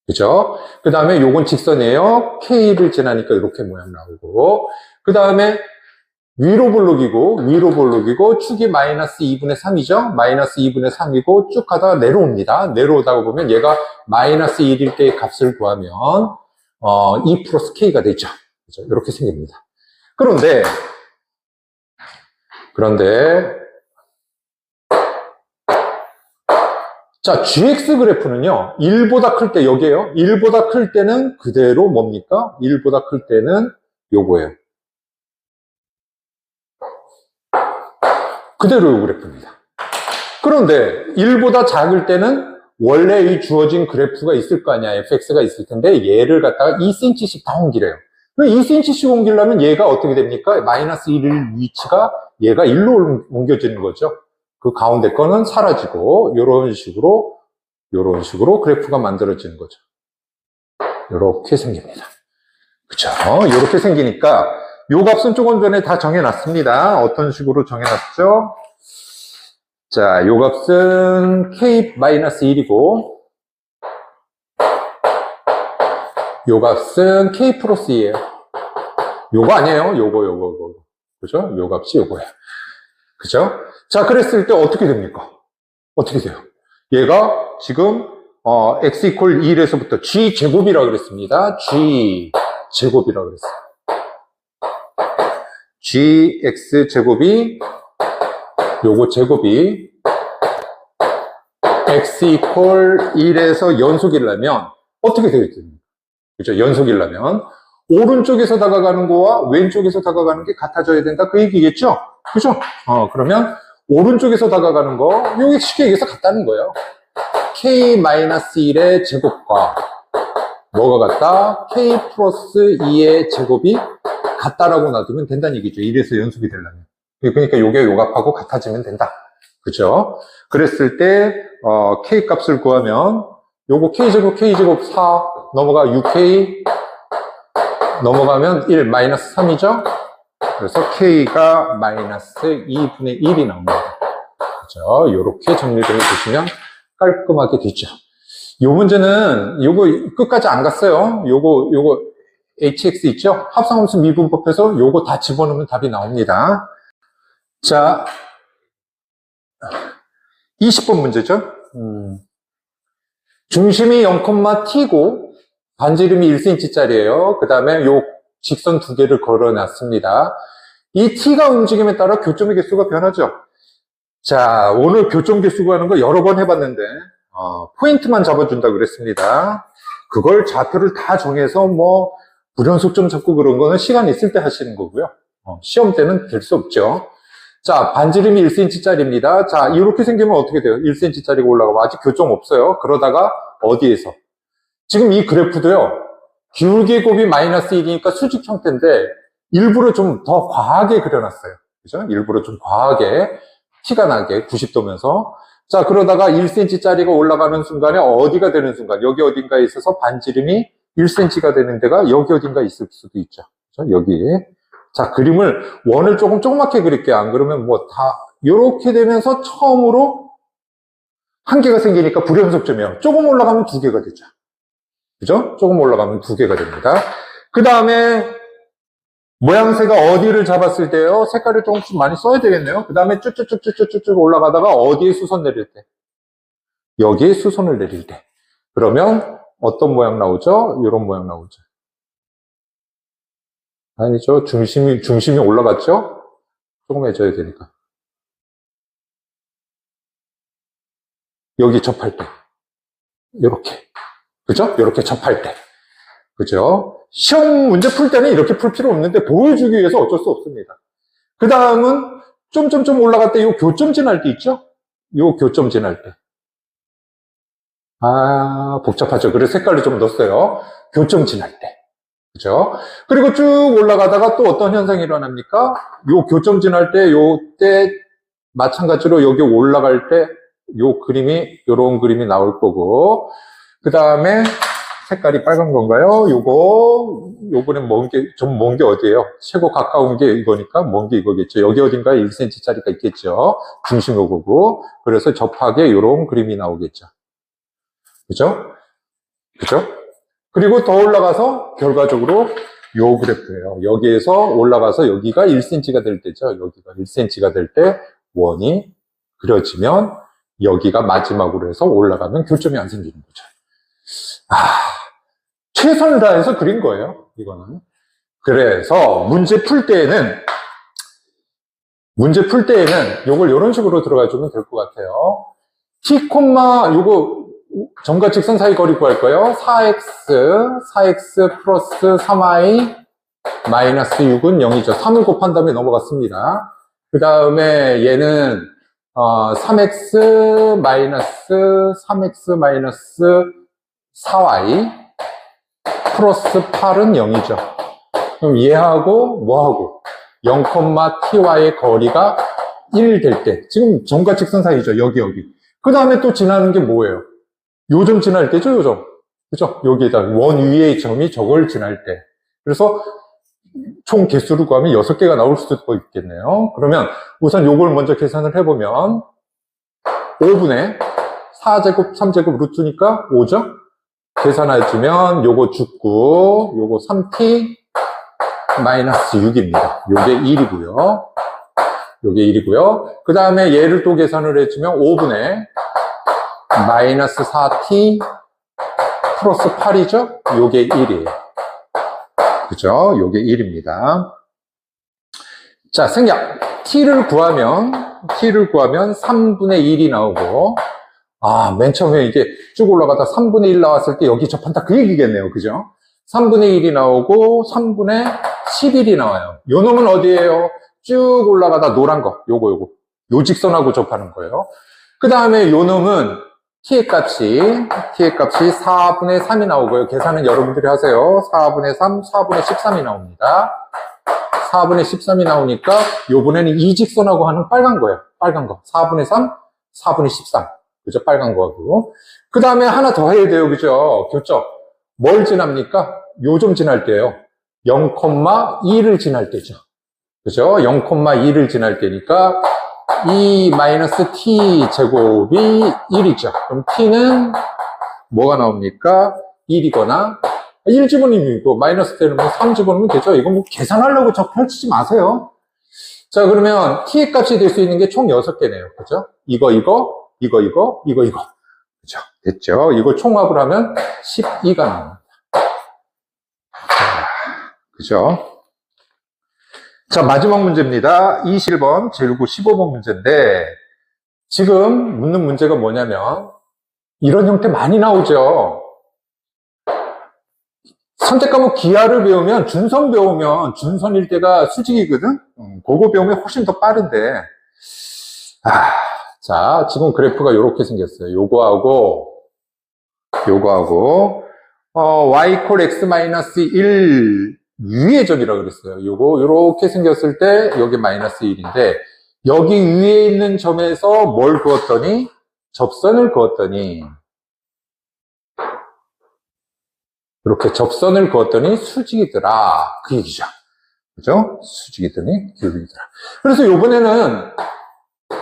그죠? 그 다음에 요건 직선이에요. K를 지나니까 이렇게 모양 나오고. 그 다음에 위로 볼록이고, 축이 마이너스 2분의 3이죠? 마이너스 2분의 3이고, 쭉 가다가 내려옵니다. 내려오다가 보면 얘가 마이너스 1일 때의 값을 구하면, 2 플러스 K가 되죠. 그죠? 이렇게 생깁니다. 그런데, 자, GX 그래프는요, 1보다 클 때 여기에요. 1보다 클 때는 그대로 뭡니까? 1보다 클 때는 요거예요. 그대로 요 그래프입니다. 그런데 1보다 작을 때는 원래 이 주어진 그래프가 있을 거 아니야. fx가 있을 텐데 얘를 갖다가 2cm씩 다 옮기래요. 2cm씩 옮기려면 얘가 어떻게 됩니까? 마이너스 1일 위치가 얘가 1로 옮겨지는 거죠. 그 가운데 거는 사라지고 요런 식으로 그래프가 만들어지는 거죠. 요렇게 생깁니다. 그쵸? 요렇게 생기니까 요 값은 조금 전에 다 정해놨습니다. 어떤 식으로 정해놨죠? 자, 요 값은 k-1이고 요 값은 k 플러스 2예요. 요거 아니에요. 요거. 그죠? 요 값이 요거예요. 그죠? 자, 그랬을 때 어떻게 됩니까? 어떻게 돼요? 얘가 지금 x 이퀄 1에서부터 g 제곱이라고 그랬습니다. g 제곱이라고 그랬어요. gx 제곱이 요거 제곱이 x 이퀄 1에서 연속이려면 어떻게 되겠습니까? 그죠? 연속이려면 오른쪽에서 다가가는 거와 왼쪽에서 다가가는 게 같아져야 된다 그 얘기겠죠? 그죠? 그러면 오른쪽에서 다가가는 거 여기 쉽게 얘기해서 같다는 거예요. k-1의 제곱과 뭐가 같다? k 플러스 2의 제곱이 같다라고 놔두면 된다는 얘기죠. 1에서 연속이 되려면. 그러니까 요게 요 값하고 같아지면 된다. 그죠? 그랬을 때 k 값을 구하면 요거 k제곱 4 넘어가 6k 넘어가면 1 마이너스 3이죠? 그래서 k가 마이너스 2분의 1이 나옵니다. 그죠? 요렇게 정리를 해주시면 깔끔하게 되죠. 요 문제는 요거 끝까지 안 갔어요. 요거 hx 있죠? 합성함수 미분법에서 요거 다 집어넣으면 답이 나옵니다. 자, 20번 문제죠? 중심이 0,t고 반지름이 1cm짜리예요. 그 다음에 요 직선 두 개를 걸어놨습니다. 이 t가 움직임에 따라 교점의 개수가 변하죠. 자, 오늘 교점 개수 구하는 거 여러 번 해봤는데 포인트만 잡아준다 그랬습니다. 그걸 좌표를 다 정해서 뭐 불연속점 잡고 그런 거는 시간 있을 때 하시는 거고요. 시험 때는 될 수 없죠. 자, 반지름이 1cm짜리입니다. 자, 이렇게 생기면 어떻게 돼요? 1cm짜리가 올라가면 아직 교점 없어요. 그러다가 어디에서? 지금 이 그래프도요. 기울기 곱이 마이너스 1이니까 수직 형태인데 일부러 좀 더 과하게 그려놨어요. 그죠? 일부러 좀 과하게 티가 나게 90도면서 자, 그러다가 1cm짜리가 올라가는 순간에 어디가 되는 순간 여기 어딘가에 있어서 반지름이 1cm가 되는 데가 여기 어딘가 있을 수도 있죠. 그죠? 여기. 자, 그림을 원을 조그맣게 그릴게요. 안 그러면 뭐 다 이렇게 되면서 처음으로 한 개가 생기니까 불연속점이에요. 조금 올라가면 두 개가 되죠. 그죠? 조금 올라가면 두 개가 됩니다. 그 다음에 모양새가 어디를 잡았을 때요. 색깔을 조금씩 많이 써야 되겠네요. 그 다음에 쭉쭉쭉쭉쭉쭉 올라가다가 어디에 수선 내릴 때? 여기에 수선을 내릴 때. 그러면 어떤 모양 나오죠? 이런 모양 나오죠. 아니죠. 중심이 올라갔죠? 조금 해줘야 되니까. 여기 접할 때. 요렇게. 그죠? 요렇게 접할 때. 그죠? 시험 문제 풀 때는 이렇게 풀 필요 없는데 보여주기 위해서 어쩔 수 없습니다. 그 다음은 좀 올라갈 때 요 교점 지날 때 있죠? 요 교점 지날 때. 복잡하죠. 그래서 색깔을 좀 넣었어요. 교점 지날 때. 그죠? 그리고 쭉 올라가다가 또 어떤 현상이 일어납니까? 요 교점 지날 때, 요때 마찬가지로 여기 올라갈 때, 요런 그림이 나올 거고, 그 다음에 색깔이 빨간 건가요? 요번엔 좀 먼 게 어디예요? 최고 가까운 게 이거니까 먼 게 이거겠죠. 여기 어딘가에 1cm짜리가 있겠죠. 중심 요거고. 그래서 접하게 요런 그림이 나오겠죠. 그죠? 그죠? 그리고 더 올라가서 결과적으로 요 그래프예요. 여기에서 올라가서 여기가 1cm가 될 때죠. 여기가 1cm가 될 때 원이 그려지면 여기가 마지막으로 해서 올라가면 교점이 안 생기는 거죠. 최선을 다해서 그린 거예요. 이거는. 그래서 문제 풀 때에는 요걸 이런 식으로 들어가 주면 될 것 같아요. t, 요거 점과 직선 사이 거리 구할 거예요. 4x 플러스 3y 마이너스 6은 0이죠. 3을 곱한 다음에 넘어갔습니다. 그 다음에 얘는 3x 마이너스 4y 플러스 8은 0이죠. 그럼 얘하고 뭐하고 0,ty의 거리가 1 될 때, 지금 점과 직선 사이죠. 여기. 그 다음에 또 지나는 게 뭐예요? 요점 지날 때죠, 요점. 그죠? 여기에다 원 위의 점이 저걸 지날 때. 그래서 총 개수를 구하면 6개가 나올 수도 있겠네요. 그러면 우선 요걸 먼저 계산을 해보면 5분의 4제곱, 3제곱 루트니까 5죠? 계산해주면 요거 죽고 요거 3t 마이너스 6입니다. 요게 1이고요. 요게 1이고요. 그 다음에 얘를 또 계산을 해주면 5분의 마이너스 4t 플러스 8이죠? 요게 1이에요. 그죠? 요게 1입니다. 자, 생략. t를 구하면 3분의 1이 나오고, 맨 처음에 이게 쭉 올라가다 3분의 1 나왔을 때 여기 접한다 그 얘기겠네요. 그죠? 3분의 1이 나오고 3분의 11이 나와요. 요 놈은 어디예요? 쭉 올라가다 노란 거. 요거. 요 직선하고 접하는 거예요. 그 다음에 요 놈은 t의 값이 4분의 3이 나오고요. 계산은 여러분들이 하세요. 4분의 3, 4분의 13이 나옵니다. 4분의 13이 나오니까 요번에는 이 직선하고 하는 빨간 거예요. 빨간 거. 4분의 3, 4분의 13. 그죠? 빨간 거하고. 그 다음에 하나 더 해야 돼요. 그죠? 교점. 뭘 지납니까? 요점 지날 때요. 0,2를 지날 때죠. 그죠? 0,2를 지날 때니까 이 마이너스 t 제곱이 1이죠. 그럼 t는 뭐가 나옵니까? 1이거나 1 집어넣으면 이고 마이너스 되는 건 3 집어넣으면 되죠. 이거 뭐 계산하려고 펼치지 마세요. 자, 그러면 t의 값이 될 수 있는 게 총 6개네요. 그죠? 이거. 그죠? 됐죠? 이거 총합을 하면 12가 나옵니다. 그죠? 자, 마지막 문제입니다. 21번, 제1구 15번 문제인데, 지금 묻는 문제가 뭐냐면, 이런 형태 많이 나오죠? 선택 과목 기하를 배우면, 준선 배우면, 준선일 때가 수직이거든? 그거 배우면 훨씬 더 빠른데, 자, 지금 그래프가 이렇게 생겼어요. 요거하고, y 콜 x-1 위의 점이라고 그랬어요. 요렇게 생겼을 때, 여기 마이너스 1인데, 여기 위에 있는 점에서 뭘 그었더니, 접선을 그었더니, 이렇게 접선을 그었더니 수직이더라. 그 얘기죠. 그죠? 수직이더니 기울기더라. 그래서 요번에는,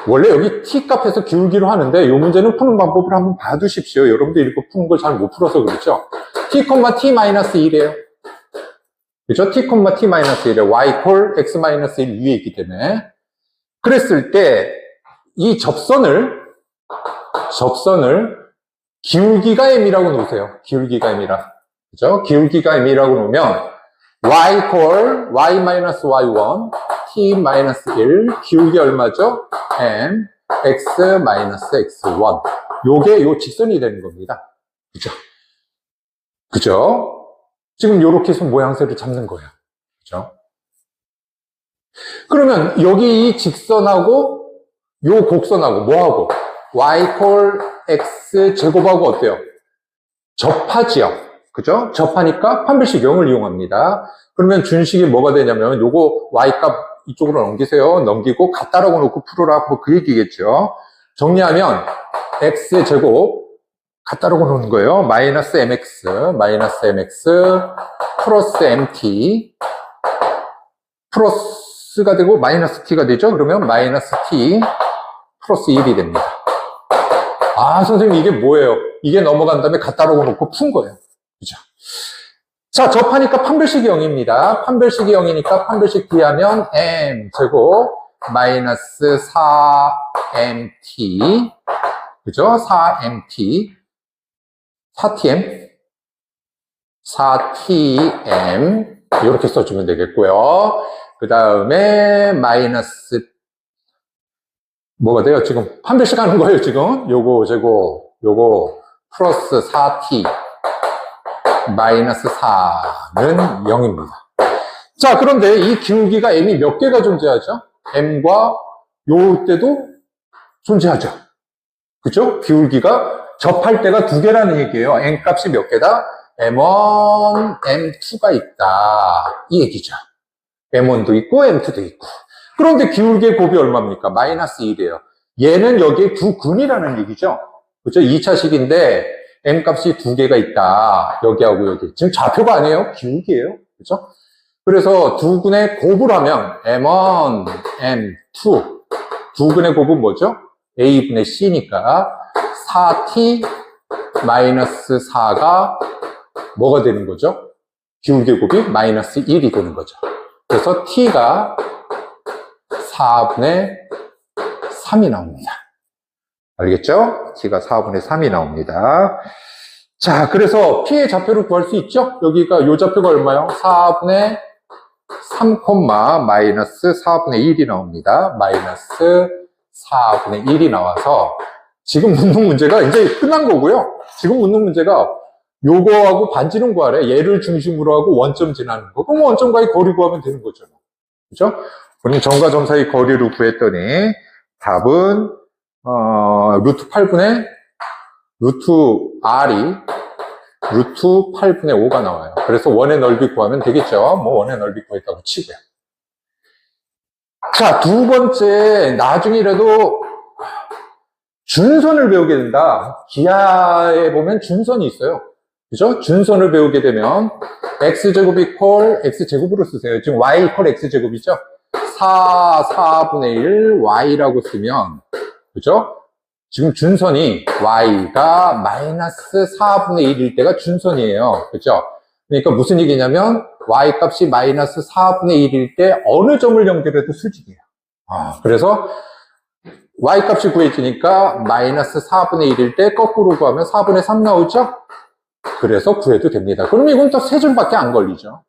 원래 여기 t 값에서 기울기로 하는데 이 문제는 푸는 방법을 한번 봐두십시오. 여러분들 이거 푸는 걸 잘 못 풀어서 그렇죠. t,t-1이에요. 그죠? t,t-1이에요. y 콜 x-1 위에 있기 때문에. 그랬을 때 이 접선을 기울기가 m이라고 놓으세요. 기울기가 m이라. 그죠? 기울기가 m이라고 놓으면 y 콜 y-y1 t-1 기울기 얼마죠? m x-x1 요게 요 직선이 되는 겁니다. 그죠? 지금 요렇게 해서 모양새를 잡는 거예요. 그죠? 그러면 여기 이 직선하고 요 곡선하고 뭐하고 y 콜 x 제곱하고 어때요? 접하지요. 그죠? 접하니까 판별식형을 이용합니다. 그러면 준식이 뭐가 되냐면 요거 y값 이쪽으로 넘기세요. 넘기고 같다라고 놓고 풀어라. 뭐 그 얘기겠죠. 정리하면 x제곱 같다라고 놓는 거예요. 마이너스 mx 플러스 mt 플러스가 되고 마이너스 t가 되죠. 그러면 마이너스 t 플러스 1이 됩니다. 선생님 이게 뭐예요? 이게 넘어간 다음에 같다라고 놓고 푼 거예요. 그죠? 자, 접하니까 판별식이 0입니다. 판별식이 0이니까 판별식 D하면 m제곱 마이너스 4mt 그죠? 4tm 이렇게 써주면 되겠고요. 그 다음에 마이너스 뭐가 돼요? 지금 판별식 하는 거예요. 지금 요거 제곱 요거 플러스 4t 마이너스 4는 0입니다. 자, 그런데 이 기울기가 m이 몇 개가 존재하죠? m과 요때도 존재하죠. 그죠? 기울기가 접할 때가 2개라는 얘기예요. m 값이 몇 개다? m1, m2가 있다. 이 얘기죠. m1도 있고 m2도 있고. 그런데 기울기의 곱이 얼마입니까? 마이너스 1이에요. 얘는 여기에 두 근이라는 얘기죠. 그죠? 2차식인데 m 값이 두 개가 있다. 여기하고 여기. 지금 좌표가 아니에요. 기울기예요. 그죠? 그래서 두 근의 곱을 하면 m1, m2 두 근의 곱은 뭐죠? a분의 c니까 4t 마이너스 4가 뭐가 되는 거죠? 기울기의 곱이 마이너스 1이 되는 거죠. 그래서 t가 4분의 3이 나옵니다. 알겠죠? t가 4분의 3이 나옵니다. 자, 그래서 p의 좌표를 구할 수 있죠? 여기가 요 좌표가 얼마요? 4분의 3, 마이너스 4분의 1이 나옵니다. 마이너스 4분의 1이 나와서 지금 묻는 문제가 이제 끝난 거고요. 지금 묻는 문제가 요거하고 반지름 구하래. 얘를 중심으로 하고 원점 지나는 거. 그럼 원점과의 거리 구하면 되는 거죠. 그죠? 우리 점과 점 사이 거리를 구했더니 답은 루트 8분의 루트 R이 루트 8분의 5가 나와요. 그래서 원의 넓이 구하면 되겠죠. 뭐 원의 넓이 구했다고 치고요. 자, 두 번째, 나중이라도 준선을 배우게 된다. 기하에 보면 준선이 있어요. 그죠? 준선을 배우게 되면 x제곱 이퀄 x제곱으로 쓰세요. 지금 y 이퀄 x제곱이죠? 4분의 1 y라고 쓰면, 그죠? 지금 준선이 y가 마이너스 4분의 1일 때가 준선이에요. 그죠? 그러니까 무슨 얘기냐면 y 값이 마이너스 4분의 1일 때 어느 점을 연결해도 수직이에요. 그래서 y 값이 구해지니까 마이너스 4분의 1일 때 거꾸로 구하면 4분의 3 나오죠? 그래서 구해도 됩니다. 그럼 이건 또 세 줄밖에 안 걸리죠.